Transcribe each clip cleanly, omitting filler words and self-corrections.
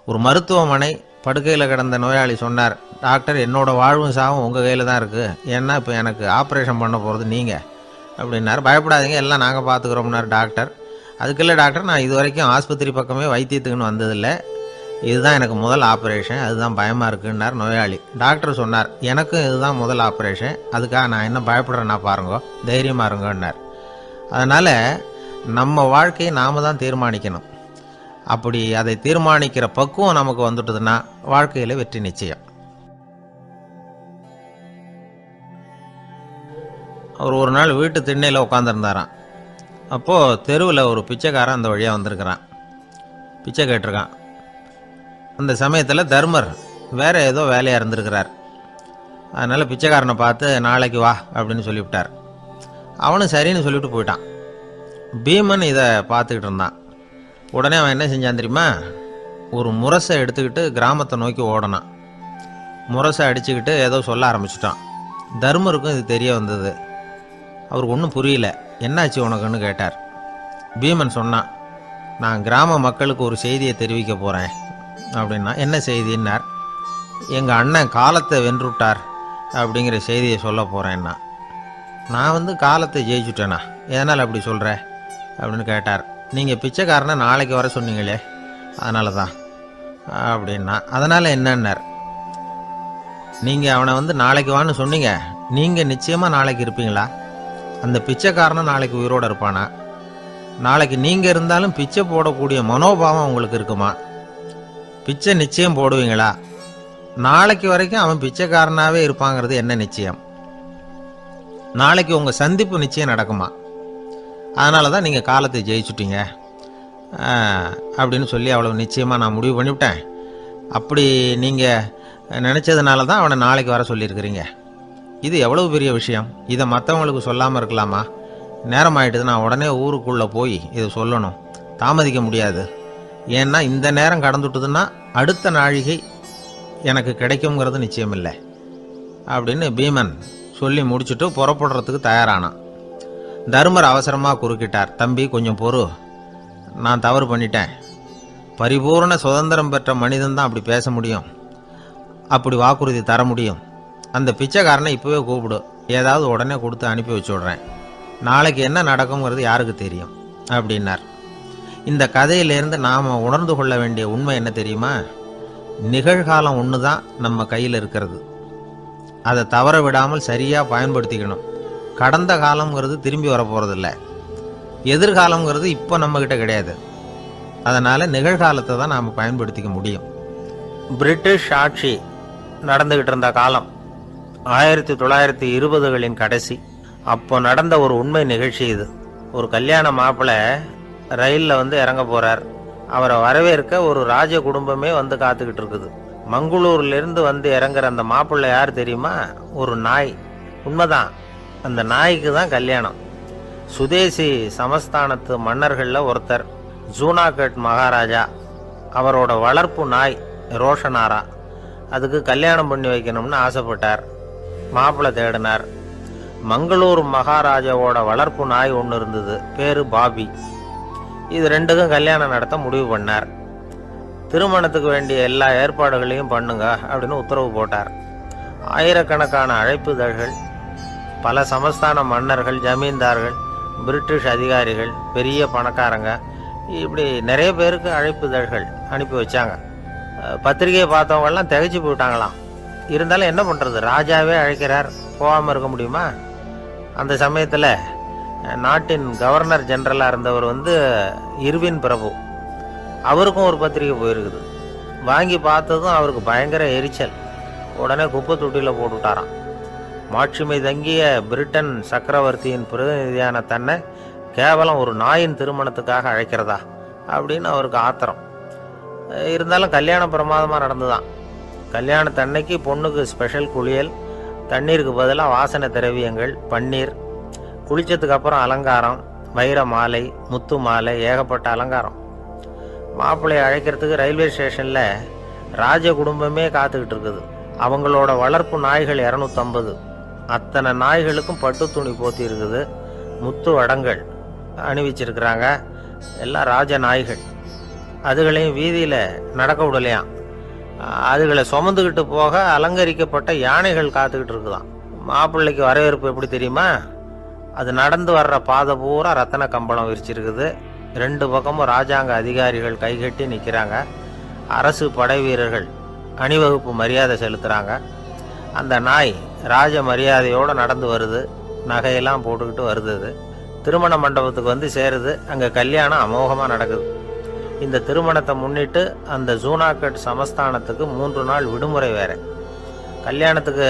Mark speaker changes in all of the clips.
Speaker 1: ஒரு மருத்துவமனை படுக்கையில் கிடந்த நோயாளி சொன்னார், டாக்டர் என்னோட வாழ்வும் சாவும் உங்கள் கையில் தான் இருக்குது, ஏன்னா இப்போ எனக்கு ஆப்ரேஷன் பண்ண போகிறது நீங்கள் அப்படின்னார். பயப்படாதீங்க, எல்லாம் நாங்கள் பார்த்துக்குறோம்னார் டாக்டர். அதுக்கில்ல டாக்டர், நான் இது வரைக்கும் ஆஸ்பத்திரி பக்கமே வைத்தியத்துக்குன்னு வந்ததில்லை, இதுதான் எனக்கு முதல் ஆப்ரேஷன், அதுதான் பயமாக இருக்குன்னார் நோயாளி. டாக்டர் சொன்னார், எனக்கும் இதுதான் முதல் ஆப்ரேஷன், அதுக்காக நான் என்ன பயப்படுறேன்னா பாருங்க, தைரியமாக இருங்கன்னார். அதனால் நம்ம வாழ்க்கையை நாம் தான் தீர்மானிக்கணும். அப்படி அதை தீர்மானிக்கிற பக்குவம் நமக்கு வந்துட்டதுன்னா வாழ்க்கையில் வெற்றி நிச்சயம். அவர் ஒரு நாள் வீட்டு திண்ணையில் உட்காந்துருந்தாராம். அப்போது தெருவில் ஒரு பிச்சைக்காரன் அந்த வழியாக வந்திருக்கிறான், பிச்சை கேட்டிருக்கான். அந்த சமயத்தில் தர்மர் வேறு ஏதோ வேலையாக இருந்திருக்கிறார். அதனால் பிச்சைக்காரனை பார்த்து நாளைக்கு வா அப்படின்னு சொல்லிவிட்டார். அவனும் சரின்னு சொல்லிவிட்டு போயிட்டான். பீமன் இதை பார்த்துக்கிட்டு இருந்தான். உடனே அவன் என்ன செஞ்சான் தெரியுமா, ஒரு முரசை எடுத்துக்கிட்டு கிராமத்தை நோக்கி ஓடனான். முரசை அடிச்சுக்கிட்டு ஏதோ சொல்ல ஆரம்பிச்சிட்டான். தர்மருக்கும் இது தெரிய வந்தது. அவருக்கு ஒன்றும் புரியல. என்னாச்சு உனக்குன்னு கேட்டார். பீமன் சொன்னான், நான் கிராம மக்களுக்கு ஒரு செய்தியை தெரிவிக்க போகிறேன் அப்படின்னா. என்ன செய்தின்னார். எங்கள் அண்ணன் காலத்தை வென்றுட்டார் அப்படிங்கிற செய்தியை சொல்ல போகிறேன்னா. நான் காலத்தை ஜெயிச்சுட்டேனா, எதனால் அப்படி சொல்கிற அப்படின்னு கேட்டார். நீங்கள் பிச்சைக்காரனை நாளைக்கு வர சொன்னீங்களே, அதனால தான் அப்படின்னா. அதனால் என்னன்னார். நீங்கள் அவனை நாளைக்கு வான்னு சொன்னீங்க, நீங்கள் நிச்சயமாக நாளைக்கு இருப்பீங்களா? அந்த பிச்சைக்காரனை நாளைக்கு உயிரோடு இருப்பானா? நாளைக்கு நீங்கள் இருந்தாலும் பிச்சை போடக்கூடிய மனோபாவம் உங்களுக்கு இருக்குமா? பிச்சை நிச்சயம் போடுவீங்களா? நாளைக்கு வரைக்கும் அவன் பிச்சைக்காரனாகவே இருப்பாங்கிறது என்ன நிச்சயம்? நாளைக்கு உங்கள் சந்திப்பு நிச்சயம் நடக்குமா? அதனால தான் நீங்கள் காலத்தை ஜெயிச்சுட்டீங்க அப்படின்னு சொல்லி அவ்வளோ நிச்சயமாக நான் முடிவு பண்ணிவிட்டேன். அப்படி நீங்கள் நினச்சதுனால தான் அவனை நாளைக்கு வர சொல்லியிருக்கிறீங்க. இது எவ்வளவு பெரிய விஷயம், இதை மற்றவங்களுக்கு சொல்லாமல் இருக்கலாமா? நேரம் ஆகிட்டுது, நான் உடனே ஊருக்குள்ளே போய் இதை சொல்லணும், தாமதிக்க முடியாது. ஏன்னா இந்த நேரம் கடந்துட்டுதுன்னா அடுத்த நாழிகை எனக்கு கிடைக்குங்கிறது நிச்சயம் இல்லை அப்படின்னு பீமன் சொல்லி முடிச்சுட்டு புறப்படுறதுக்கு தயாரானான். தர்மர் அவசரமாக குறுக்கிட்டார். தம்பி கொஞ்சம் பொறு, நான் தவறு பண்ணிட்டேன். பரிபூர்ண சுதந்திரம் பெற்ற மனிதன் தான் அப்படி பேச முடியும், அப்படி வாக்குறுதி தர முடியும். அந்த பிச்சைக்காரனை இப்போவே கூப்பிடு, ஏதாவது உடனே கொடுத்து அனுப்பி வச்சு விட்றேன். நாளைக்கு என்ன நடக்குங்கிறது யாருக்கு தெரியும் அப்படின்னார். இந்த கதையிலேருந்து நாம் உணர்ந்து கொள்ள வேண்டிய உண்மை என்ன தெரியுமா? நிகழ்காலம் ஒன்று தான் நம்ம கையில் இருக்கிறது, அதை தவற விடாமல் சரியாக பயன்படுத்திக்கணும். கடந்த காலங்கிறது திரும்பி வர போகிறதில்ல, எதிர்காலங்கிறது இப்போ நம்மக்கிட்ட கிடையாது. அதனால் நிகழ்காலத்தை தான் நாம் பயன்படுத்திக்க முடியும். பிரிட்டிஷ் ஆட்சி நடந்துக்கிட்டு இருந்த காலம் 1920களின் கடைசி. அப்போ நடந்த ஒரு உண்மை நிகழ்ச்சி இது. ஒரு கல்யாண மாப்பிள்ளை ரயிலில் இறங்க போகிறார். அவரை வரவேற்க ஒரு ராஜ குடும்பமே காத்துக்கிட்டு இருக்குது. மங்களூர்லேருந்து இறங்குற அந்த மாப்பிள்ளை யார் தெரியுமா? ஒரு நாய். உண்மைதான், அந்த நாய்க்கு தான் கல்யாணம். சுதேசி சமஸ்தானத்து மன்னர்களில் ஒருத்தர் ஜூனாகட் மகாராஜா, அவரோட வளர்ப்பு நாய் ரோஷனாரா, அதுக்கு கல்யாணம் பண்ணி வைக்கணும்னு ஆசைப்பட்டார். மாப்பிள்ளை தேடினார். மங்களூர் மகாராஜாவோட வளர்ப்பு நாய் ஒன்று இருந்தது, பேரு பாபி. இது ரெண்டுக்கும் கல்யாணம் நடத்த முடிவு பண்ணார். திருமணத்துக்கு வேண்டிய எல்லா ஏற்பாடுகளையும் பண்ணுங்க அப்படின்னு உத்தரவு போட்டார். ஆயிரக்கணக்கான அழைப்புதழ்கள், பல சமஸ்தான மன்னர்கள், ஜமீன்தார்கள், பிரிட்டிஷ் அதிகாரிகள், பெரிய பணக்காரங்க, இப்படி நிறைய பேருக்கு அழைப்புதழ்கள் அனுப்பி வச்சாங்க. பத்திரிகையை பார்த்தவங்கெல்லாம் திகைச்சு போயிட்டாங்களாம். இருந்தாலும் என்ன பண்ணுறது, ராஜாவே அழைக்கிறார், போகாமல் இருக்க முடியுமா? அந்த சமயத்தில் நாட்டின் கவர்னர் ஜெனரலாக இருந்தவர் இர்வின் பிரபு, அவருக்கும் ஒரு பத்திரிகை போயிருக்குது. வாங்கி பார்த்ததும் அவருக்கு பயங்கர எரிச்சல். உடனே குப்பை தொட்டியில் போட்டுவிட்டாராம். மாட்சிமை தங்கிய பிரிட்டன் சக்கரவர்த்தியின் பிரதிநிதியான தன்னை கேவலம் ஒரு நாயின் திருமணத்துக்காக அழைக்கிறதா அப்படின்னு அவருக்கு ஆத்திரம். இருந்தாலும் கல்யாணம் பிரமாதமாக நடந்துதான். கல்யாணத்தன்னைக்கு பொண்ணுக்கு ஸ்பெஷல் குளியல், தண்ணீருக்கு பதிலாக வாசனை திரவியங்கள், பன்னீர், குளிச்சதுக்கு அப்புறம் அலங்காரம், வைர மாலை, முத்து மாலை, ஏகப்பட்ட அலங்காரம். மாப்பிள்ளையை அழைக்கிறதுக்கு ரயில்வே ஸ்டேஷனில் ராஜ குடும்பமே காத்துக்கிட்டு இருக்குது. அவங்களோட வளர்ப்பு நாய்கள் 250. அத்தனை நாய்களுக்கும் பட்டு துணி போத்தி இருக்குது, முத்து வடங்கள் அணிவிச்சிருக்கிறாங்க, எல்லாம் ராஜ நாய்கள். அதுகளையும் வீதியில் நடக்க விடலையாம். அதுகளை சுமந்துக்கிட்டு போக அலங்கரிக்கப்பட்ட யானைகள் காத்துக்கிட்டு இருக்குதாம். மாப்பிள்ளைக்கு வரவேற்பு எப்படி தெரியுமா? அது நடந்து வர்ற பாதை பூரா ரத்தன கம்பளம் விரிச்சிருக்குது. 2 பக்கமும் ராஜாங்க அதிகாரிகள் கைகட்டி நிற்கிறாங்க. அரசு படை வீரர்கள் அணிவகுப்பு மரியாதை செலுத்துகிறாங்க. அந்த நாய் ராஜ மரியாதையோடு நடந்து வருது. நகையெல்லாம் போட்டுக்கிட்டு வருது. அது திருமண மண்டபத்துக்கு வந்து சேருது. அங்கே கல்யாணம் அமோகமாக நடக்குது. இந்த திருமணத்தை முன்னிட்டு அந்த ஜூனாகட் சமஸ்தானத்துக்கு 3 நாள் விடுமுறை வேறு. கல்யாணத்துக்கு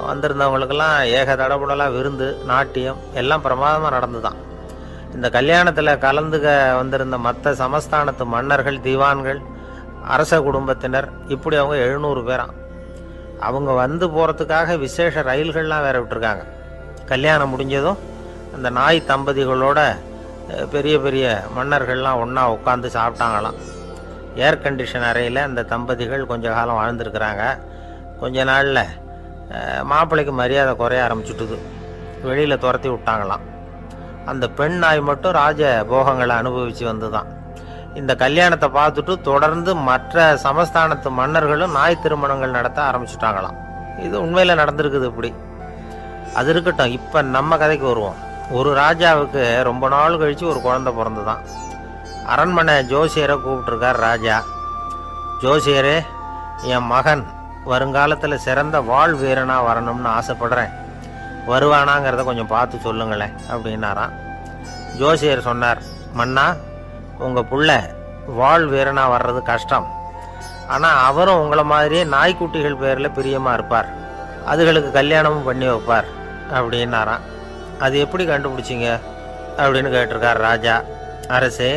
Speaker 1: வந்திருந்தவங்களுக்கெல்லாம் ஏக தடபுடலாக விருந்து, நாட்டியம் எல்லாம் பிரமாதமாக நடந்துதான். இந்த கல்யாணத்தில் கலந்துக்க வந்திருந்த மற்ற சமஸ்தானத்து மன்னர்கள், திவான்கள், அரச குடும்பத்தினர், இப்படி அவங்க 700 பேராம். அவங்க வந்து போகிறதுக்காக விசேஷ ரயில்கள்லாம் வேற விட்டுருக்காங்க. கல்யாணம் முடிஞ்சதும் அந்த நாய் தம்பதிகளோட பெரிய பெரிய மன்னர்கள்லாம் ஒன்றா உட்காந்து சாப்பிட்டாங்களாம். ஏர் கண்டிஷன் அறையில் அந்த தம்பதிகள் கொஞ்ச காலம் வாழ்ந்துருக்கிறாங்க. கொஞ்ச நாளில் மாப்பிள்ளைக்கு மரியாதை குறைய ஆரம்பிச்சுட்டுது. வெளியில் துரத்தி விட்டாங்களாம். அந்த பெண் நாய் மட்டும் ராஜ போகங்களை அனுபவித்து வந்து தான். இந்த கல்யாணத்தை பார்த்துட்டு தொடர்ந்து மற்ற சமஸ்தானத்து மன்னர்களும் நாய் திருமணங்கள் நடத்த ஆரம்பிச்சுட்டாங்களாம். இது உண்மையில் நடந்திருக்குது. இப்படி அது இருக்கட்டும். இப்போ நம்ம கதைக்கு வருவோம். ஒரு ராஜாவுக்கு ரொம்ப நாள் கழித்து ஒரு குழந்தை பிறந்து தான். அரண்மனை ஜோசியரை கூப்பிட்டுருக்கார் ராஜா. ஜோசியரே, என் மகன் வருங்காலத்தில் சிறந்த வாழ் வீரனாக வரணும்னு ஆசைப்படுறேன். வருவானாங்கிறத கொஞ்சம் பார்த்து சொல்லுங்களேன் அப்படின்னாராம். ஜோசியர் சொன்னார், மன்னா, உங்கள் புள்ள வாழ் வீரனாக வர்றது கஷ்டம். ஆனால் அவரும் உங்களை மாதிரியே நாய்க்குட்டிகள் பேரில் பிரியமாக இருப்பார். அதுகளுக்கு கல்யாணமும் பண்ணி வைப்பார் அப்படின்னாராம். அது எப்படி கண்டுபிடிச்சிங்க அப்படின்னு கேட்டிருக்கார் ராஜா. அரசே,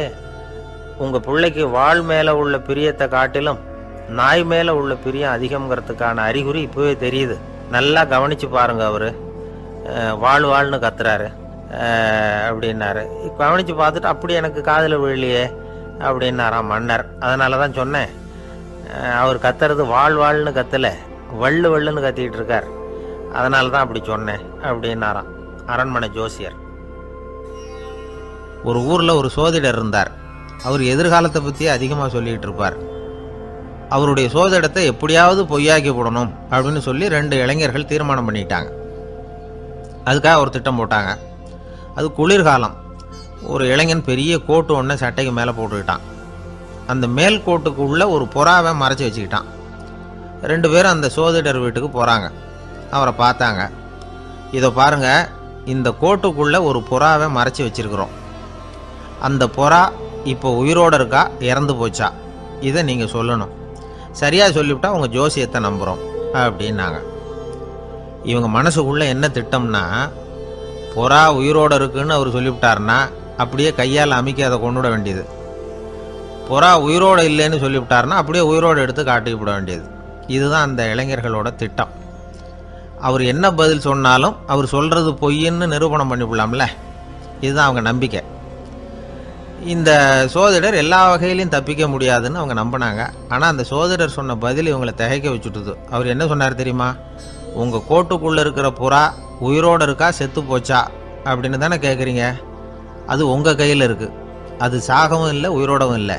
Speaker 1: உங்கள் பிள்ளைக்கு வாழ் மேலே உள்ள பிரியத்தை காட்டிலும் நாய் மேலே உள்ள பிரியம் அதிகம்ங்கிறதுக்கான அறிகுறி இப்போவே தெரியுது. நல்லா கவனித்து பாருங்க. அவர் வாழ்னு கத்துறாரு அப்படின்னாரு. கவனித்து பார்த்துட்டு அப்படி எனக்கு காதில் விழலையே அப்படின்னாராம் மன்னர். அதனால தான் சொன்னேன், அவர் கத்துறது வாழ்னு கத்தலை, வள்ளுன்னு கத்திக்கிட்டு இருக்கார். அதனால தான் அப்படி சொன்னேன் அப்படின்னாராம் அரண்மனை ஜோசியர். ஒரு ஊரில் ஒரு சோதிடர் இருந்தார். அவர் எதிர்காலத்தை பற்றி அதிகமாக சொல்லிக்கிட்டு இருப்பார். அவருடைய சோதிடத்தை எப்படியாவது பொய்யாக்கி போடணும் அப்படின்னு சொல்லி 2 இளைஞர்கள் தீர்மானம் பண்ணிட்டாங்க. அதுக்காக ஒரு திட்டம் போட்டாங்க. அது குளிர்காலம். ஒரு இளைஞன் பெரிய கோட்டு ஒன்றை சட்டைக்கு மேலே போட்டுக்கிட்டான். அந்த மேல் கோட்டுக்குள்ளே ஒரு புறாவை மறைச்சி வச்சுக்கிட்டான். 2 பேரும் அந்த சோதிடர் வீட்டுக்கு போகிறாங்க. அவரை பார்த்தாங்க. இதை பாருங்க, இந்த கோட்டுக்குள்ளே ஒரு புறாவை மறைச்சி வச்சிருக்கிறோம். அந்த புறா இப்போ உயிரோடு இருக்கா, இறந்து போச்சா, இதை நீங்கள் சொல்லணும். சரியாக சொல்லிவிட்டா உங்கள் ஜோசியத்தை நம்புகிறோம் அப்படின்னாங்க. இவங்க மனசுக்குள்ளே என்ன திட்டம்னா, புறா உயிரோடு இருக்குன்னு அவர் சொல்லிவிட்டார்னா அப்படியே கையால் அமைக்க அதை கொண்டுவிட வேண்டியது. புறா உயிரோடு இல்லைன்னு சொல்லிவிட்டார்னா அப்படியே உயிரோடு எடுத்து காட்டிவிட வேண்டியது. இதுதான் அந்த இளைஞர்களோட திட்டம். அவர் என்ன பதில் சொன்னாலும் அவர் சொல்கிறது பொய்ன்னு நிரூபணம் பண்ணிவிடலாம்ல. இதுதான் அவங்க நம்பிக்கை. இந்த சோதிடர் எல்லா வகையிலையும் தப்பிக்க முடியாதுன்னு அவங்க நம்பினாங்க. ஆனால் அந்த சோதிடர் சொன்ன பதில் இவங்களை திகைக்க வச்சுட்டுது. அவர் என்ன சொன்னார் தெரியுமா? உங்கள் கோட்டுக்குள்ளே இருக்கிற புறா உயிரோடு இருக்கா, செத்து போச்சா அப்படின்னு தானே கேட்குறீங்க. அது உங்கள் கையில் இருக்குது. அது சாகவும் இல்லை, உயிரோடவும் இல்லை.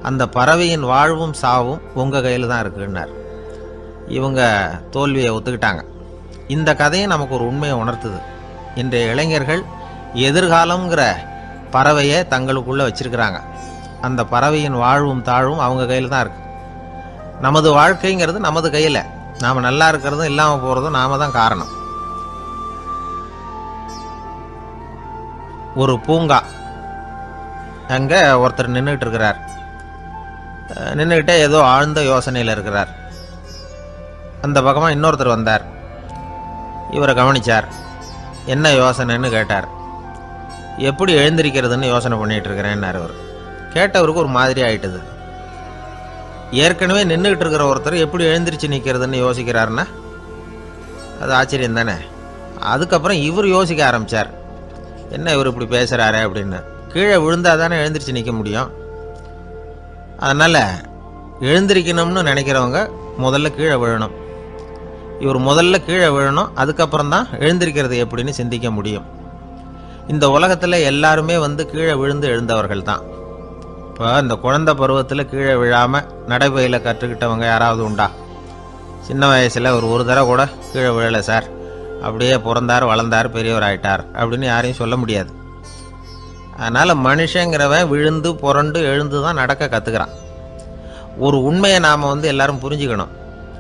Speaker 1: அந்த பறவையின் வாழ்வும் சாவும் உங்கள் கையில் தான் இருக்குன்னார். இவங்க தோல்வியை ஒத்துக்கிட்டாங்க. இந்த கதையை நமக்கு ஒரு உண்மையை உணர்த்துது. இன்றைய இளைஞர்கள் எதிர்காலங்கிற பறவையை தங்களுக்குள்ளே வச்சிருக்கிறாங்க. அந்த பறவையின் வாழ்வும் தாழ்வும் அவங்க கையில் தான் இருக்குது. நமது வாழ்க்கைங்கிறது நமது கையில். நாம் நல்லா இருக்கிறதும் இல்லாமல் போகிறதும் நாம தான் காரணம். ஒரு பூங்கா. அங்கே ஒருத்தர் நின்றுட்டு இருக்கிறார். நின்றுக்கிட்டே ஏதோ ஆழ்ந்த யோசனையில் இருக்கிறார். அந்த பக்கமாக இன்னொருத்தர் வந்தார். இவரை கவனித்தார். என்ன யோசனைன்னு கேட்டார். எப்படி எழுந்திருக்கிறதுன்னு யோசனை பண்ணிகிட்டு இருக்கிறேன்னார் அவர். கேட்டவருக்கு ஒரு மாதிரி ஆயிட்டுது. ஏற்கனவே நின்றுக்கிட்டு இருக்கிற ஒருத்தர் எப்படி எழுந்திரிச்சு நிற்கிறதுன்னு யோசிக்கிறாருன்னா அது ஆச்சரியம் தானே. அதுக்கப்புறம் இவர் யோசிக்க ஆரம்பித்தார். என்ன இவர் இப்படி பேசுகிறாரு அப்படின்னு. கீழே விழுந்தால் தானே எழுந்திரிச்சு நிற்க முடியும். அதனால் எழுந்திரிக்கணும்னு நினைக்கிறவங்க முதல்ல கீழே விழணும். இவர் முதல்ல கீழே விழணும், அதுக்கப்புறம் தான் எழுந்திருக்கிறது எப்படின்னு சிந்திக்க முடியும். இந்த உலகத்தில் எல்லாருமே கீழே விழுந்து எழுந்தவர்கள் தான். இப்போ இந்த குழந்தை பருவத்தில் கீழே விழாமல் நடைபயில கற்றுக்கிட்டவங்க யாராவது உண்டா? சின்ன வயசில் ஒரு தடவை கூட கீழே விழலை சார், அப்படியே பிறந்தார் வளர்ந்தார் பெரியவர் ஆயிட்டார் அப்படின்னு யாரையும் சொல்ல முடியாது. அதனால் மனுஷங்கிறவன் விழுந்து புரண்டு எழுந்து தான் நடக்க கற்றுக்கிறான். ஒரு உண்மையை நாம் எல்லாரும் புரிஞ்சுக்கணும்.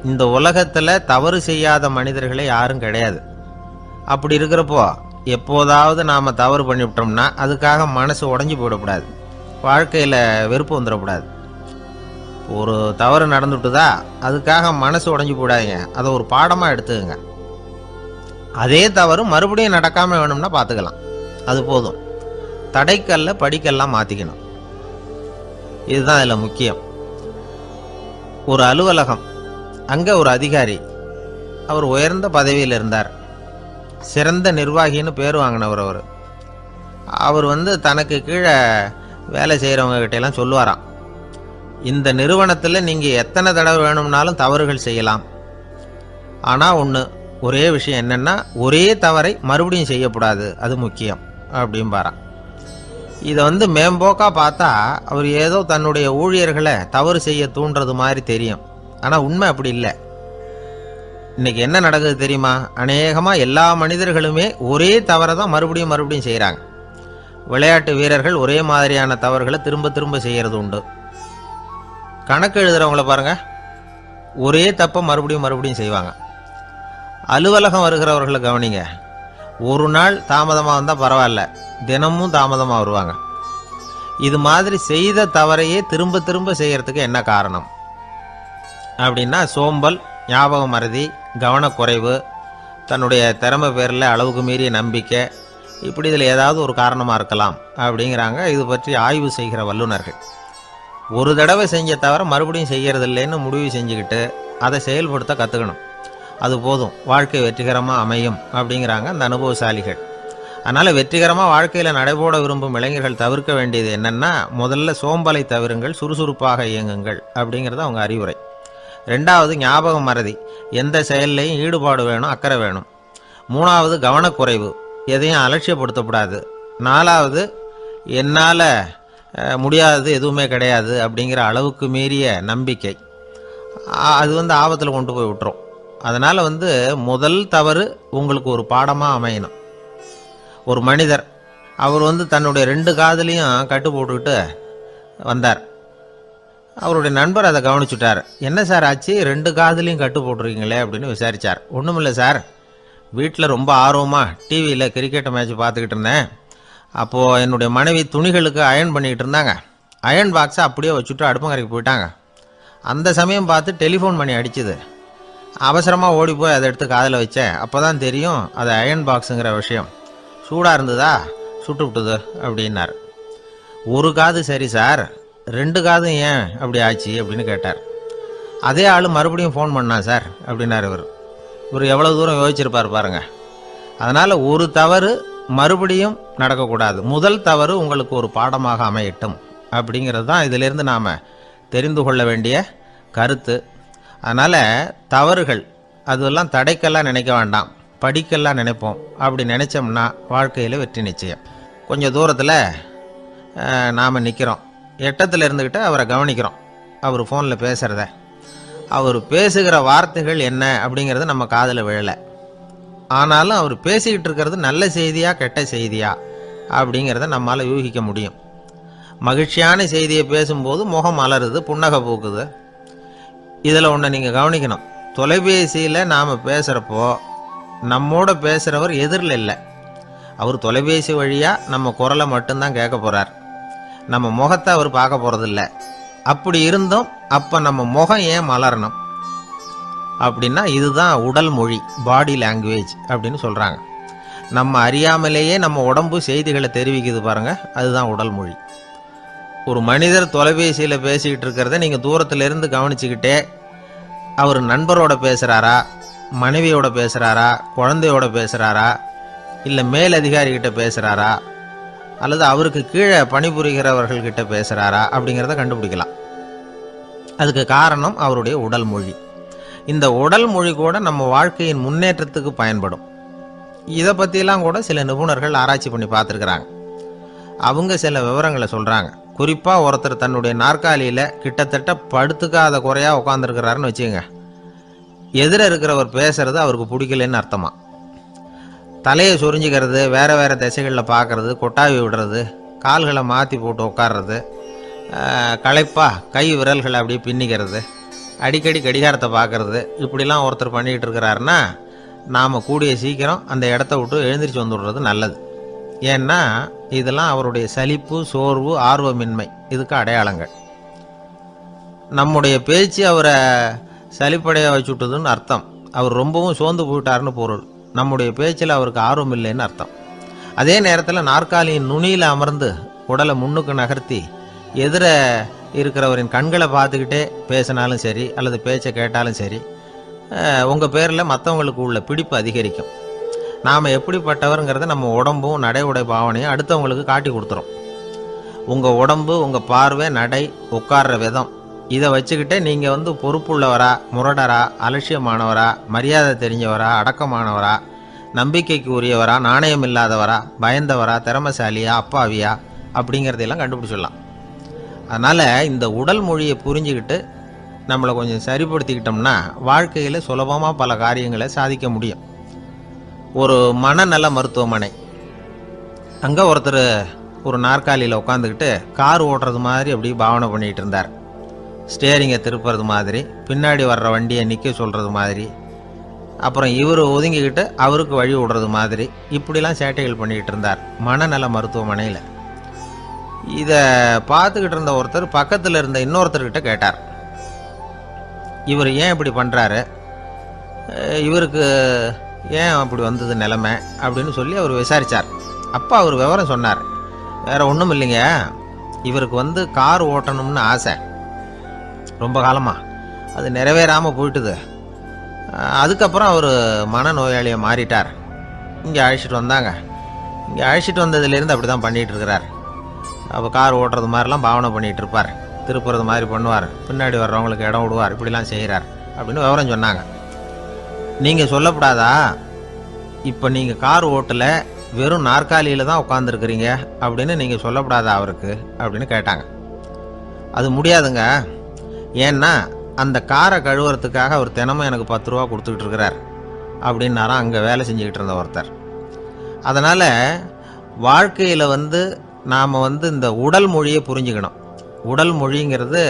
Speaker 1: இந்த உலகத்தில் தவறு செய்யாத மனிதர்களே யாரும் கிடையாது. அப்படி இருக்கிறப்போ எப்போதாவது நாம் தவறு பண்ணிவிட்டோம்னா அதுக்காக மனசு உடஞ்சி போயிடக்கூடாது, வாழ்க்கையில் வெறுப்பு வந்துடக்கூடாது. ஒரு தவறு நடந்துட்டுதா அதுக்காக மனசு உடஞ்சி போடாதீங்க, அதை ஒரு பாடமாக எடுத்துக்கங்க. அதே தவறு மறுபடியும் நடக்காமல் வேணும்னா பார்த்துக்கலாம், அது போதும். தடைக்கல்ல படிக்கல்லாம் மாற்றிக்கணும், இதுதான் இதில் முக்கியம். ஒரு அலுவலகம், அங்கே ஒரு அதிகாரி, அவர் உயர்ந்த பதவியில் இருந்தார், சிறந்த நிர்வாகின்னு பேர் வாங்கினவர். அவர் தனக்கு கீழே வேலை செய்கிறவங்க கிட்டெல்லாம் சொல்லுவாராம், இந்த நிறுவனத்தில் நீங்கள் எத்தனை தடவை வேணும்னாலும் தவறுகள் செய்யலாம், ஆனால் ஒரே விஷயம் என்னென்னா ஒரே தவறை மறுபடியும் செய்யக்கூடாது, அது முக்கியம் அப்படிம்பாராம். இதை மேம்போக்காக பார்த்தா அவர் ஏதோ தன்னுடைய ஊழியர்களை தவறு செய்ய தூண்டுறது மாதிரி தெரியும். ஆனால் உண்மை அப்படி இல்லை. இன்னைக்கு என்ன நடக்குது தெரியுமா? அநேகமாக எல்லா மனிதர்களுமே ஒரே தவறை தான் மறுபடியும் செய்கிறாங்க. விளையாட்டு வீரர்கள் ஒரே மாதிரியான தவறுகளை திரும்ப திரும்ப செய்கிறது உண்டு. கணக்கு எழுதுறவங்கள பாருங்க, ஒரே தப்பை மறுபடியும் செய்வாங்க. அலுவலகம் வருகிறவர்களை கவனிங்க, ஒரு நாள் தாமதமாக வந்தால் பரவாயில்ல, தினமும் தாமதமாக வருவாங்க. இது மாதிரி செய்த தவறையே திரும்ப திரும்ப செய்யறதுக்கு என்ன காரணம் அப்படின்னா, சோம்பல், ஞாபக மறதி, கவனக்குறைவு, தன்னுடைய திறமை பேரில் அளவுக்கு மீறிய நம்பிக்கை, இப்படி இதில் ஏதாவது ஒரு காரணமாக இருக்கலாம் அப்படிங்கிறாங்க இது பற்றி ஆய்வு செய்கிற வல்லுநர்கள். ஒரு தடவை செஞ்ச தவிர மறுபடியும் செய்கிறது இல்லைன்னு முடிவு செஞ்சுக்கிட்டு அதை செயல்படுத்த கற்றுக்கணும், அது போதும், வாழ்க்கை வெற்றிகரமாக அமையும் அப்படிங்கிறாங்க அந்த அனுபவசாலிகள். அதனால் வெற்றிகரமாக வாழ்க்கையில் நடைபோட விரும்பும் இளைஞர்கள் தவிர்க்க வேண்டியது என்னென்னா, முதல்ல சோம்பலை தவிருங்கள், சுறுசுறுப்பாக இயங்குங்கள் அப்படிங்கிறது அவங்க அறிவுரை. ரெண்டாவது ஞாபக மறதி, எந்த செயல்லையும் ஈடுபாடு வேணும், அக்கறை வேணும். மூணாவது கவனக்குறைவு, எதையும் அலட்சியப்படுத்தக்கூடாது. நாலாவது என்னால் முடியாதது எதுவுமே கிடையாது அப்படிங்கிற அளவுக்கு மீறிய நம்பிக்கை, அது ஆபத்தில் கொண்டு போய் விட்டுரும். அதனால் முதல் தவறு உங்களுக்கு ஒரு பாடமாக அமையணும். ஒரு மனிதர், அவர் தன்னுடைய 2 காதுலையும் கட்டு போட்டுக்கிட்டு வந்தார். அவருடைய நண்பர் அதை கவனிச்சுட்டார். என்ன சார் ஆச்சு, 2 காதுலையும் கட்டு போட்டுருக்கீங்களே அப்படின்னு விசாரித்தார். ஒன்றுமில்லை சார், வீட்டில் ரொம்ப ஆர்வமாக டிவியில் கிரிக்கெட் மேட்ச் பார்த்துக்கிட்டு இருந்தேன். அப்போது என்னுடைய மனைவி துணிகளுக்கு அயர்ன் பண்ணிக்கிட்டு இருந்தாங்க. அயர்ன் பாக்ஸை அப்படியே வச்சுட்டு அடுப்பங்கரைக்கு போயிட்டாங்க. அந்த சமயம் பார்த்து டெலிஃபோன் பண்ணி அடிச்சுது. அவசரமாக ஓடி போய் அதை எடுத்து காதில் வச்சேன். அப்போ தான் தெரியும் அது அயர்ன் பாக்ஸுங்கிற விஷயம். சூடாக இருந்ததா, சுட்டு விட்டுது அப்படின்னார். ஒரு காது சரி சார், 2 காதும் ஏன் அப்படி ஆச்சு அப்படின்னு கேட்டார். அதே ஆள் மறுபடியும் ஃபோன் பண்ணான் சார் அப்படின்னார் இவர் எவ்வளோ தூரம் யோசிச்சிருப்பார் பாருங்க. அதனால் ஒரு தவறு மறுபடியும் நடக்கக்கூடாது, முதல் தவறு உங்களுக்கு ஒரு பாடமாக அமையட்டும் அப்படிங்கிறது தான் இதிலிருந்து நாம் தெரிந்து கொள்ள வேண்டிய கருத்து. அதனால் தவறுகள் அதெல்லாம் தடைக்கெல்லாம் நினைக்க வேண்டாம், படிக்கெல்லாம் நினைப்போம். அப்படி நினைச்சோம்னா வாழ்க்கையில் வெற்றி நிச்சயம். கொஞ்சம் தூரத்தில் நாம் நிற்கிறோம், எட்டத்தில் இருந்துக்கிட்டு அவரை கவனிக்கிறோம். அவர் ஃபோனில் பேசுகிறத, அவர் பேசுகிற வார்த்தைகள் என்ன அப்படிங்கிறது நம்ம காதில் விழலை. ஆனாலும் அவர் பேசிக்கிட்டு இருக்கிறது நல்ல செய்தியா கெட்ட செய்தியா அப்படிங்கிறத நம்மளால் யூகிக்க முடியும். மகிழ்ச்சியான செய்தியை பேசும்போது முகம் மலருது, புன்னகை பூக்குது. இதில் ஒன்று நீங்கள் கவனிக்கணும், தொலைபேசியில் நாம் பேசுகிறப்போ நம்மோட பேசுகிறவர் எதிரில் இல்லை. அவர் தொலைபேசி வழியாக நம்ம குரலை மட்டும்தான் கேட்க போகிறார், நம்ம முகத்தை அவர் பார்க்க போகிறதில்ல. அப்படி இருந்தும் அப்போ நம்ம முகம் ஏன் மலரணும் அப்படின்னா, இதுதான் உடல் மொழி, பாடி லாங்குவேஜ் அப்படின்னு சொல்கிறாங்க. நம்ம அறியாமலேயே நம்ம உடம்பு செய்திகளை தெரிவிக்குது பாருங்கள், அதுதான் உடல் மொழி. ஒரு மனிதர் தொலைபேசியில் பேசிக்கிட்டு இருக்கிறத நீங்கள் தூரத்திலிருந்து கவனிச்சுக்கிட்டே அவர் நண்பரோட பேசுகிறாரா, மனைவியோட பேசுகிறாரா, குழந்தையோட பேசுகிறாரா, இல்லை மேலதிகாரிகிட்ட பேசுகிறாரா, அல்லது அவருக்கு கீழே பணிபுரிகிறவர்கள்கிட்ட பேசுகிறாரா அப்படிங்கிறத கண்டுபிடிக்கலாம். அதுக்கு காரணம் அவருடைய உடல் மொழி. இந்த உடல் மொழி கூட நம்ம வாழ்க்கையின் முன்னேற்றத்துக்கு பயன்படும். இதை பற்றியெல்லாம் கூட சில நிபுணர்கள் ஆராய்ச்சி பண்ணி பார்த்துருக்குறாங்க. அவங்க சில விவரங்களை சொல்கிறாங்க. குறிப்பாக ஒருத்தர் தன்னுடைய நாற்காலியில் கிட்டத்தட்ட படுத்துக்காத குறையாக உட்காந்துருக்கிறாருன்னு வச்சுக்கோங்க, எதிர இருக்கிறவர் பேசுறது அவருக்கு பிடிக்கலன்னு அர்த்தமா. தலையை சொரிஞ்சிக்கிறது, வேறு வேறு திசைகளில் பார்க்குறது, கொட்டாவி விடுறது, கால்களை மாற்றி போட்டு உட்கார்றது, களைப்பா கை விரல்களை அப்படியே பின்னிக்கிறது, அடிக்கடி கடிகாரத்தை பார்க்குறது, இப்படிலாம் ஒருத்தர் பண்ணிக்கிட்டு இருக்கிறாருன்னா நாம் கூடிய சீக்கிரம் அந்த இடத்த விட்டு எழுந்திரிச்சு வந்துடுறது நல்லது. ஏன்னா இதெல்லாம் அவருடைய சலிப்பு, சோர்வு, ஆர்வமின்மை இதுக்கு அடையாளங்கள். நம்முடைய பேச்சு அவரை சலிப்படைய வச்சுட்டுதுன்னு அர்த்தம். அவர் ரொம்பவும் சோர்ந்து போயிட்டாருன்னு பொருள். நம்முடைய பேச்சில் அவருக்கு ஆர்வம் இல்லைன்னு அர்த்தம். அதே நேரத்தில் நாற்காலியின் நுனியில் அமர்ந்து உடலை முன்னுக்கு நகர்த்தி எதிர இருக்கிறவரின் கண்களை பார்த்துக்கிட்டே பேசினாலும் சரி அல்லது பேச்சை கேட்டாலும் சரி, உங்கள் பேரில் மற்றவங்களுக்கு உள்ள பிடிப்பு அதிகரிக்கும். நாம் எப்படிப்பட்டவருங்கிறத நம்ம உடம்பும் நடை உடை பாவனையும் அடுத்தவங்களுக்கு காட்டி கொடுத்துரும். உங்கள் உடம்பு, உங்கள் பார்வை, நடை, உட்கார்ற விதம், இதை வச்சுக்கிட்டே நீங்கள் பொறுப்புள்ளவரா, முரடரா, அலட்சியமானவரா, மரியாதை தெரிஞ்சவரா, அடக்கமானவரா, நம்பிக்கைக்கு உரியவரா, நாணயம் இல்லாதவரா, பயந்தவரா, திறமைசாலியா, அப்பாவியா அப்படிங்கிறதையெல்லாம் கண்டுபிடிச்சிடலாம். அதனால் இந்த உடல் மொழியை புரிஞ்சுக்கிட்டு நம்மளை கொஞ்சம் சரிப்படுத்திக்கிட்டோம்னா வாழ்க்கையில் சுலபமாக பல காரியங்களை சாதிக்க முடியும். ஒரு மனநல மருத்துவமனை, அங்கே ஒருத்தர் ஒரு நாற்காலியில் உட்காந்துக்கிட்டு கார் ஓட்டுறது மாதிரி அப்படி பாவனை பண்ணிகிட்டு இருந்தார். ஸ்டேரிங்கை திருப்புறது மாதிரி, பின்னாடி வர்ற வண்டியை நிற்க சொல்கிறது மாதிரி, அப்புறம் இவர் ஒதுங்கிக்கிட்டு அவருக்கு வழி விடுறது மாதிரி, இப்படிலாம் சேட்டைகள் பண்ணிக்கிட்டு இருந்தார் மனநல மருத்துவமனையில். இதை பார்த்துக்கிட்டு இருந்த ஒருத்தர் பக்கத்தில் இருந்த இன்னொருத்தர்கிட்ட கேட்டார், இவர் ஏன் இப்படி பண்ணுறாரு, இவருக்கு ஏன் அப்படி வந்தது நிலைமை அப்படின்னு சொல்லி அவர் விசாரித்தார். அப்போ அவர் விவரம் சொன்னார். வேறு ஒன்றும் இல்லைங்க, இவருக்கு கார் ஓட்டணும்னு ஆசை ரொம்ப காலமாக, அது நிறைவேறாமல் போயிட்டுது. அதுக்கப்புறம் அவர் மனநோயாளியை மாறிட்டார். இங்கே அழைச்சிட்டு வந்தாங்க. இங்கே அழைச்சிட்டு வந்ததுலேருந்து அப்படி தான் பண்ணிகிட்டு இருக்கிறார். அப்போ கார் ஓட்டுறது மாதிரிலாம் பாவனை பண்ணிகிட்டு இருப்பார், திருப்புறது மாதிரி பண்ணுவார், பின்னாடி வர்றவங்களுக்கு இடம் விடுவார், இப்படிலாம் செய்கிறார் அப்படின்னு விவரம் சொன்னாங்க. நீங்கள் சொல்லப்படாதா, இப்போ நீங்கள் கார் ஓட்டலை, வெறும் நாற்காலியில் தான் உட்காந்துருக்குறீங்க அப்படின்னு நீங்கள் சொல்லப்படாதா அவருக்கு அப்படின்னு கேட்டாங்க. அது முடியாதுங்க, ஏன்னா அந்த காரை கழுவுறதுக்காக அவர் தினமும் எனக்கு 10 ரூபா கொடுத்துக்கிட்டு இருக்கிறார் அப்படின்னாராம் அங்கே வேலை செஞ்சுக்கிட்டு இருந்த ஒருத்தர். அதனால் வாழ்க்கையில் நாம் இந்த உடல் மொழியை புரிஞ்சுக்கணும். உடல் மொழிங்கிறது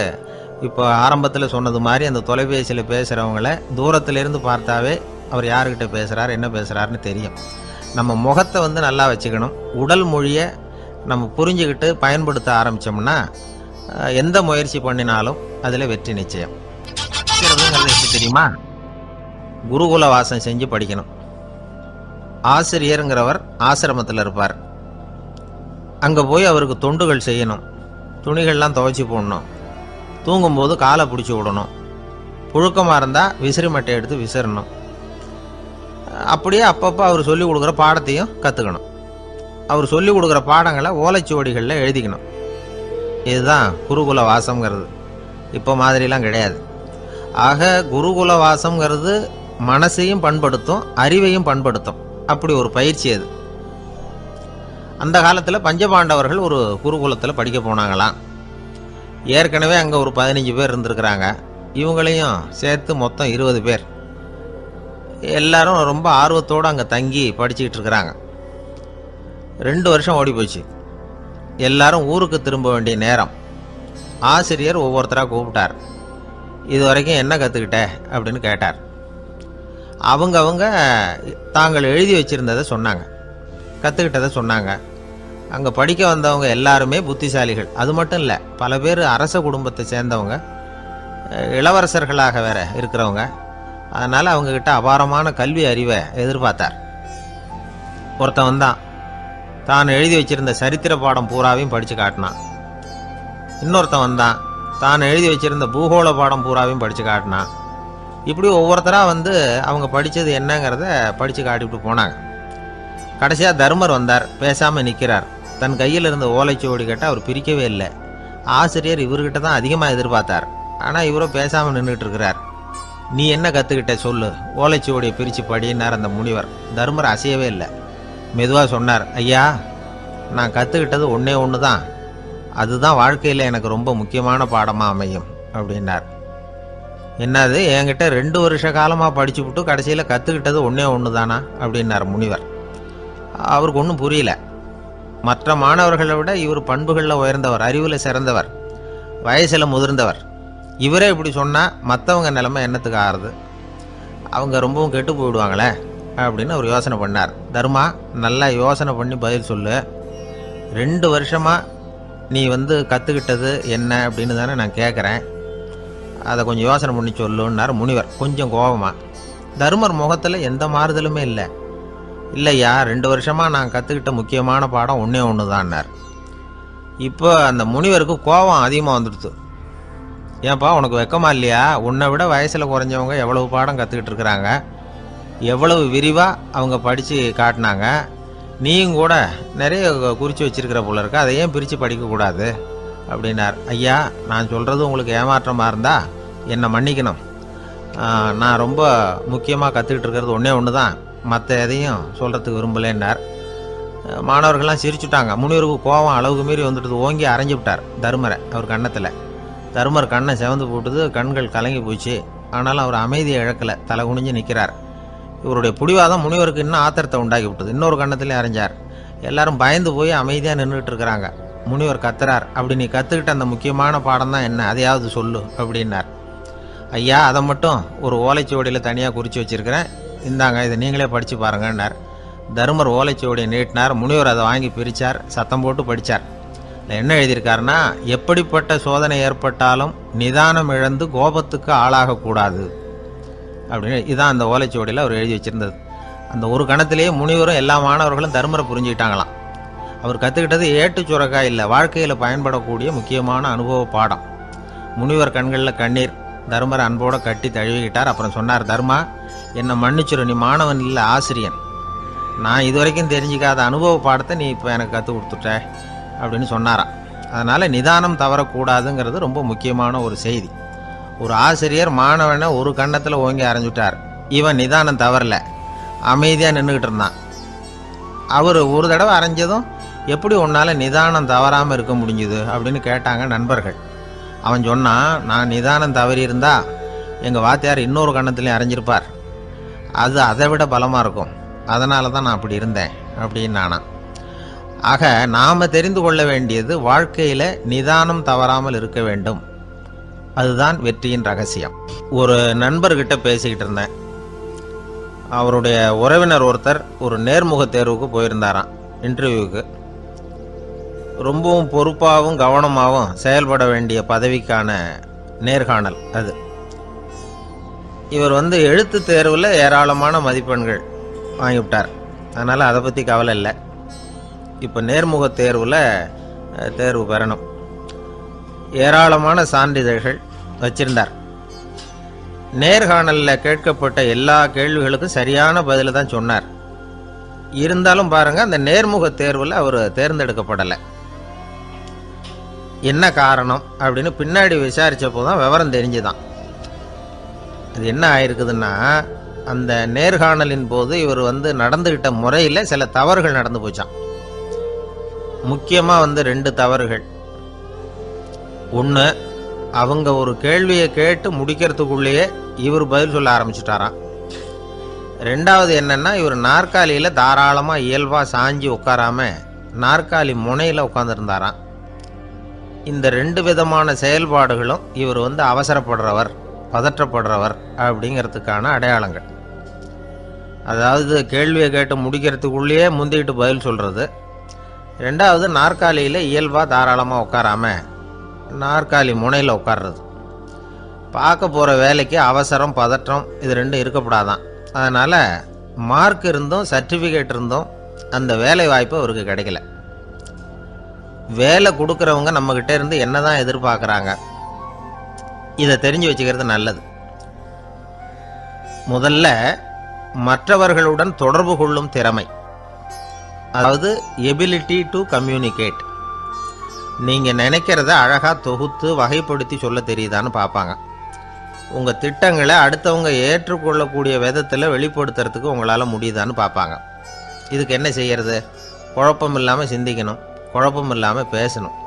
Speaker 1: இப்போ ஆரம்பத்தில் சொன்னது மாதிரி அந்த தொலைபேசியில் பேசுகிறவங்கள தூரத்திலேருந்து பார்த்தாவே அவர் யாருக்கிட்ட பேசுகிறார், என்ன பேசுகிறாருன்னு தெரியும். நம்ம முகத்தை நல்லா வச்சுக்கணும். உடல் மொழியை நம்ம புரிஞ்சுக்கிட்டு பயன்படுத்த ஆரம்பித்தோம்னா எந்த முயற்சி பண்ணினாலும் அதில் வெற்றி நிச்சயம். எப்படி தெரியுமா? குருகுல வாசம் செஞ்சு படிக்கணும். ஆசிரியருங்கிறவர் ஆசிரமத்தில் இருப்பார். அங்கே போய் அவருக்கு தொண்டுகள் செய்யணும். துணிகள்லாம் துவைச்சி போடணும். தூங்கும்போது காலை பிடிச்சி விடணும். புழுக்கமாக இருந்தால் விசிறி மட்டை எடுத்து விசிறணும். அப்படியே அப்பப்போ அவர் சொல்லிக் கொடுக்குற பாடத்தையும் கற்றுக்கணும். அவர் சொல்லிக் கொடுக்குற பாடங்களை ஓலைச்சுவடிகளில் எழுதிக்கணும். இதுதான் குருகுல வாசம்ங்கிறது. இப்போ மாதிரிலாம் கிடையாது. ஆக குருகுல வாசம்ங்கிறது மனசையும் பண்படுத்தும், அறிவையும் பண்படுத்தும். அப்படி ஒரு பயிற்சி அது. அந்த காலத்தில் பஞ்சபாண்டவர்கள் ஒரு குருகுலத்தில் படிக்க போனாங்களாம். ஏற்கனவே அங்கே ஒரு 15 பேர் இருந்திருக்கிறாங்க. இவங்களையும் சேர்த்து மொத்தம் 20 பேர். எல்லாரும் ரொம்ப ஆர்வத்தோடு அங்கே தங்கி படிச்சுக்கிட்டு இருக்கிறாங்க. 2 வருஷம் ஓடி போச்சு. எல்லாரும் ஊருக்கு திரும்ப வேண்டிய நேரம். ஆசிரியர் ஒவ்வொருத்தராக கூப்பிட்டார். இது வரைக்கும் என்ன கற்றுக்கிட்ட அப்படின்னு கேட்டார். அவங்க தாங்கள் எழுதி வச்சுருந்ததை சொன்னாங்க, கற்றுக்கிட்டதை சொன்னாங்க. அங்கே படிக்க வந்தவங்க எல்லாருமே புத்திசாலிகள். அது மட்டும் இல்லை, பல பேர் அரச குடும்பத்தை சேர்ந்தவங்க, இளவரசர்களாக வேற இருக்கிறவங்க. அதனால் அவங்கக்கிட்ட அபாரமான கல்வி அறிவை எதிர்பார்த்தார். ஒருத்தன் தான் எழுதி வச்சிருந்த சரித்திர பாடம் பூராவையும் படித்து காட்டினான். இன்னொருத்தன் தான் எழுதி வச்சிருந்த பூகோள பாடம் பூராவையும் படித்து காட்டினான். இப்படி ஒவ்வொருத்தராக அவங்க படித்தது என்னங்கிறத படித்து காட்டிவிட்டு போனாங்க. கடைசியாக தர்மர் வந்தார். பேசாமல் நிற்கிறார். தன் கையில் இருந்த ஓலைச்சுவடி கேட்டால் அவர் பிரிக்கவே இல்லை. ஆசிரியர் இவர்கிட்ட தான் அதிகமாக எதிர்பார்த்தார். ஆனால் இவரோ பேசாமல் நின்றுட்டு இருக்கிறார். நீ என்ன கற்றுக்கிட்ட சொல்லு, ஓலைச்சுவடியை பிரித்து படினார் அந்த முனிவர். தர்மர் அசையவே இல்லை. மெதுவாக சொன்னார், ஐயா, நான் கற்றுக்கிட்டது ஒன்றே ஒன்று தான். அதுதான் வாழ்க்கையில் எனக்கு ரொம்ப முக்கியமான பாடமாக அமையும் அப்படின்னார். என்னது, என்கிட்ட 2 வருஷ காலமாக படிச்சுவிட்டு கடைசியில் கற்றுக்கிட்டது ஒன்று தானா அப்படின்னார் முனிவர். அவருக்கு ஒன்றும் புரியல. மற்ற மாணவர்களை விட இவர் பண்புகளில் உயர்ந்தவர், அறிவில் சிறந்தவர், வயசில் முதிர்ந்தவர். இவரே இப்படி சொன்னால் மற்றவங்க நிலைமை என்னத்துக்கு ஆறுது? அவங்க ரொம்பவும் கெட்டு போயிடுவாங்களே அப்படின்னு அவர் யோசனை பண்ணார். தர்மா, நல்லா யோசனை பண்ணி பதில் சொல்லு. 2 வருஷமாக நீ கற்றுக்கிட்டது என்ன அப்படின்னு தானே நான் கேட்குறேன். அதை கொஞ்சம் யோசனை பண்ணி சொல்லுன்னார் முனிவர் கொஞ்சம் கோபமாக. தர்மர் முகத்தில் எந்த மாறுதலுமே இல்லை. இல்லையா, 2 வருஷமாக நான் கற்றுக்கிட்ட முக்கியமான பாடம் ஒன்று தான்னார். இப்போ அந்த முனிவருக்கு கோபம் அதிகமாக வந்துடுது. ஏன்பா, உனக்கு வெக்கமா இல்லையா? உன்னை விட வயசில் குறைஞ்சவங்க எவ்வளவு பாடம் கற்றுக்கிட்டு இருக்கிறாங்க, எவ்வளவு விரிவாக அவங்க படித்து காட்டினாங்க. நீயும் கூட நிறைய குறித்து வச்சிருக்கிற போல இருக்க, அதை ஏன் பிரித்து படிக்கக்கூடாது அப்படின்னார். ஐயா, நான் சொல்கிறது உங்களுக்கு ஏமாற்றமாக இருந்தால் என்னை மன்னிக்கணும். நான் ரொம்ப முக்கியமாக கற்றுக்கிட்டு இருக்கிறது ஒன்று தான், மற்ற எதையும் சொல்கிறதுக்கு விரும்பலேன்னார். மாணவர்கள்லாம் சிரிச்சுட்டாங்க. முனிவருக்கு கோபம் அளவுக்கு மீறி வந்துட்டு ஓங்கி அரைஞ்சி விட்டார் தர்மரை அவர் கன்னத்தில். தர்மர் கண்ணை செவந்து போட்டுது, கண்கள் கலங்கி போச்சு. ஆனாலும் அவர் அமைதியை இழக்கலை, தலை குனிஞ்சு நிற்கிறார். இவருடைய பிடிவாதம் முனிவருக்கு இன்னும் ஆத்திரத்தை உண்டாக்கி விட்டது. இன்னொரு கண்ணத்திலே அரைஞ்சார். எல்லாரும் பயந்து போய் அமைதியாக நின்றுட்டு இருக்கிறாங்க. முனிவர் கத்துறார், அப்படி நீ கற்றுக்கிட்ட அந்த முக்கியமான பாடம் தான் என்ன, அதையாவது சொல்லு அப்படின்னார். ஐயா, அதை மட்டும் ஒரு ஓலைச்சுவடியில் தனியாக குறித்து வச்சுருக்கிறேன், இந்தாங்க, இதை நீங்களே படித்து பாருங்கன்னார். தர்மர் ஓலைச்சுவடியை நீட்டினார். முனிவர் அதை வாங்கி பிரித்தார், சத்தம் போட்டு படித்தார். என்ன எழுதியிருக்காருன்னா, எப்படிப்பட்ட சோதனை ஏற்பட்டாலும் நிதானம் இழந்து கோபத்துக்கு ஆளாகக்கூடாது அப்படின்னு. இதுதான் அந்த ஓலைச்சுவடியில் அவர் எழுதி வச்சுருந்தது. அந்த ஒரு கணத்திலேயே முனிவரும் எல்லா மாணவர்களும் தர்மரை புரிஞ்சுக்கிட்டாங்களாம். அவர் கற்றுக்கிட்டது ஏட்டு சுரக்காய் இல்லை, வாழ்க்கையில் பயன்படக்கூடிய முக்கியமான அனுபவ பாடம். முனிவர் கண்களில் கண்ணீர். தர்மரை அன்போடு கட்டி தழுவிக்கிட்டார். அப்புறம் சொன்னார், தர்மா, என்னை மன்னிச்சிரு, நீ மாணவன் இல்லை, ஆசிரியன். நான் இதுவரைக்கும் தெரிஞ்சிக்காத அனுபவ பாடத்தை நீ இப்போ எனக்கு கற்றுக் கொடுத்துட்ட அப்படின்னு சொன்னாராம். அதனால் நிதானம் தவறக்கூடாதுங்கிறது ரொம்ப முக்கியமான ஒரு செய்தி. ஒரு ஆசிரியர் மாணவனை ஒரு கன்னத்தில் ஓங்கி அரைஞ்சுட்டார். இவன் நிதானம் தவறல, அமைதியாக நின்றுக்கிட்டு இருந்தான். அவர் ஒரு தடவை அரைஞ்சதும் எப்படி உன்னால் நிதானம் தவறாமல் இருக்க முடிஞ்சுது அப்படின்னு கேட்டாங்க நண்பர்கள். அவன் சொன்னான், நான் நிதானம் தவறி இருந்தா எங்கள் வாத்தியார் இன்னொரு கன்னத்துலேயும் அரைஞ்சிருப்பார், அது அதை விட பலமாக இருக்கும், அதனால தான் நான் அப்படி இருந்தேன் அப்படின்னு நானான். ஆக நாம் தெரிந்து கொள்ள வேண்டியது, வாழ்க்கையில் நிதானம் தவறாமல் இருக்க வேண்டும். அதுதான் வெற்றியின் ரகசியம். ஒரு நண்பர்கிட்ட பேசிக்கிட்டு இருந்தேன். அவருடைய உறவினர் ஒருத்தர் ஒரு நேர்முக தேர்வுக்கு போயிருந்தாராம், இன்டர்வியூவுக்கு. ரொம்பவும் பொறுப்பாகவும் கவனமாகவும் செயல்பட வேண்டிய பதவிக்கான நேர்காணல் அது. இவர் எழுத்து தேர்வில் ஏராளமான மதிப்பெண்கள் வாங்கிவிட்டார். அதனால் அதை பற்றி கவலை இல்லை. இப்போ நேர்முக தேர்வில் தேர்வு பெறணும். ஏராளமான சான்றிதழ்கள் வச்சிருந்தார். நேர்காணலில் கேட்கப்பட்ட எல்லா கேள்விகளுக்கும் சரியான பதில் தான் சொன்னார். இருந்தாலும் பாருங்கள், அந்த நேர்முக தேர்வில் அவர் தேர்ந்தெடுக்கப்படலை. என்ன காரணம் அப்படின்னு பின்னாடி விசாரித்தப்போ தான் விவரம் தெரிஞ்சுதான். அது என்ன ஆயிருக்குதுன்னா, அந்த நேர்காணலின் போது இவர் நடந்துக்கிட்ட முறையில் சில தவறுகள் நடந்து போச்சான். முக்கியமாக 2 தவறுகள். ஒன்று, அவங்க ஒரு கேள்வியை கேட்டு முடிக்கிறதுக்குள்ளேயே இவர் பதில் சொல்ல ஆரம்பிச்சுட்டாராம். 2வது என்னென்னா, இவர் நாற்காலியில் தாராளமாக இயல்பாக சாஞ்சி உட்காராம நாற்காலி முனையில் உட்காந்துருந்தாராம். இந்த 2 விதமான செயல்பாடுகளும் இவர் அவசரப்படுறவர், பதற்றப்படுறவர் அப்படிங்கிறதுக்கான அடையாளங்கள். அதாவது கேள்வியை கேட்டு முடிக்கிறதுக்குள்ளேயே முந்திக்கிட்டு பதில் சொல்கிறது. 2வது, நாற்காலியில் இயல்பாக தாராளமாக உட்காராம நாற்காலி முனையில் உட்கார்றது. பார்க்க போகிற வேலைக்கு அவசரம், பதற்றம் இது 2 இருக்கக்கூடாதான். அதனால் மார்க் இருந்தும் சர்டிஃபிகேட் இருந்தும் அந்த வேலை வாய்ப்பு அவருக்கு கிடைக்கல. வேலை கொடுக்குறவங்க நம்மக்கிட்ட இருந்து என்ன தான் எதிர்பார்க்குறாங்க, இதை தெரிஞ்சு வச்சுக்கிறது நல்லது. முதல்ல, மற்றவர்களுடன் தொடர்பு கொள்ளும் திறமை, அதாவது எபிலிட்டி டு கம்யூனிகேட். நீங்கள் நினைக்கிறத அழகாக தொகுத்து வகைப்படுத்தி சொல்ல தெரியுதான்னு பார்ப்பாங்க. உங்கள் திட்டங்களை அடுத்தவங்க ஏற்றுக்கொள்ளக்கூடிய விதத்தில் வெளிப்படுத்துறதுக்கு உங்களால் முடியுதான்னு பார்ப்பாங்க. இதுக்கு என்ன செய்கிறது? குழப்பம் இல்லாமல் சிந்திக்கணும், குழப்பம் இல்லாமல் பேசணும்.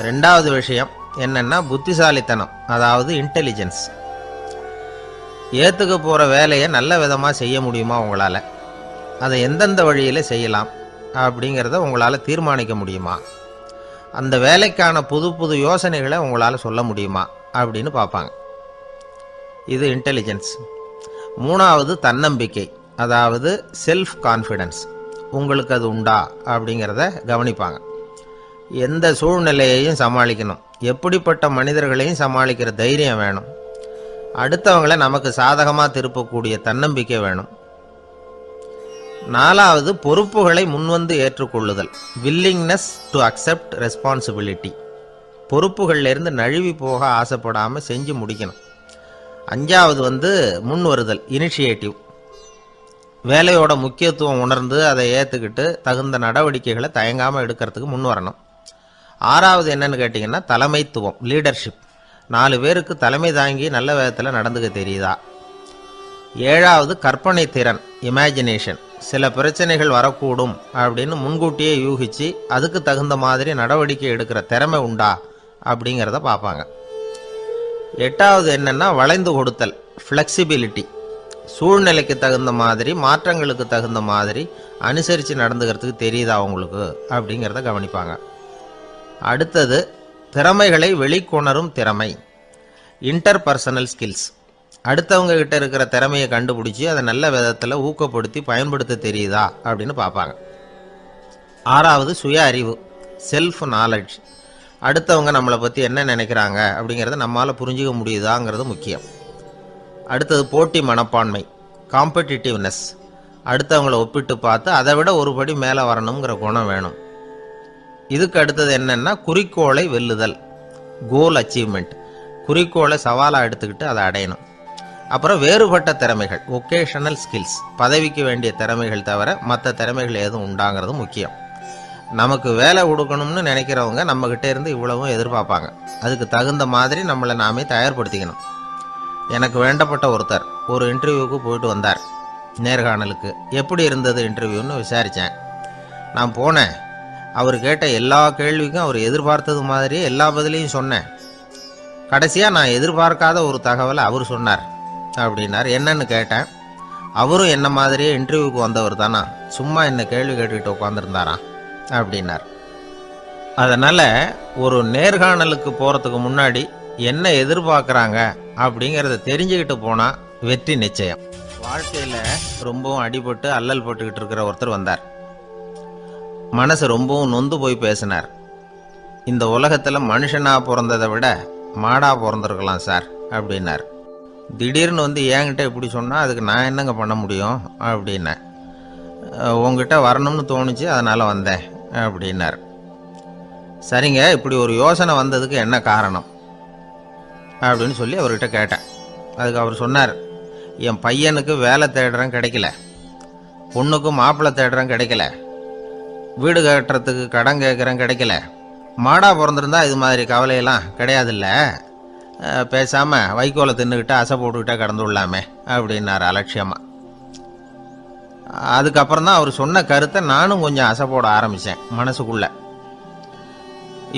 Speaker 1: ரெண்டாவது விஷயம் என்னன்னா புத்திசாலித்தனம், அதாவது இன்டெலிஜென்ஸ். ஏற்றுக்க போகிற வேலையை நல்ல விதமாக செய்ய முடியுமா உங்களால், அதை எந்தெந்த வழியில் செய்யலாம் அப்படிங்கிறத உங்களால் தீர்மானிக்க முடியுமா, அந்த வேலைக்கான புது புது யோசனைகளை உங்களால் சொல்ல முடியுமா அப்படின்னு பார்ப்பாங்க. இது இன்டெலிஜென்ஸ். மூணாவது தன்னம்பிக்கை, அதாவது செல்ஃப் கான்ஃபிடென்ஸ். உங்களுக்கு அது உண்டா அப்படிங்கிறத கவனிப்பாங்க. எந்த சூழ்நிலையையும் சமாளிக்கணும், எப்படிப்பட்ட மனிதர்களையும் சமாளிக்கிற தைரியம் வேணும், அடுத்தவங்களை நமக்கு சாதகமாக திருப்பக்கூடிய தன்னம்பிக்கை வேணும். நாலாவது பொறுப்புகளை முன்வந்து ஏற்றுக்கொள்ளுதல், வில்லிங்னஸ் டு அக்செப்ட் ரெஸ்பான்சிபிலிட்டி. பொறுப்புகள்லேருந்து நழுவி போக ஆசைப்படாமல் செஞ்சு முடிக்கணும். அஞ்சாவது முன் வருதல், இனிஷியேட்டிவ். வேலையோட முக்கியத்துவம் உணர்ந்து அதை ஏற்றுக்கிட்டு தகுந்த நடவடிக்கைகளை தயங்காமல் எடுக்கிறதுக்கு முன் வரணும். ஆறாவது என்னன்னு கேட்டிங்கன்னா தலைமைத்துவம், லீடர்ஷிப். 4 பேருக்கு தலைமை தாங்கி நல்ல விதத்தில் நடந்துக்க தெரியுதா. ஏழாவது கற்பனை திறன், இமேஜினேஷன். சில பிரச்சனைகள் வரக்கூடும் அப்படின்னு முன்கூட்டியே யூகிச்சு அதுக்கு தகுந்த மாதிரி நடவடிக்கை எடுக்கிற திறமை உண்டா அப்படிங்கிறத பார்ப்பாங்க. எட்டாவது என்னன்னா வளைந்து கொடுத்தல், ஃப்ளெக்சிபிலிட்டி. சூழ்நிலைக்கு தகுந்த மாதிரி, மாற்றங்களுக்கு தகுந்த மாதிரி அனுசரித்து நடந்துக்கிறதுக்கு தெரியுதா அவங்களுக்கு அப்படிங்கிறத கவனிப்பாங்க. அடுத்தது திறமைகளை வெளிக்கொணரும் திறமை, இன்டர்பர்சனல் ஸ்கில்ஸ். அடுத்தவங்க கிட்ட இருக்கிற திறமையை கண்டுபிடிச்சி அதை நல்ல விதத்தில் ஊக்கப்படுத்தி பயன்படுத்த தெரியுதா அப்படின்னு பார்ப்பாங்க. ஆறாவது சுய அறிவு, செல்ஃப் நாலெட்ஜ். அடுத்தவங்க நம்மளை பற்றி என்ன நினைக்கிறாங்க அப்படிங்கிறத நம்மளால் புரிஞ்சிக்க முடியுதாங்கிறது முக்கியம். அடுத்தது போட்டி மனப்பான்மை, காம்படிட்டிவ்னஸ். அடுத்தவங்களை ஒப்பிட்டு பார்த்து அதை விட ஒரு படி மேலே வரணுங்கிற குணம் வேணும். இதுக்கு அடுத்தது என்னென்னா குறிக்கோளை வெல்லுதல், கோல் அச்சீவ்மெண்ட். குறிக்கோளை சவாலாக எடுத்துக்கிட்டு அதை அடையணும். அப்புறம் வேறுபட்ட திறமைகள், ஒகேஷனல் ஸ்கில்ஸ். பதவிக்கு வேண்டிய திறமைகள் தவிர மற்ற திறமைகள் எதுவும் உண்டாங்கிறது முக்கியம். நமக்கு வேலை கொடுக்கணும்னு நினைக்கிறவங்க நம்மக்கிட்ட இருந்து இவ்வளவும் எதிர்பார்ப்பாங்க. அதுக்கு தகுந்த மாதிரி நம்மளை நாமே தயார்படுத்திக்கணும். எனக்கு வேண்டப்பட்ட ஒருத்தர் ஒரு இன்டர்வியூவுக்கு போயிட்டு வந்தார், நேர்காணலுக்கு. எப்படி இருந்தது இன்டர்வியூன்னு விசாரித்தேன். நான் போனேன். அவர் கேட்ட எல்லா கேள்விக்கும் அவர் எதிர்பார்த்தது மாதிரியே எல்லா பதிலையும் சொன்னேன். கடைசியாக நான் எதிர்பார்க்காத ஒரு தகவலை அவர் சொன்னார் அப்படின்னார். என்னன்னு கேட்டேன். அவரும் என்ன மாதிரியே இன்டர்வியூக்கு வந்தவர் தானா, சும்மா என்ன கேள்வி கேட்டுக்கிட்டு உட்காந்துருந்தாராம் அப்படின்னார். அதனால் ஒரு நேர்காணலுக்கு போகிறதுக்கு முன்னாடி என்ன எதிர்பார்க்குறாங்க அப்படிங்கிறத தெரிஞ்சுக்கிட்டு போனால் வெற்றி நிச்சயம். வாழ்க்கையில் ரொம்பவும் அடிபட்டு அல்லல் போட்டுக்கிட்டு இருக்கிற ஒருத்தர் வந்தார். மனசு ரொம்பவும் நொந்து போய் பேசினார். இந்த உலகத்தில் மனுஷனாக பிறந்ததை விட மாடாக பிறந்திருக்கலாம் சார் அப்படின்னார். திடீர்னு என்கிட்ட இப்படி சொன்னால் அதுக்கு நான் என்னங்க பண்ண முடியும் அப்படின்னேன். உங்ககிட்ட வரணும்னு தோணுச்சு, அதனால் வந்தேன் அப்படின்னார். சரிங்க, இப்படி ஒரு யோசனை வந்ததுக்கு என்ன காரணம் அப்படின்னு சொல்லி அவர்கிட்ட கேட்டேன். அதுக்கு அவர் சொன்னார், என் பையனுக்கு வேலை தேடுறேன் கிடைக்கல, பொண்ணுக்கு மாப்பிள்ளை தேடுறேன் கிடைக்கல, வீடு கட்டுறதுக்கு கடன் கேட்குறேன் கிடைக்கல. மாடாக பிறந்திருந்தா இது மாதிரி கவலையெல்லாம் கிடையாதுல்ல, பேசாமல் வைக்கோலை தின்னுக்கிட்டு அசை போட்டுக்கிட்டே கடந்து விடலாமே அப்படின்னார் அலட்சியமாக. அதுக்கப்புறம் தான் அவர் சொன்ன கருத்தை நானும் கொஞ்சம் அசை போட ஆரம்பித்தேன் மனசுக்குள்ள.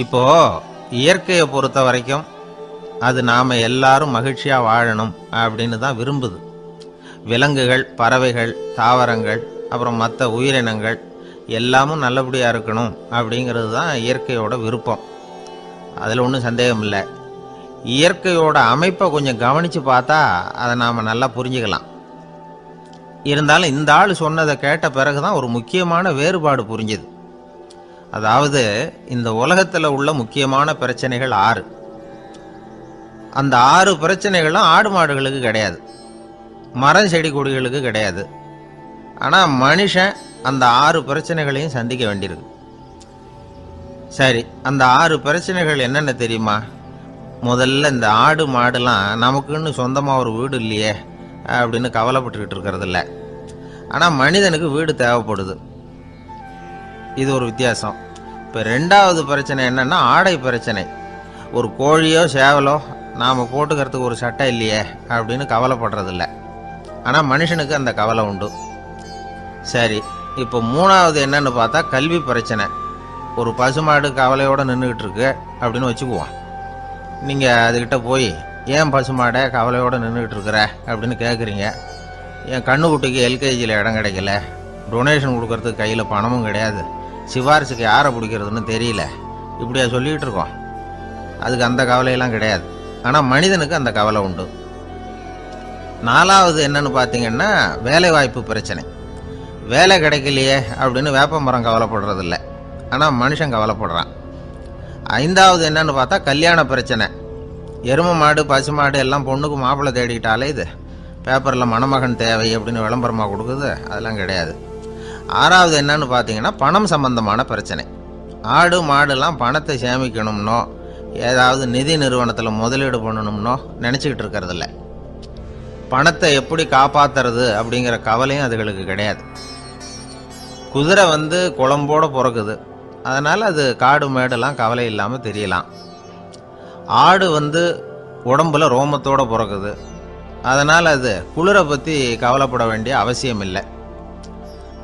Speaker 1: இப்போது இயற்கையை பொறுத்த வரைக்கும் அது நாம் எல்லாரும் மகிழ்ச்சியாக வாழணும் அப்படின்னு தான் விரும்புது. விலங்குகள், பறவைகள், தாவரங்கள், அப்புறம் மற்ற உயிரினங்கள் எல்லாமும் நல்லபடியாக இருக்கணும் அப்படிங்கிறது தான் இயற்கையோட விருப்பம். அதில் ஒன்றும் சந்தேகம் இல்லை. இயற்கையோட அமைப்பை கொஞ்சம் கவனித்து பார்த்தா அதை நாம் நல்லா புரிஞ்சுக்கலாம். இருந்தாலும் இந்த ஆள் சொன்னதை கேட்ட பிறகு தான் ஒரு முக்கியமான வேறுபாடு புரிஞ்சுது. அதாவது இந்த உலகத்தில் உள்ள முக்கியமான பிரச்சனைகள் 6. அந்த 6 பிரச்சனைகளும் ஆடு மாடுகளுக்கு கிடையாது, மரம் செடி கொடிகளுக்கு கிடையாது. ஆனால் மனுஷன் அந்த 6 பிரச்சனைகளையும் சந்திக்க வேண்டியிருக்கு. சரி, அந்த 6 பிரச்சனைகள் என்னென்ன தெரியுமா? முதல்ல இந்த ஆடு மாடுலாம் நமக்குன்னு சொந்தமாக ஒரு வீடு இல்லையே அப்படின்னு கவலைப்பட்டுக்கிட்டு இருக்கிறது இல்லை. ஆனால் மனிதனுக்கு வீடு தேவைப்படுது. இது ஒரு வித்தியாசம். இப்போ 2வது பிரச்சனை என்னென்னா ஆடை பிரச்சனை. ஒரு கோழியோ சேவலோ நாம் போட்டுக்கிறதுக்கு ஒரு சட்டை இல்லையே அப்படின்னு கவலைப்படுறதில்ல. ஆனால் மனுஷனுக்கு அந்த கவலை உண்டு. சரி, இப்போ 3வது என்னன்னு பார்த்தா கல்வி பிரச்சனை. ஒரு பசுமாடு கவலையோடு நின்றுக்கிட்டு இருக்கு அப்படின்னு வச்சுக்குவோம். நீங்கள் அதுக்கிட்ட போய் ஏன் பசுமாடை கவலையோடு நின்றுக்கிட்டு இருக்கிற அப்படின்னு கேட்குறீங்க. என் கண்ணுக்குட்டிக்கு எல்கேஜியில் இடம் கிடைக்கல, டொனேஷன் கொடுக்கறதுக்கு கையில் பணமும் கிடையாது, சிபாரிசுக்கு யாரை பிடிக்கிறதுன்னு தெரியல, இப்படியா சொல்லிகிட்டு இருக்கோம். அதுக்கு அந்த கவலையெல்லாம் கிடையாது. ஆனால் மனிதனுக்கு அந்த கவலை உண்டு. 4வது என்னன்னு பார்த்தீங்கன்னா வேலைவாய்ப்பு பிரச்சனை. வேலை கிடைக்கலையே அப்படின்னு வேப்ப மரம் கவலைப்படுறதில்ல, ஆனால் மனுஷன் கவலைப்படுறான். 5வது என்னன்னு பார்த்தா கல்யாண பிரச்சனை. எருமை மாடு பசு மாடு எல்லாம் பொண்ணுக்கு மாப்பிள்ளை தேடிக்கிட்டாலே இது பேப்பரில் மணமகன் தேவை அப்படின்னு விளம்பரமாக கொடுக்குது, அதெல்லாம் கிடையாது. 6வது என்னன்னு பார்த்தீங்கன்னா பணம் சம்பந்தமான பிரச்சனை. ஆடு மாடுலாம் பணத்தை சேமிக்கணும்னோ ஏதாவது நிதி நிறுவனத்தில் முதலீடு பண்ணணும்னோ நினச்சிக்கிட்டு இருக்கிறதில்ல. பணத்தை எப்படி காப்பாற்றுறது அப்படிங்கிற கவலையும் அதுகளுக்கு கிடையாது. குதிரை குளம்போடு பிறக்குது, அதனால் அது காடு மேடெல்லாம் கவலை இல்லாமல் தெரியலாம். ஆடு உடம்புல ரோமத்தோடு பிறக்குது, அதனால் அது குளிரை பற்றி கவலைப்பட வேண்டிய அவசியம் இல்லை.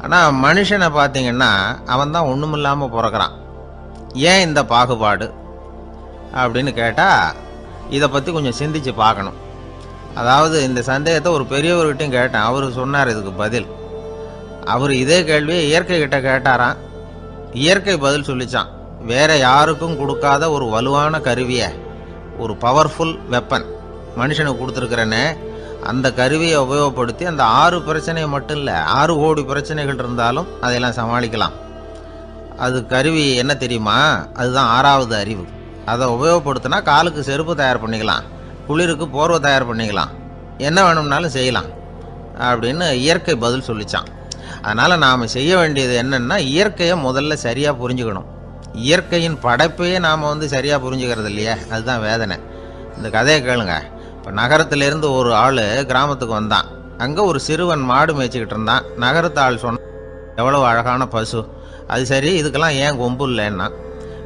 Speaker 1: ஆனால் மனுஷனை பார்த்தீங்கன்னா அவன் தான் ஒன்றுமில்லாமல் பிறக்கிறான். ஏன் இந்த பாகுபாடு அப்படின்னு கேட்டால் இதை பற்றி கொஞ்சம் சிந்திச்சு பார்க்கணும். அதாவது இந்த சந்தேகத்தை ஒரு பெரியவர்கிட்டையும் கேட்டேன், அவர் சொன்னார் இதுக்கு பதில். அவர் இதே கேள்வியை இயற்கை கிட்ட கேட்டாராம். இயற்கை பதில் சொல்லிச்சான், வேற யாருக்கும் கொடுக்காத ஒரு வலுவான கருவியை, ஒரு பவர்ஃபுல் வெப்பன் மனுஷனுக்கு கொடுத்துருக்கிறேன்னு, அந்த கருவியை உபயோகப்படுத்தி அந்த 6 பிரச்சனையை மட்டும் இல்லை 6 கோடி பிரச்சனைகள் இருந்தாலும் அதையெல்லாம் சமாளிக்கலாம். அது கருவி என்ன தெரியுமா? அதுதான் 6வது அறிவு. அதை உபயோகப்படுத்தினா காலுக்கு செருப்பு தயார் பண்ணிக்கலாம், குளிருக்கு போர்வை தயார் பண்ணிக்கலாம், என்ன வேணும்னாலும் செய்யலாம் அப்படின்னு இயற்கை பதில் சொல்லிச்சான். அதனால் நாம் செய்ய வேண்டியது என்னென்னா இயற்கையை முதல்ல சரியாக புரிஞ்சுக்கணும். இயற்கையின் படைப்பையே நாம் சரியாக புரிஞ்சுக்கிறது இல்லையே, அதுதான் வேதனை. இந்த கதையை கேளுங்க. இப்போ நகரத்திலேருந்து ஒரு ஆள் கிராமத்துக்கு வந்தான். அங்கே ஒரு சிறுவன் மாடு மேய்ச்சிக்கிட்டு இருந்தான். நகரத்து ஆள் சொன்ன, எவ்வளோ அழகான பசு, அது சரி இதுக்கெல்லாம் ஏன் கொம்பு இல்லைன்னா.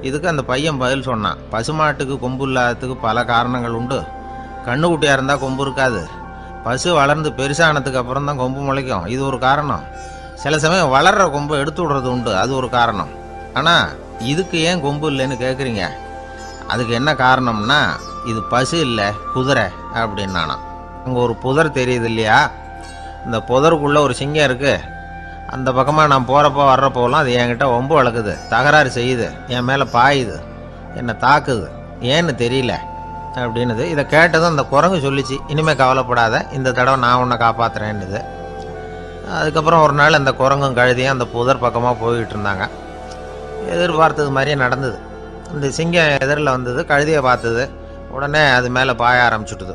Speaker 1: இதுக்கு அந்த பையன் பதில் சொன்னான், பசுமாட்டுக்கு கொம்பு இல்லாததுக்கு பல காரணங்கள் உண்டு. கண்ணுக்குட்டியாக இருந்தால் கொம்பு இருக்காது, பசு வளர்ந்து பெருசானதுக்கு அப்புறம் தான் கொம்பு முளைக்கும், இது ஒரு காரணம். சில சமயம் வளர்கிற கொம்பை எடுத்து விடுறது உண்டு, அது ஒரு காரணம். ஆனால் இதுக்கு ஏன் கொம்பு இல்லைன்னு கேட்குறீங்க. அதுக்கு என்ன காரணம்னா இது பசு இல்லை குதிரை அப்படின்னானா. அங்கே ஒரு புதர் தெரியுது இல்லையா, இந்த புதருக்குள்ளே ஒரு சிங்கம் இருக்குது. அந்த பக்கமாக நான் போகிறப்போ வர்றப்போலாம் அது என்கிட்ட ஒம்பு வளர்க்குது, தகராறு செய்யுது, என் மேலே பாயுது, என்னை தாக்குது, ஏன்னு தெரியல அப்படின்னுது. இதை கேட்டதும் அந்த குரங்கு சொல்லிச்சு, இனிமேல் கவலைப்படாத, இந்த தடவை நான் உன்னை காப்பாற்றுறேன்னுது. அதுக்கப்புறம் ஒரு நாள் அந்த குரங்கும் கழுதியும் அந்த புதர் பக்கமாக போய்கிட்டு இருந்தாங்க. எதிர்பார்த்தது மாதிரியே நடந்தது. இந்த சிங்கம் எதிரில் வந்தது, கழுதியை பார்த்தது, உடனே அது மேலே பாய ஆரம்பிச்சுட்டுது.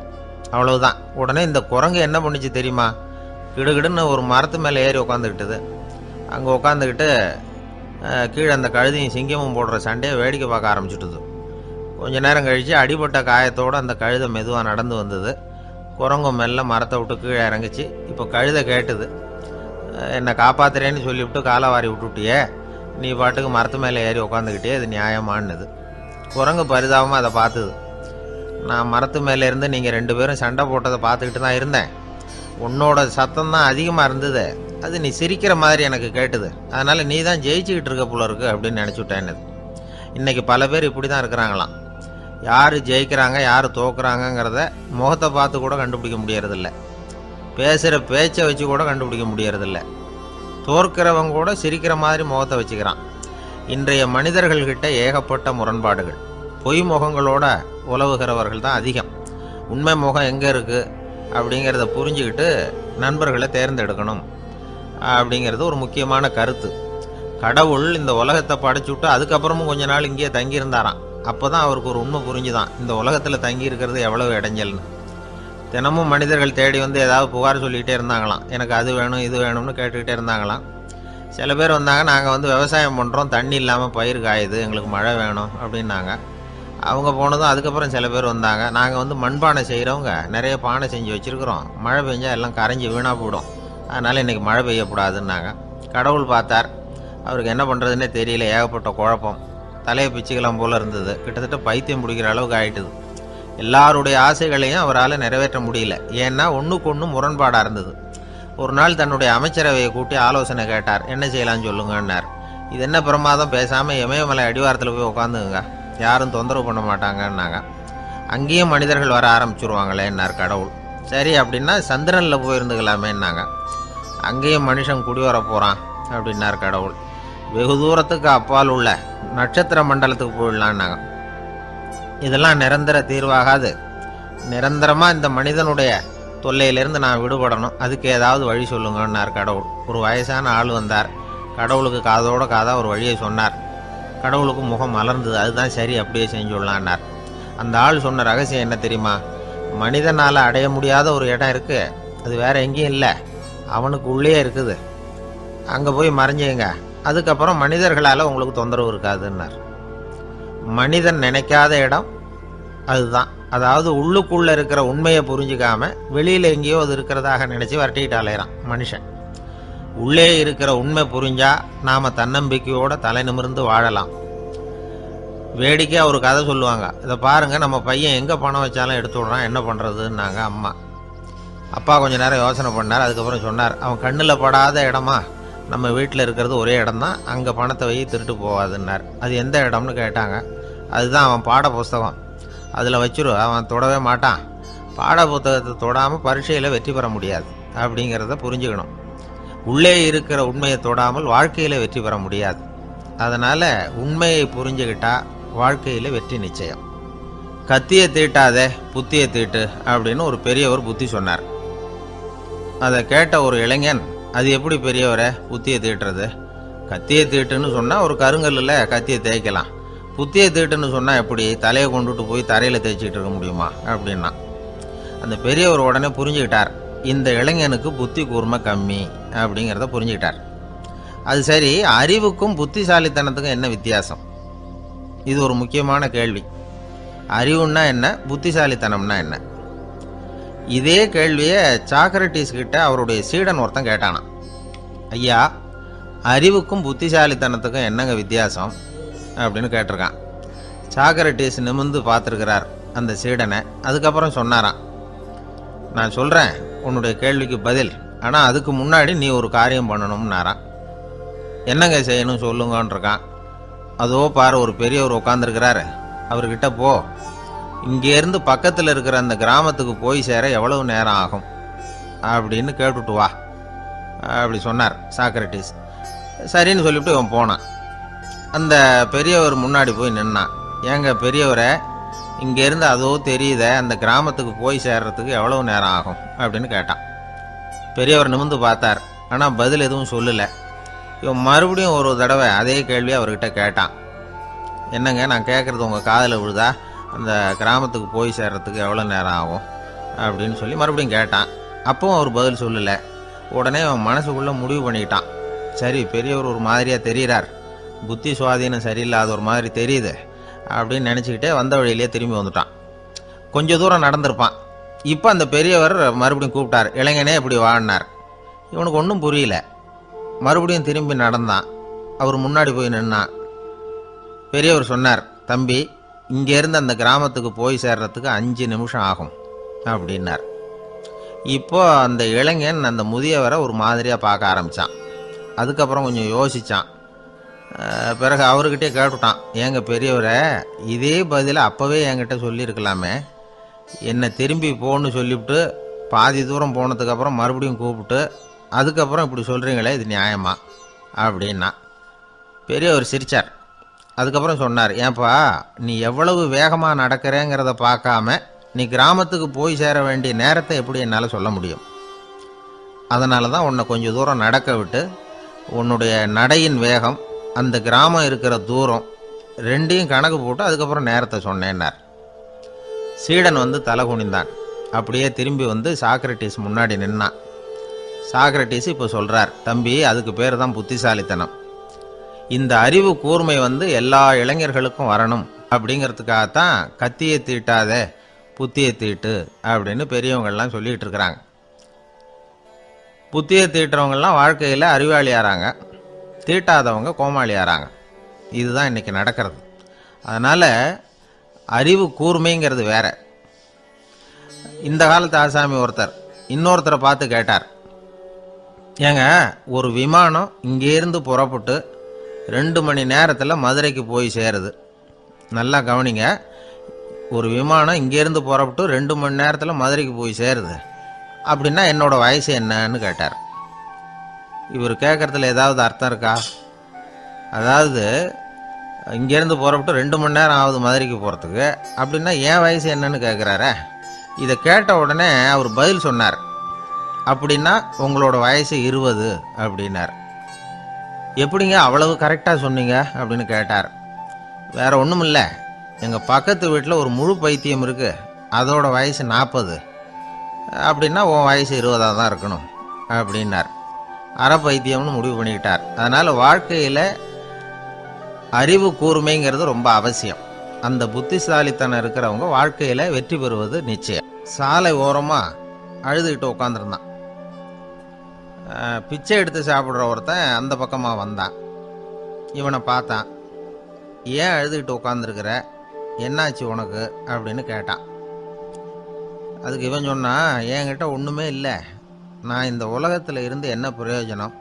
Speaker 1: அவ்வளவுதான். உடனே இந்த குரங்கு என்ன பண்ணிச்சு தெரியுமா, கிடுகிடுன்னு ஒரு மரத்து மேலே ஏறி உட்காந்துக்கிட்டுது. அங்கே உட்காந்துக்கிட்டு கீழே அந்த கழுதியும் சிங்கமும் போடுற சண்டையை வேடிக்கை பார்க்க ஆரம்பிச்சுட்டுது. கொஞ்ச நேரம் கழித்து அடிபட்ட காயத்தோடு அந்த கழுதை மெதுவாக நடந்து வந்தது. குரங்கும் மெல்ல மரத்தை விட்டு கீழே இறங்கிச்சு. இப்போ கழுதை கேட்டுது, என்னை காப்பாத்துறேன்னு சொல்லிவிட்டு காலை வாரி விட்டுட்டியே, நீ பாட்டுக்கு மரத்து மேலே ஏறி உட்காந்துக்கிட்டே, இது நியாயமானது. குரங்கு பரிதாபமாக அதை பார்த்துது. நான் மரத்து மேலே இருந்து நீங்கள் 2 பேரும் சண்டை போட்டதை பார்த்துக்கிட்டு தான் இருந்தேன். உன்னோட சத்தம் தான் அதிகமாக இருந்தது, அது நீ சிரிக்கிற மாதிரி எனக்கு கேட்டுது, அதனால் நீ தான் ஜெயிச்சுக்கிட்டு இருக்க போல இருக்கு அப்படின்னு நினச்சிவிட்டேன்னு. இன்றைக்கி பல பேர் இப்படி தான் இருக்கிறாங்களாம். யார் ஜெயிக்கிறாங்க யார் தோக்குறாங்கங்கிறத முகத்தை பார்த்து கூட கண்டுபிடிக்க முடியறதில்ல, பேசுகிற பேச்சை வச்சு கூட கண்டுபிடிக்க முடியறதில்ல. தோற்கிறவங்க கூட சிரிக்கிற மாதிரி முகத்தை வச்சுக்கிறான். இன்றைய மனிதர்கள்கிட்ட ஏகப்பட்ட முரண்பாடுகள். பொய் முகங்களோட உலவுகிறவர்கள் தான் அதிகம். உண்மை முகம் எங்கே இருக்குது அப்படிங்கிறத புரிஞ்சுக்கிட்டு நண்பர்களை தேர்ந்தெடுக்கணும் அப்படிங்கிறது ஒரு முக்கியமான கருத்து. கடவுள் இந்த உலகத்தை படைச்சுட்டு அதுக்கப்புறமும் கொஞ்ச நாள் இங்கேயே தங்கியிருந்தாராம். அப்போ தான் அவருக்கு ஒரு உண்மை புரிஞ்சுதான், இந்த உலகத்தில் தங்கி இருக்கிறது எவ்வளவு இடைஞ்சல்னு. தினமும் மனிதர்கள் தேடி ஏதாவது புகார் சொல்லிக்கிட்டே இருந்தாங்களாம், எனக்கு அது வேணும் இது வேணும்னு கேட்டுக்கிட்டே இருந்தாங்களாம். சில பேர் வந்தாங்க, நாங்கள் விவசாயம் பண்ணுறோம், தண்ணி இல்லாமல் பயிர் காயுது, எங்களுக்கு மழை வேணும் அப்படின்னாங்க. அவங்க போனதும் அதுக்கப்புறம் சில பேர் வந்தாங்க, நாங்கள் மண்பானை செய்கிறவங்க நிறைய பானை செஞ்சு வச்சுருக்குறோம், மழை பெஞ்சால் எல்லாம் கரைஞ்சி வீணாக போயிடும், அதனால் இன்றைக்கி மழை பெய்யக்கூடாதுன்னாங்க. கடவுள் பார்த்தார், அவருக்கு என்ன பண்ணுறதுன்னே தெரியல, ஏகப்பட்ட குழப்பம், தலையை பிச்சுக்கலாம் போல் இருந்தது, கிட்டத்தட்ட பைத்தியம் பிடிக்கிற அளவுக்கு ஆகிட்டுது. எல்லாருடைய ஆசைகளையும் அவரால் நிறைவேற்ற முடியல, ஏன்னா ஒன்றுக்கு ஒன்று முரண்பாடாக இருந்தது. ஒரு நாள் தன்னுடைய அமைச்சரவையை கூட்டி ஆலோசனை கேட்டார், என்ன செய்யலாம்னு சொல்லுங்கன்னார். இது என்ன பிரமாதம், பேசாமல் இமயமலை அடிவாரத்தில் போய் உட்காந்துங்க, யாரும் தொந்தரவு பண்ண மாட்டாங்கன்னாங்க. அங்கேயும் மனிதர்கள் வர ஆரம்பிச்சுருவாங்களேன்னார் கடவுள். சரி அப்படின்னா சந்திரனில் போயிருந்துக்கலாமேன்னாங்க. அங்கேயும் மனுஷன் குடி வர போகிறான் அப்படின்னார் கடவுள். வெகு தூரத்துக்கு அப்பால் உள்ள நட்சத்திர மண்டலத்துக்கு போயிடலான்னாங்க. இதெல்லாம் நிரந்தர தீர்வாகாது, நிரந்தரமாக இந்த மனிதனுடைய தொல்லையிலேருந்து நான் விடுபடணும், அதுக்கு ஏதாவது வழி சொல்லுங்கன்னார் கடவுள். ஒரு வயசான ஆள் வந்தார். கடவுளுக்கு காதோட காதாக ஒரு வழியை சொன்னார். கடவுளுக்கு முகம் மலர்ந்தது. அதுதான் சரி, அப்படியே செஞ்சுடலான்னார். அந்த ஆள் சொன்ன ரகசியம் என்ன தெரியுமா? மனிதனால் அடைய முடியாத ஒரு இடம் இருக்குது, அது வேற எங்கேயும் இல்லை, அவனுக்கு உள்ளே இருக்குது. அங்கே போய் மறைஞ்சிங்க, அதுக்கப்புறம் மனிதர்களால் உங்களுக்கு தொந்தரவு இருக்காதுன்னார். மனிதன் நினைக்காத இடம் அதுதான். அதாவது உள்ளுக்குள்ளே இருக்கிற உண்மையை புரிஞ்சிக்காம வெளியில் எங்கேயோ அது இருக்கிறதாக நினச்சி வரட்டிக்கிட்டு அலையிறான் மனுஷன். உள்ளே இருக்கிற உண்மை புரிஞ்சா நாம் தன்னம்பிக்கையோடு தலை நிமிர்ந்து வாழலாம். வேடிக்கையாக ஒரு கதை சொல்லுவாங்க. இதை பாருங்கள், நம்ம பையன் எங்கே பணம் வச்சாலும் எடுத்து விட்றான், என்ன பண்ணுறதுன்னாங்க அம்மா. அப்பா கொஞ்சம் நேரம் யோசனை பண்ணார். அதுக்கப்புறம் சொன்னார், அவன் கண்ணில் படாத இடமா நம்ம வீட்டில் இருக்கிறது ஒரே இடம் தான், அங்கே பணத்தை வை திருட்டு போகாதுன்னார். அது எந்த இடம்னு கேட்டாங்க. அதுதான் அவன் பாட புஸ்தகம், அதில் வச்சிரு, அவன் தொடவே மாட்டான். பாட புத்தகத்தை தொடாமல் பரீட்சையில் வெற்றி பெற முடியாது அப்படிங்கிறத புரிஞ்சுக்கணும். உள்ளே இருக்கிற உண்மையை தொடாமல் வாழ்க்கையில் வெற்றி பெற முடியாது. அதனால் உண்மையை புரிஞ்சுக்கிட்டா வாழ்க்கையில் வெற்றி நிச்சயம். கத்தியை தீட்டாதே புத்தியை தீட்டு அப்படின்னு ஒரு பெரியவர் புத்தி சொன்னார். அதை கேட்ட ஒரு இளைஞன், அது எப்படி பெரியவரை புத்தியை தீட்டுறது? கத்தியை தீட்டுன்னு சொன்னால் ஒரு கருங்கல்லில் கத்தியை தேய்க்கலாம், புத்தியை தீட்டுன்னு சொன்னால் எப்படி தலையை கொண்டுட்டு போய் தரையில் தேய்ச்சிக்கிட்டு இருக்க முடியுமா அப்படின்னா. அந்த பெரியவர் உடனே புரிஞ்சுக்கிட்டார், இந்த இளைஞனுக்கு புத்தி கூர்மை கம்மி அப்படிங்கிறத புரிஞ்சுக்கிட்டார். அது சரி, அறிவுக்கும் புத்திசாலித்தனத்துக்கும் என்ன வித்தியாசம்? இது ஒரு முக்கியமான கேள்வி. அறிவுன்னா என்ன, புத்திசாலித்தனம்னா என்ன? இதே கேள்வியை சாக்ரட்டிஸ் கிட்ட அவருடைய சீடன் ஒருத்தன் கேட்டானான். ஐயா, அறிவுக்கும் புத்திசாலித்தனத்துக்கும் என்னங்க வித்தியாசம் அப்படின்னு கேட்டிருக்கான். சாக்ரட்டிஸ் நிமிர்ந்து பார்த்துருக்கிறார் அந்த சீடனை. அதுக்கப்புறம் சொன்னாராம், நான் சொல்கிறேன் உன்னுடைய கேள்விக்கு பதில், ஆனால் அதுக்கு முன்னாடி நீ ஒரு காரியம் பண்ணணும்னாரான். என்னங்க செய்யணும் சொல்லுங்கன்றிருக்கான். அதோ பாரு, ஒரு பெரியவர் உட்காந்துருக்கிறாரு, அவர்கிட்ட போ, இங்கேருந்து பக்கத்தில் இருக்கிற அந்த கிராமத்துக்கு போய் சேர எவ்வளவு நேரம் ஆகும் அப்படின்னு கேட்டுட்டு வா அப்படி சொன்னார் சாக்ரட்டிஸ். சரின்னு சொல்லிவிட்டு இவன் போனான். அந்த பெரியவர் முன்னாடி போய் நின்னான். ஏங்க பெரியவரை, இங்கேருந்து அதோ தெரியுத அந்த கிராமத்துக்கு போய் சேர்றதுக்கு எவ்வளவு நேரம் ஆகும் அப்படின்னு கேட்டான். பெரியவர் நிமிர்ந்து பார்த்தார், ஆனால் பதில் எதுவும் சொல்லலை. இவன் மறுபடியும் ஒரு தடவை அதே கேள்வியை அவர்கிட்ட கேட்டான். என்னங்க, நான் கேட்குறது உங்கள் காதில் விழுதா? அந்த கிராமத்துக்கு போய் சேர்றதுக்கு எவ்வளோ நேரம் ஆகும் அப்படின்னு சொல்லி மறுபடியும் கேட்டான். அப்பவும் அவர் பதில் சொல்லலை. உடனே அவன் மனசுக்குள்ளே முடிவு பண்ணிக்கிட்டான், சரி பெரியவர் ஒரு மாதிரியாக தெரிகிறார், புத்தி சுவாதீனம் சரியில்லாத ஒரு மாதிரி தெரியுது அப்படின்னு நினச்சிக்கிட்டே வந்த வழியிலே திரும்பி வந்துட்டான். கொஞ்சம் தூரம் நடந்திருப்பான். இப்போ அந்த பெரியவர் மறுபடியும் கூப்பிட்டார், இளைஞனே இப்படி வாழ்னார். இவனுக்கு ஒன்றும் புரியல. மறுபடியும் திரும்பி நடந்தான். அவர் முன்னாடி போய் நின்னான். பெரியவர் சொன்னார், தம்பி, இங்கேருந்து அந்த கிராமத்துக்கு போய் சேர்றதுக்கு 5 நிமிஷம் ஆகும் அப்படின்னார். இப்போ அந்த இளைஞன் அந்த முதியவரை ஒரு மாதிரியாக பார்க்க ஆரம்பித்தான். அதுக்கப்புறம் கொஞ்சம் யோசித்தான். பிறகு அவர்கிட்டே கேட்டுட்டான், ஏங்க பெரியவரை, இதே பதிலை அப்போவே என்கிட்ட சொல்லியிருக்கலாமே, என்னை திரும்பி போன்னு சொல்லிவிட்டு பாதி தூரம் போனதுக்கப்புறம் மறுபடியும் கூப்பிட்டு அதுக்கப்புறம் இப்படி சொல்கிறீங்களே, இது நியாயமா அப்படின்னா. பெரியவர் சிரித்தார். அதுக்கப்புறம் சொன்னார், ஏன்பா, நீ எவ்வளவு வேகமாக நடக்கிறேங்கிறத பார்க்காம நீ கிராமத்துக்கு போய் சேர வேண்டிய நேரத்தை எப்படி என்னால் சொல்ல முடியும்? அதனால தான் உன்னை கொஞ்சம் தூரம் நடக்க விட்டு உன்னுடைய நடையின் வேகம், அந்த கிராமம் இருக்கிற தூரம் ரெண்டையும் கணக்கு போட்டு அதுக்கப்புறம் நேரத்தை சொன்னேன்னார். சீடன் வந்து தலை குனிந்தான். அப்படியே திரும்பி வந்து சாக்ரட்டிஸ் முன்னாடி நின்னான். சாக்ரட்டிஸ் இப்போ சொல்கிறார், தம்பி, அதுக்கு பேர் தான் புத்திசாலித்தனம். இந்த அறிவு கூர்மை வந்து எல்லா இளைஞர்களுக்கும் வரணும் அப்படிங்கிறதுக்காகத்தான் கத்தியை தீட்டாத புத்தியை தீட்டு அப்படின்னு பெரியவங்கள்லாம் சொல்லிகிட்டு இருக்கிறாங்க. புத்தியை தீட்டுறவங்கெல்லாம் வாழ்க்கையில் அறிவாளியாகிறாங்க, தீட்டாதவங்க கோமாளியாகிறாங்க. இதுதான் இன்றைக்கி நடக்கிறது. அதனால் அறிவு கூர்மைங்கிறது வேற. இந்த காலத்து ஆசாமி ஒருத்தர் இன்னொருத்தரை பார்த்து கேட்டார், ஏங்க, ஒரு விமானம் இங்கேருந்து புறப்பட்டு 2 மணி நேரத்தில் மதுரைக்கு போய் சேருது. நல்லா கவனிங்க, ஒரு விமானம் இங்கேருந்து புறப்பட்டு 2 மணி நேரத்தில் மதுரைக்கு போய் சேருது அப்படின்னா என்னோட வயசு என்னன்னு கேட்டார். இவர் கேட்குறதுல ஏதாவது அர்த்தம் இருக்கா? அதாவது இங்கேருந்து புறப்பட்டு 2 மணி நேரம் ஆகுது மதுரைக்கு போகிறதுக்கு, அப்படின்னா என் வயசு என்னன்னு கேட்குறாரே. இதை கேட்ட உடனே அவர் பதில் சொன்னார், அப்படின்னா உங்களோட வயசு 20 அப்படின்னார். எப்படிங்க அவ்வளவு கரெக்டாக சொன்னீங்க அப்படின்னு கேட்டார். வேற ஒன்றும் இல்லை, எங்கள் பக்கத்து வீட்டில் ஒரு முழு பைத்தியம் இருக்குது, அதோட வயசு 40, அப்படின்னா உன் வயசு 20 தான் இருக்கணும் அப்படின்னார். அரை பைத்தியம்னு முடிவு பண்ணிக்கிட்டார். அதனால் வாழ்க்கையில் அறிவு கூர்மைங்கிறது ரொம்ப அவசியம். அந்த புத்திசாலித்தனம் இருக்கிறவங்க வாழ்க்கையில் வெற்றி பெறுவது நிச்சயம். சாலை ஓரமாக அழுதுகிட்டு உட்காந்துருந்தான். பிச்சை எடுத்து சாப்பிட்ற ஒருத்தன் அந்த பக்கமாக வந்தான். இவனை பார்த்தான். ஏன் அழுதுகிட்டு உட்காந்துருக்கிற, என்னாச்சு உனக்கு அப்படின்னு கேட்டான். அதுக்கு இவன் சொன்னான், என்கிட்ட ஒன்றுமே இல்லை, நான் இந்த உலகத்தில் இருந்து என்ன பிரயோஜனம்,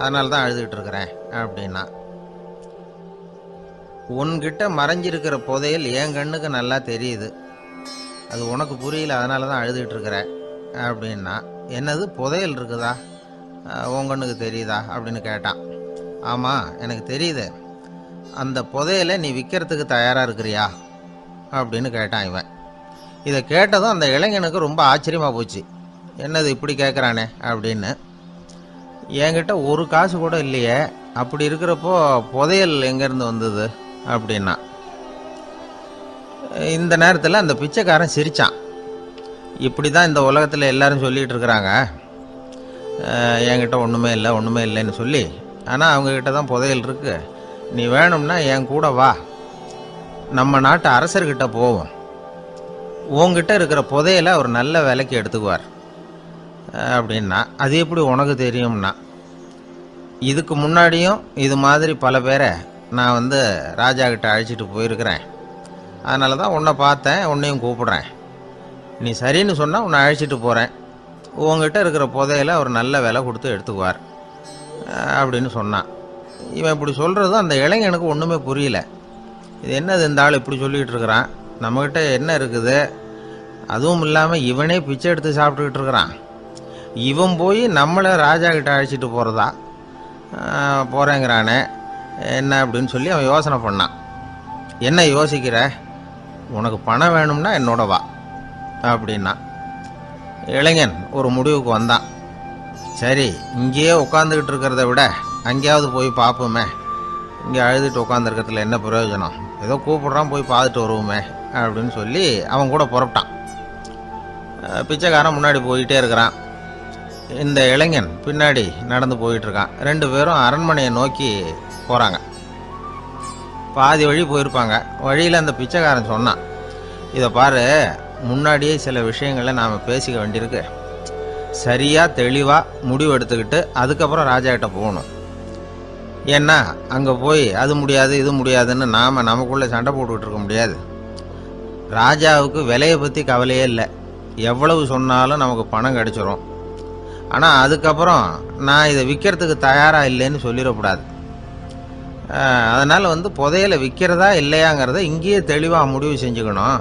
Speaker 1: அதனால தான் அழுதுகிட்டு இருக்கிறேன் அப்படின்னா. உன்கிட்ட மறைஞ்சிருக்கிற புதையல் என் கண்ணுக்கு நல்லா தெரியுது, அது உனக்கு புரியல, அதனால தான் அழுதுகிட்டு இருக்கிற அப்படின்னா. என்னது புதையல் இருக்குதா, உன் கண்ணுக்கு தெரியுதா அப்படின்னு கேட்டான். ஆமாம் எனக்கு தெரியுது, அந்த புதையலை நீ விற்கிறதுக்கு தயாராக இருக்கிறியா அப்படின்னு கேட்டான் இவன். இதை கேட்டதும் அந்த இளைஞனுக்கு ரொம்ப ஆச்சரியமாக போச்சு. என்னது இப்படி கேட்குறானே அப்படின்னு. என்கிட்ட ஒரு காசு கூட இல்லையே, அப்படி இருக்கிறப்போ புதையல் எங்கேருந்து வந்தது அப்படின்னா. இந்த நேரத்தில் அந்த பிச்சைக்காரன் சிரித்தான். இப்படி தான் இந்த உலகத்தில் எல்லாரும் சொல்லிகிட்டு இருக்கிறாங்க, என்கிட்ட ஒன்றுமே இல்லை ஒன்றுமே இல்லைன்னு சொல்லி. ஆனால் அவங்கக்கிட்ட தான் புதையல் இருக்குது, நீ வேணும்னா என் கூட வா, நம்ம நாட்டு அரசர்கிட்ட போவோம், உங்ககிட்ட இருக்கிற புதையலை அவர் நல்ல விலைக்கு எடுத்துக்குவார் அப்படின்னா. அது எப்படி உனக்கு தெரியும்னா, இதுக்கு முன்னாடியும் இது மாதிரி பல பேரை நான் ராஜா கிட்ட அழைச்சிட்டு போயிருக்கிறேன், அதனால தான் உன்னை பார்த்தேன், உன்னையும் கூப்பிடுறேன், நீ சரின்னு சொன்னால் உன்னை அழைச்சிட்டு போகிறேன், உங்ககிட்ட இருக்கிற புதையலை அவர் நல்ல விலை கொடுத்து எடுத்துக்குவார் அப்படின்னு சொன்னான். இவன் இப்படி சொல்கிறதும் அந்த இளைஞனுக்கு ஒன்றுமே புரியல. இது என்னது இந்த ஆள் இப்படி சொல்லிகிட்டு இருக்கிறான், நம்மக்கிட்ட என்ன இருக்குது, அதுவும் இல்லாமல் இவனே பிச்சை எடுத்து சாப்பிட்டுக்கிட்டு இருக்கிறான், இவன் போய் நம்மளை ராஜா கிட்ட அழைச்சிட்டு போகிறதா போகிறேங்கிறானே என்ன அப்படின்னு சொல்லி அவன் யோசனை பண்ணான். என்ன யோசிக்கிற, உனக்கு பணம் வேணும்னா என்னோட வா அப்படின்னா. இளைஞன் ஒரு முடிவுக்கு வந்தான். சரி, இங்கேயே உட்காந்துக்கிட்டு இருக்கிறத விட அங்கேயாவது போய் பார்ப்போமே, இங்கே அழுதுட்டு உட்காந்துருக்கிறதுல என்ன பிரயோஜனம், ஏதோ கூப்பிட்றான் போய் பார்த்துட்டு வருவோமே அப்படின்னு சொல்லி அவன் கூட புறப்பட்டான். பிச்சைக்காரன் முன்னாடி போயிட்டே இருக்கிறான், இந்த இளைஞன் பின்னாடி நடந்து போயிட்டுருக்கான். 2 பேரும் அரண்மனையை நோக்கி போகிறாங்க. பாதி வழி போயிருப்பாங்க. வழியில் அந்த பிச்சைக்காரன் சொன்னான், இதை பாரு, முன்னாடியே சில விஷயங்களை நாம் பேசிக்க வேண்டியிருக்கு, சரியாக தெளிவாக முடிவு எடுத்துக்கிட்டு அதுக்கப்புறம் ராஜாக்கிட்ட போகணும். ஏன்னா அங்கே போய் அது முடியாது இது முடியாதுன்னு நாம் நமக்குள்ளே சண்டை போட்டுக்கிட்டு இருக்க முடியாது. ராஜாவுக்கு விலையை பற்றி கவலையே இல்லை, எவ்வளவு சொன்னாலும் நமக்கு பணம் கிடைச்சிரும். ஆனால் அதுக்கப்புறம் நான் இதை விற்கிறதுக்கு தயாராக இல்லைன்னு சொல்லிடக்கூடாது. அதனால் புதையலை விற்கிறதா இல்லையாங்கிறத இங்கேயே தெளிவாக முடிவு செஞ்சுக்கணும்,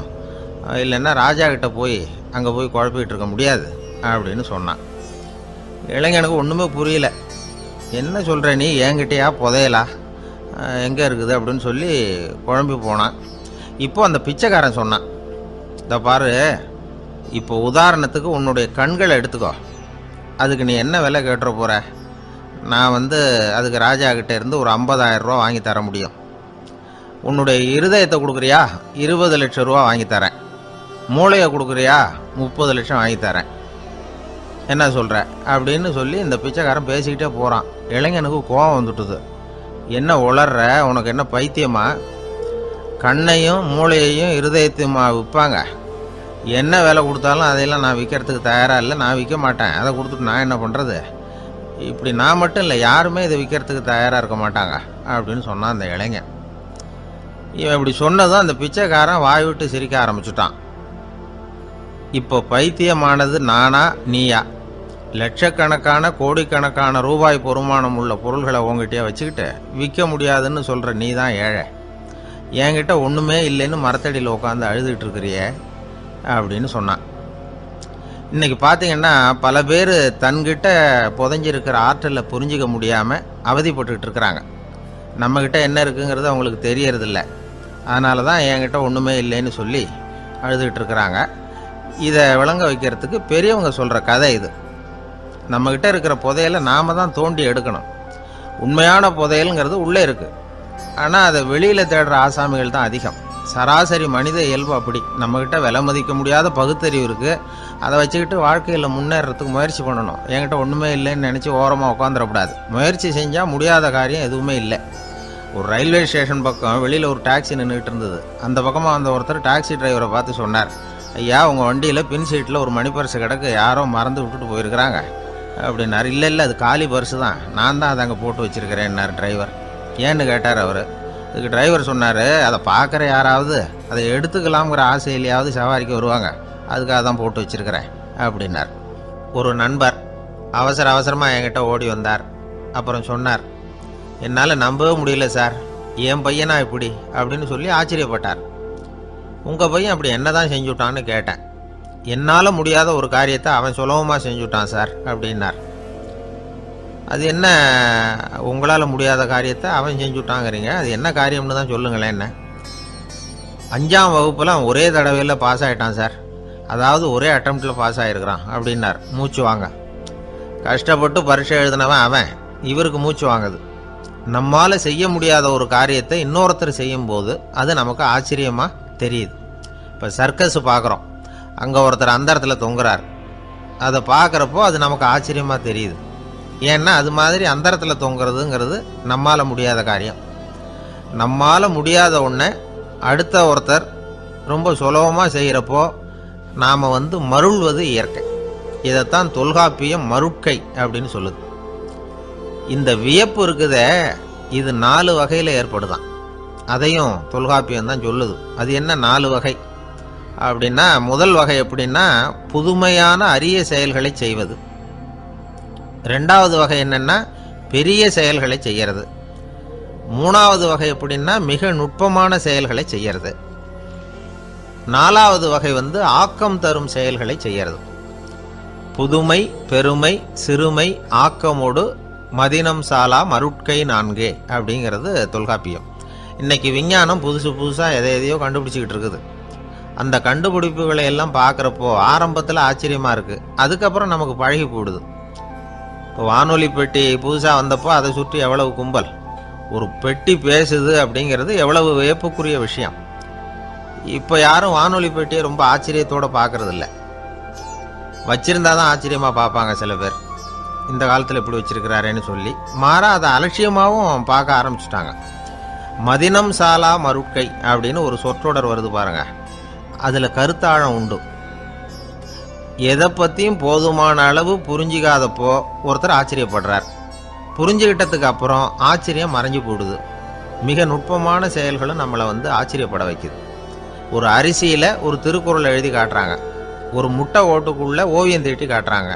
Speaker 1: இல்லைன்னா ராஜா கிட்ட போய் அங்கே போய் குழப்பிக்கிட்டு இருக்க முடியாது அப்படின்னு சொன்னான். இளைஞனுக்கு ஒன்றுமே புரியல. என்ன சொல்கிற நீ, என்கிட்டயா புதையலா, எங்கே இருக்குது அப்படின்னு சொல்லி குழம்பி போனான். இப்போ அந்த பிச்சைக்காரன் சொன்னான், இதை பாரு, இப்போ உதாரணத்துக்கு உன்னுடைய கண்களை எடுத்துக்கோ, அதுக்கு நீ என்ன விலை கேட்டுற போகிற, நான் அதுக்கு ராஜா கிட்டே இருந்து ஒரு 50,000 ரூபா வாங்கி தர முடியும். உன்னுடைய இருதயத்தை கொடுக்குறியா, 20 லட்சம் ரூபா வாங்கி தரேன். மூளையை கொடுக்குறியா, 30 லட்சம் வாங்கி தரேன். என்ன சொல்கிற அப்படின்னு சொல்லி இந்த பிச்சைக்காரன் பேசிக்கிட்டே போகிறான். இளைஞனுக்கு கோபம் வந்துட்டுது. என்ன உளர்ற, உனக்கு என்ன பைத்தியமா, கண்ணையும் மூளையையும் இருதயத்தையுமா விற்பாங்க, என்ன விலை கொடுத்தாலும் அதையெல்லாம் நான் விற்கிறதுக்கு தயாராக இல்லை, நான் விற்க மாட்டேன், அதை கொடுத்துட்டு நான் என்ன பண்ணுறது, இப்படி நான் மட்டும் இல்லை யாருமே இதை விற்கிறதுக்கு தயாராக இருக்க மாட்டாங்க அப்படின்னு சொன்னான் அந்த இளைஞன். இவன் இப்படி சொன்னதும் அந்த பிச்சைக்காரன் வாய் விட்டு சிரிக்க ஆரம்பிச்சுட்டான். இப்போ பைத்தியமானது நானா நீயா, லட்சக்கணக்கான கோடிக்கணக்கான ரூபாய் பொறுமானம் உள்ள பொருள்களை உங்ககிட்டயே வச்சுக்கிட்டு விற்க முடியாதுன்னு சொல்கிற நீ தான் ஏழை. என்கிட்ட ஒன்றுமே இல்லைன்னு மரத்தடியில் உட்காந்து அழுதுகிட்டு இருக்கிறியே அப்படின்னு சொன்னான். இன்றைக்கி பார்த்தீங்கன்னா பல பேர் தன்கிட்ட புதைஞ்சிருக்கிற ஆற்றலை புரிஞ்சிக்க முடியாமல் அவதிப்பட்டுக்கிட்டு இருக்கிறாங்க. நம்மக்கிட்ட என்ன இருக்குங்கிறது அவங்களுக்கு தெரியறதில்ல. அதனால தான் என்கிட்ட ஒன்றுமே இல்லைன்னு சொல்லி அழுதுகிட்டு இருக்கிறாங்க. இதை விளங்க வைக்கிறதுக்கு பெரியவங்க சொல்கிற கதை இது. நம்மக்கிட்ட இருக்கிற புதையலை நாம் தான் தோண்டி எடுக்கணும். உண்மையான புதையலுங்கிறது உள்ளே இருக்குது. ஆனால் அதை வெளியில் தேடுற ஆசாமிகள் தான் அதிகம். சராசரி மனித இயல்பு அப்படி. நம்மக்கிட்ட விலை மதிக்க முடியாத பகுத்தறிவு இருக்குது. அதை வச்சுக்கிட்டு வாழ்க்கையில் முன்னேறத்துக்கு முயற்சி பண்ணணும். என்கிட்ட ஒன்றுமே இல்லைன்னு நினச்சி ஓரமாக உட்காந்துடக்கூடாது. முயற்சி செஞ்சால் முடியாத காரியம் எதுவுமே இல்லை. ஒரு ரயில்வே ஸ்டேஷன் பக்கம் வெளியில் ஒரு டாக்ஸி நின்றுக்கிட்டு இருந்தது. அந்த பக்கமாக வந்த ஒருத்தர் டாக்ஸி டிரைவரை பார்த்து சொன்னார், ஐயா, உங்கள் வண்டியில் பின் சீட்டில் ஒரு மணி பர்ஸு கிடக்கு, யாரோ மறந்து விட்டுட்டு போயிருக்கிறாங்க அப்படின்னாரு. இல்லை அது காலி பர்ஸு தான், நான் தான் அதை அங்கே போட்டு வச்சுருக்கிறேன்னார் டிரைவர். ஏன்னு கேட்டார் அவர். இதுக்கு டிரைவர் சொன்னார், அதை பார்க்குற யாராவது அதை எடுத்துக்கலாம்ங்கிற ஆசையிலையாவது சவாரிக்கு வருவாங்க, அதுக்காக தான் போட்டு வச்சுருக்கிறேன் அப்படின்னார். ஒரு நண்பர் அவசரமாக என்கிட்ட ஓடி வந்தார். அப்புறம் சொன்னார், என்னால் நம்பவே முடியல சார், என் பையனா இப்படி அப்படின்னு சொல்லி ஆச்சரியப்பட்டார். உங்கள் பையன் அப்படி என்ன தான் செஞ்சுட்டான்னு கேட்டேன். என்னால் முடியாத ஒரு காரியத்தை அவன் சுலபமாக செஞ்சுட்டான் சார் அப்படின்னார். அது என்ன, உங்களால் முடியாத காரியத்தை அவன் செஞ்சுட்டாங்கிறீங்க, அது என்ன காரியம்னு தான் சொல்லுங்களேன். என்ன 5ஆம் வகுப்பில் அவன் ஒரே தடவையில் பாஸ் ஆகிட்டான் சார், அதாவது ஒரே அட்டம்ப்டில் பாஸ் ஆகிருக்கிறான் அப்படின்னார் மூச்சு வாங்க. கஷ்டப்பட்டு பரீட்சை எழுதினவன் அவன், இவருக்கு மூச்சு வாங்குது. நம்மால் செய்ய முடியாத ஒரு காரியத்தை இன்னொருத்தர் செய்யும்போது அது நமக்கு ஆச்சரியமாக தெரியுது. இப்போ சர்க்கஸ் பார்க்குறோம், அங்கே ஒருத்தர் அந்த இடத்துல தொங்குறார். அதை பார்க்குறப்போ அது நமக்கு ஆச்சரியமாக தெரியுது. ஏன்னா அது மாதிரி அந்த இடத்துல தொங்குறதுங்கிறது நம்மால் முடியாத காரியம். நம்மால் முடியாத ஒன்றை அடுத்த ஒருத்தர் ரொம்ப சுலபமாக செய்கிறப்போ நாம் மருள்வது இயற்கை. இதைத்தான் தொல்காப்பியம் மருட்கை அப்படின்னு சொல்லுது. இந்த வியப்பு இருக்குதே, இது 4 வகையில் ஏற்படுதான். அதையும் தொல்காப்பியம் தான் சொல்லுது. அது என்ன 4 வகை அப்படின்னா, முதல் வகை எப்படின்னா புதுமையான அரிய செயல்களை செய்வது. 2வது வகை என்னென்னா பெரிய செயல்களை செய்கிறது. 3வது வகை எப்படின்னா மிக நுட்பமான செயல்களை செய்கிறது. 4வது வகை ஆக்கம் தரும் செயல்களை செய்கிறது. புதுமை, பெருமை, சிறுமை, ஆக்கமோடு மதினம் சாலா மருட்கை 4 அப்படிங்கிறது தொல்காப்பியம். இன்னைக்கு விஞ்ஞானம் புதுசாக எதையோ கண்டுபிடிச்சிக்கிட்டு இருக்குது. அந்த கண்டுபிடிப்புகளை எல்லாம் பார்க்குறப்போ ஆரம்பத்தில் ஆச்சரியமாக இருக்குது, அதுக்கப்புறம் நமக்கு பழகி போடுது. இப்போ வானொலி பெட்டி புதுசாக வந்தப்போ அதை சுற்றி எவ்வளவு கும்பல், ஒரு பெட்டி பேசுது அப்படிங்கிறது எவ்வளவு வியப்புக்குரிய விஷயம். இப்போ யாரும் வானொலி பெட்டியை ரொம்ப ஆச்சரியத்தோடு பார்க்கறதில்ல. வச்சிருந்தா தான் ஆச்சரியமாக பார்ப்பாங்க சில பேர். இந்த காலத்தில் இப்படி வச்சிருக்கிறாரேன்னு சொல்லி மாறா அதை அலட்சியமாகவும் பார்க்க ஆரம்பிச்சுட்டாங்க. மதினம் சாலா மருட்கை அப்படின்னு ஒரு சொற்றொடர் வருது பாருங்க, அதில் கருத்தாழம் உண்டு. எதை பற்றியும் போதுமான அளவு புரிஞ்சிக்காதப்போ ஒருத்தர் ஆச்சரியப்படுறார். புரிஞ்சுக்கிட்டதுக்கு அப்புறம் ஆச்சரியம் மறைஞ்சு போடுது. மிக நுட்பமான செயல்களும் நம்மளை ஆச்சரியப்பட வைக்குது. ஒரு அரிசியில் ஒரு திருக்குறள் எழுதி காட்டுறாங்க, ஒரு முட்டை ஓட்டுக்குள்ளே ஓவியம் தீட்டி காட்டுறாங்க.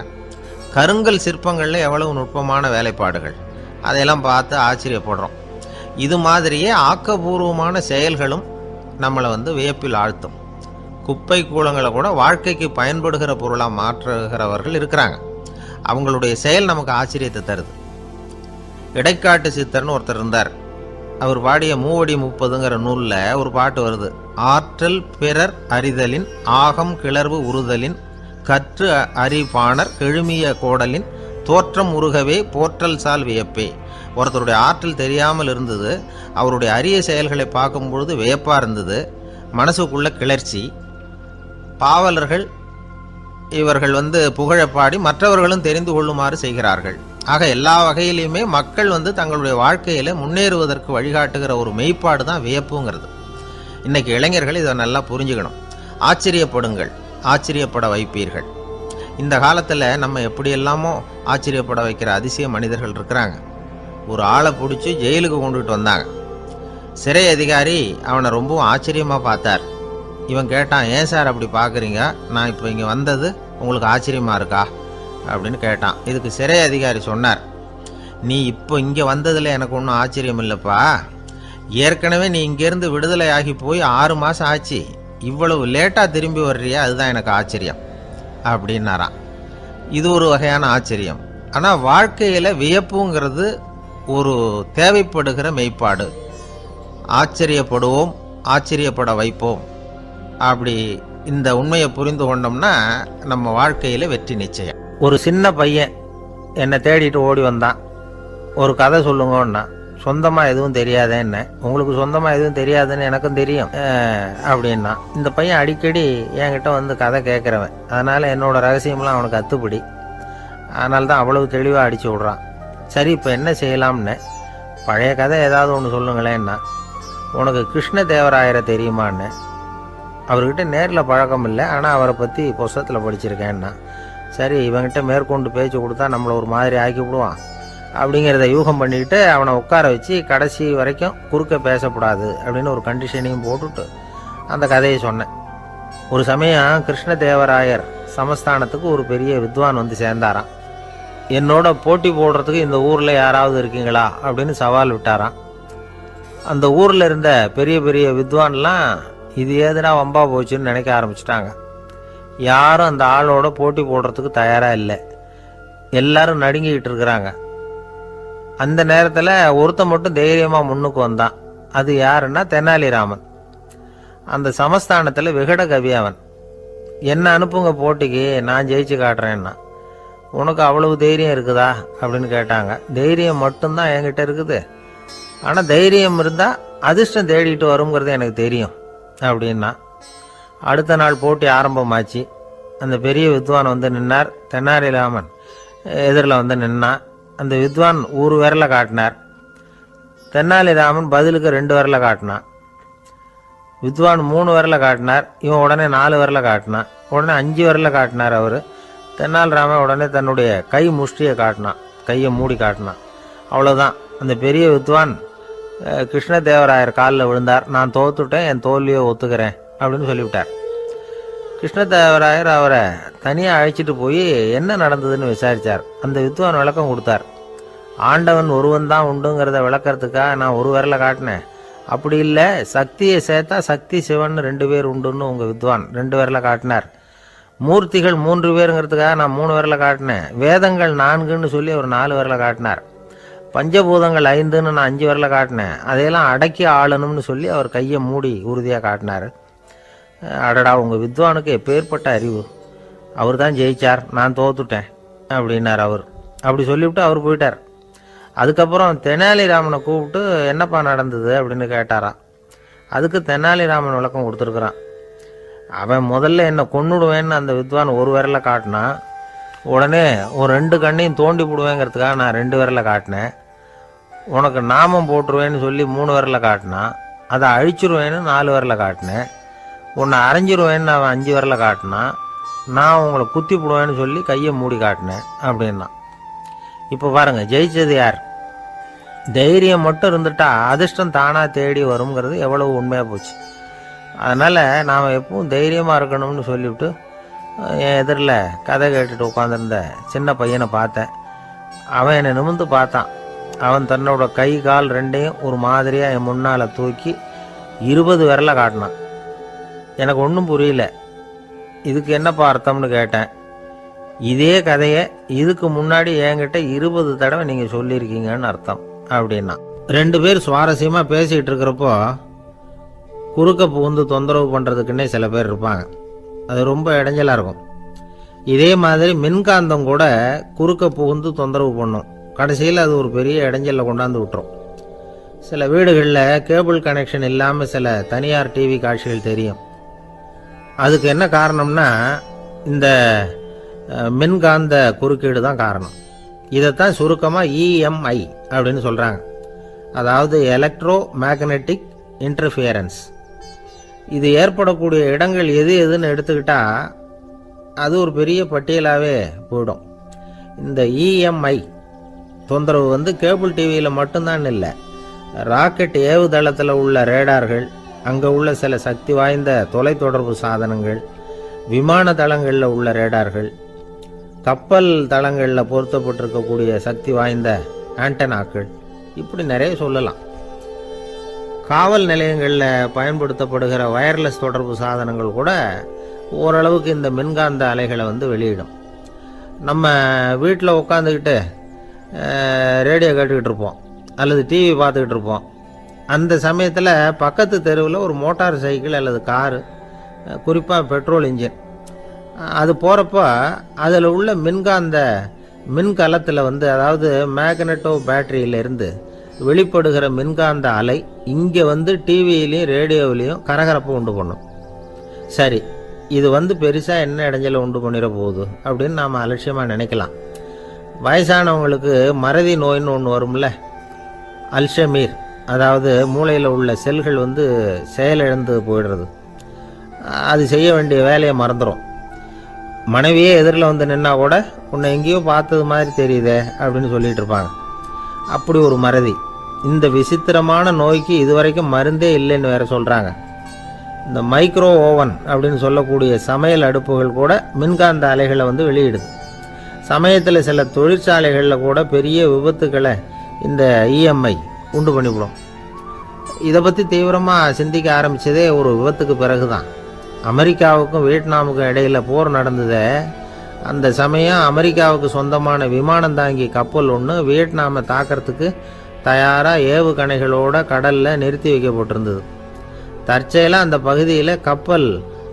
Speaker 1: கருங்கல் சிற்பங்களில் எவ்வளவு நுட்பமான வேலைப்பாடுகள், அதையெல்லாம் பார்த்து ஆச்சரியப்படுறோம். இது மாதிரியே ஆக்கப்பூர்வமான செயல்களும் நம்மளை வியப்பில் ஆழ்த்தும். குப்பை கூலங்களை கூட வாழ்க்கைக்கு பயன்படுகிற பொருளாக மாற்றுகிறவர்கள் இருக்கிறாங்க. அவங்களுடைய செயல் நமக்கு ஆச்சரியத்தை தருது. இடைக்காட்டு சித்தர்னு ஒருத்தர் இருந்தார். அவர் பாடிய 30 நூலில் ஒரு பாட்டு வருது. ஆற்றல் பிறர் அறிதலின் ஆகம் கிளர்வு உறுதலின் கற்று அறிபாணர் கெழுமிய கோடலின் தோற்றம் உருகவே போற்றல் சால் வியப்பே. ஒருத்தருடைய ஆற்றல் தெரியாமல் இருந்தது, அவருடைய அரிய செயல்களை பார்க்கும்பொழுது வியப்பாக இருந்தது, மனசுக்குள்ள கிளர்ச்சி. பாவலர்கள் இவர்கள் புகழப்பாடி மற்றவர்களும் தெரிந்து கொள்ளுமாறு செய்கிறார்கள். ஆக எல்லா வகையிலையுமே மக்கள் தங்களுடைய வாழ்க்கையில் முன்னேறுவதற்கு வழிகாட்டுகிற ஒரு மெய்ப்பாடு தான் வியப்புங்கிறது. இன்னைக்கு இளைஞர்கள் இதை நல்லா புரிஞ்சுக்கணும். ஆச்சரியப்படுங்கள், ஆச்சரியப்பட வைப்பீர்கள். இந்த காலத்தில் நம்ம எப்படியெல்லாமோ ஆச்சரியப்பட வைக்கிற அதிசய மனிதர்கள் இருக்கிறாங்க. ஒரு ஆளை பிடிச்சி ஜெயிலுக்கு கொண்டுகிட்டு வந்தாங்க. சிறை அதிகாரி அவனை ரொம்பவும் ஆச்சரியமாக பார்த்தார். இவன் கேட்டான், ஏன் சார் அப்படி பார்க்குறீங்க, நான் இப்போ இங்கே வந்தது உங்களுக்கு ஆச்சரியமாக இருக்கா அப்படின்னு கேட்டான். இதுக்கு சிறை அதிகாரி சொன்னார், நீ இப்போ இங்கே வந்ததில் எனக்கு ஒன்றும் ஆச்சரியம் இல்லைப்பா. ஏற்கனவே நீ இங்கேருந்து விடுதலை ஆகி போய் 6 மாதம் ஆச்சு. இவ்வளவு லேட்டாக திரும்பி வர்றியா, அதுதான் எனக்கு ஆச்சரியம் அப்படின்னாராம். இது ஒரு வகையான ஆச்சரியம். ஆனால் வாழ்க்கையில் வியப்புங்கிறது ஒரு தேவைப்படுகிற மெய்ப்பாடு. ஆச்சரியப்படுவோம், ஆச்சரியப்பட வைப்போம். அப்படி இந்த உண்மையை புரிந்து கொண்டோம்னா நம்ம வாழ்க்கையில் வெற்றி நிச்சயம். ஒரு சின்ன பையன் என்னை தேடிட்டு ஓடி வந்தான். ஒரு கதை சொல்லுங்கன்னா, சொந்தமாக எதுவும் தெரியாதேன்னு. உங்களுக்கு சொந்தமாக எதுவும் தெரியாதுன்னு எனக்கும் தெரியும் அப்படின்னா. இந்த பையன் அடிக்கடி என்கிட்ட வந்து கதை கேட்குறவன். அதனால் என்னோட ரகசியம்லாம் அவனுக்கு அத்துப்படி. அதனால தான் அவ்வளவு தெளிவாக அடித்து விட்றான். சரி, இப்போ என்ன செய்யலாம்னு. பழைய கதை ஏதாவது ஒன்று சொல்லுங்களேன்னா. உனக்கு கிருஷ்ணதேவராயரை தெரியுமான்னு. அவர்கிட்ட நேரில் பழக்கம் இல்லை, ஆனால் அவரை பற்றி புஸ்தகத்தில் படிச்சிருக்கேன்னா. சரி, இவங்கிட்ட மேற்கொண்டு பேச்சு கொடுத்தா நம்மளை ஒரு மாதிரி ஆக்கி விடுவான் அப்படிங்கிறத யூகம் பண்ணிக்கிட்டு அவனை உட்கார வச்சு கடைசி வரைக்கும் குறுக்க பேசக்கூடாது அப்படின்னு ஒரு கண்டிஷனையும் போட்டுட்டு அந்த கதையை சொன்னேன். ஒரு சமயம் கிருஷ்ணதேவராயர் சமஸ்தானத்துக்கு ஒரு பெரிய வித்வான் வந்து சேர்ந்தாராம். என்னோட போட்டி போடுறதுக்கு இந்த ஊரில் யாராவது இருக்கீங்களா அப்படின்னு சவால் விட்டாராம். அந்த ஊரில் இருந்த பெரிய பெரிய வித்வான்லாம் இது ஏதுனா வம்பா போச்சுன்னு நினைக்க ஆரம்பிச்சிட்டாங்க. யாரும் அந்த ஆளோட போட்டி போடுறதுக்கு தயாராக இல்லை. எல்லாரும் நடுங்கிக்கிட்டு இருக்கிறாங்க. அந்த நேரத்தில் ஒருத்தன் மட்டும் தைரியமாக முன்னுக்கு வந்தான். அது யாருன்னா தெனாலிராமன். அந்த சமஸ்தானத்தில் விகட கவி அவன். என்ன அனுப்புங்க போட்டிக்கு, நான் ஜெயிச்சு காட்டுறேன்னா. உனக்கு அவ்வளவு தைரியம் இருக்குதா அப்படின்னு கேட்டாங்க. தைரியம் மட்டும்தான் என்கிட்ட இருக்குது. ஆனால் தைரியம் இருந்தால் அதிர்ஷ்டம் தேடிட்டு வருங்கிறது எனக்கு தெரியும் அப்படின்னா. அடுத்த நாள் போட்டி ஆரம்பமாச்சு. அந்த பெரிய வித்வான் வந்து நின்னார். தெனாலிராமன் எதிரில் வந்து நின்னான். அந்த வித்வான் ஒரு விரலை காட்டினார். தெனாலிராமன் பதிலுக்கு 2 விரலை காட்டினான். வித்வான் 3 விரலை காட்டினார். இவன் உடனே 4 விரலை காட்டினான். உடனே 5 விரலை காட்டினார் அவர். தெனாலிராமன் உடனே தன்னுடைய கை முஷ்டியை காட்டினான், கையை மூடி காட்டினான். அவ்வளோதான். அந்த பெரிய வித்வான் கிருஷ்ணதேவராயர் காலில் விழுந்தார். நான் தோத்துட்டேன், என் தோல்வியை ஒத்துக்கிறேன் அப்படின்னு சொல்லிவிட்டார். கிருஷ்ணதேவராயர் அவரை தனியாக அழைச்சிட்டு போய் என்ன நடந்ததுன்னு விசாரித்தார். அந்த வித்வான் விளக்கம் கொடுத்தார். ஆண்டவன் ஒருவன் தான் உண்டுங்கிறத விளக்கிறதுக்காக நான் ஒரு விரலை காட்டினேன். அப்படி இல்லை, சக்தியை சேர்த்தா சக்தி சிவன் 2 பேர் உண்டுன்னு உங்கள் வித்வான் 2 விரலை காட்டினார். மூர்த்திகள் 3 பேருங்கிறதுக்காக நான் 3 விரலை காட்டினேன். வேதங்கள் 4ன்னு சொல்லி அவர் 4 விரலை காட்டினார். பஞ்சபூதங்கள் 5ன்னு நான் 5 விரலை காட்டினேன். அதையெல்லாம் அடக்கி ஆளணும்னு சொல்லி அவர் கையை மூடி உறுதியாக காட்டினார். அடடா, உங்கள் வித்வானுக்கு எப்பேற்பட்ட அறிவு. அவர் தான் ஜெயிச்சார், நான் தோத்துட்டேன் அப்படின்னார் அவர். அப்படி சொல்லிவிட்டு அவர் போயிட்டார். அதுக்கப்புறம் தெனாலிராமனை கூப்பிட்டு என்னப்பா நடந்தது அப்படின்னு கேட்டாராம். அதுக்கு தெனாலிராமன் விளக்கம் கொடுத்துருக்குறான். அவன் முதல்ல என்னை கொன்னுடுவேன்னு அந்த வித்வான் ஒரு விரலை காட்டினான். உடனே ஒரு 2 கண்ணையும் தோண்டி போடுவேங்கிறதுக்காக நான் 2 விரலை காட்டினேன். உனக்கு நாமம் போட்டுருவேன்னு சொல்லி 3 விரலை காட்டினான். அதை அழிச்சிருவேன்னு 4 விரலை காட்டினேன். உன்னை அரைஞ்சிருவேன்னு அவன் 5 விரலை காட்டினான். நான் உங்களை குத்தி போடுவேன்னு சொல்லி கையை மூடி காட்டினேன் அப்படின்னா. இப்போ பாருங்க, ஜெயிச்சது யார்? தைரியம் மட்டும் இருந்துட்டா அதிர்ஷ்டம் தானாக தேடி வருங்கிறது எவ்வளவு உண்மையாக போச்சு. அதனால் நாம் எப்பவும் தைரியமாக இருக்கணும்னு சொல்லிவிட்டு என் எதிரில் கதை கேட்டுட்டு உட்காந்துருந்த சின்ன பையனை பார்த்தேன். அவன் என்னை நிமிர்ந்து பார்த்தான். அவன் தன்னோட கை கால் 2ஐயும் ஒரு மாதிரியாக என் முன்னால் தூக்கி 20 விரலை காட்டினான். எனக்கு ஒன்றும் புரியல. இதுக்கு என்னப்பா அர்த்தம்னு கேட்டேன். இதே கதையை இதுக்கு முன்னாடி என்கிட்ட 20 தடவை நீங்கள் சொல்லியிருக்கீங்கன்னு அர்த்தம் அப்படின்னா. 2 பேர் சுவாரஸ்யமாக பேசிகிட்டு இருக்கிறப்போ குறுக்க புகுந்து தொந்தரவு பண்ணுறதுக்குன்னே சில பேர் இருப்பாங்க. அது ரொம்ப இடைஞ்சலாக இருக்கும். இதே மாதிரி மின்காந்தம் கூட குறுக்க புகுந்து தொந்தரவு பண்ணும். கடைசியில் அது ஒரு பெரிய இடைஞ்சலில் கொண்டாந்து விட்டுரும். சில வீடுகளில் கேபிள் கனெக்ஷன் இல்லாமல் சில தனியார் டிவி காட்சிகள் தெரியும். அதுக்கு என்ன காரணம்னா இந்த மின்காந்த குறுக்கீடு தான் காரணம். இதைத்தான் சுருக்கமாக EMI அப்படின்னு சொல்கிறாங்க. அதாவது எலக்ட்ரோ மேக்னெட்டிக் இன்டர்ஃபியரன்ஸ். இது ஏற்படக்கூடிய இடங்கள் எது எதுன்னு எடுத்துக்கிட்டால் அது ஒரு பெரிய பட்டியலாகவே போயிடும். இந்த EMI தொந்தரவு வந்து கேபிள் டிவியில் மட்டும்தான் இல்லை, ராக்கெட் ஏவுதளத்தில் உள்ள ரேடார்கள், அங்கே உள்ள சில சக்தி வாய்ந்த தொலைத்தொடர்பு சாதனங்கள், விமான தளங்களில் உள்ள ரேடார்கள், கப்பல் தளங்களில் பொருத்தப்பட்டிருக்கக்கூடிய சக்தி வாய்ந்த ஆண்டனாக்கள், இப்படி நிறைய சொல்லலாம். காவல் நிலையங்களில் பயன்படுத்தப்படுகிற வயர்லெஸ் தொடர்பு சாதனங்கள் கூட ஓரளவுக்கு இந்த மின்காந்த அலைகளை வந்து வெளியிடும். நம்ம வீட்டில் உட்காந்துக்கிட்டு ரேடியோ கேட்டுக்கிட்டு இருப்போம் அல்லது டிவி பார்த்துக்கிட்டு இருப்போம். அந்த சமயத்தில் பக்கத்து தெருவில் ஒரு மோட்டார் சைக்கிள் அல்லது காரு, குறிப்பாக பெட்ரோல் இன்ஜின், அது போகிறப்ப அதில் உள்ள மின்காந்த மின்கலத்தில் வந்து, அதாவது மேக்னட்டோ பேட்டரியிலிருந்து வெளிப்படுகிற மின்காந்த அலை இங்கே வந்து டிவியிலையும் ரேடியோவிலையும் கரகரப்பு உண்டு பண்ணும். சரி, இது வந்து பெருசாக என்ன இடைஞ்சலை உண்டு பண்ணிட போகுது அப்படின்னு நாம் அலட்சியமாக நினைக்கலாம். வயசானவங்களுக்கு மறதி நோயின்னு ஒன்று வரும்ல, அல்ஷமீர், அதாவது மூளையில் உள்ள செல்கள் வந்து செயலிழந்து போயிடுறது. அது செய்ய வேண்டிய வேலையை மறந்துடும். மனைவியே எதிரில் வந்து நின்னா கூட உன்னை எங்கேயோ பார்த்தது மாதிரி தெரியுதே அப்படின்னு சொல்லிட்டு இருப்பாங்க. அப்படி ஒரு மறதி. இந்த விசித்திரமான நோய்க்கு இதுவரைக்கும் மருந்தே இல்லைன்னு வேற சொல்கிறாங்க. இந்த மைக்ரோ ஓவன் அப்படின்னு சொல்லக்கூடிய சமையல் அடுப்புகள் கூட மின்காந்த அலைகளை வந்து வெளியிடுது. சமயத்தில் சில தொழிற்சாலைகளில் கூட பெரிய விபத்துக்களை இந்த இஎம்ஐ உண்டு பண்ணிவிடும். இதை பற்றி தீவிரமாக சிந்திக்க ஆரம்பித்ததே ஒரு விபத்துக்கு பிறகு தான். அமெரிக்காவுக்கும் வியட்நாமுக்கும் இடையில் போர் நடந்தது. அந்த சமயம் அமெரிக்காவுக்கு சொந்தமான விமானம் தாங்கி கப்பல் ஒன்று வியட்நாமை தாக்கிறதுக்கு தயாராக ஏவுகணைகளோட கடலில் நிறுத்தி வைக்கப்பட்டிருந்தது. தற்செயலாக அந்த பகுதியில் கப்பல்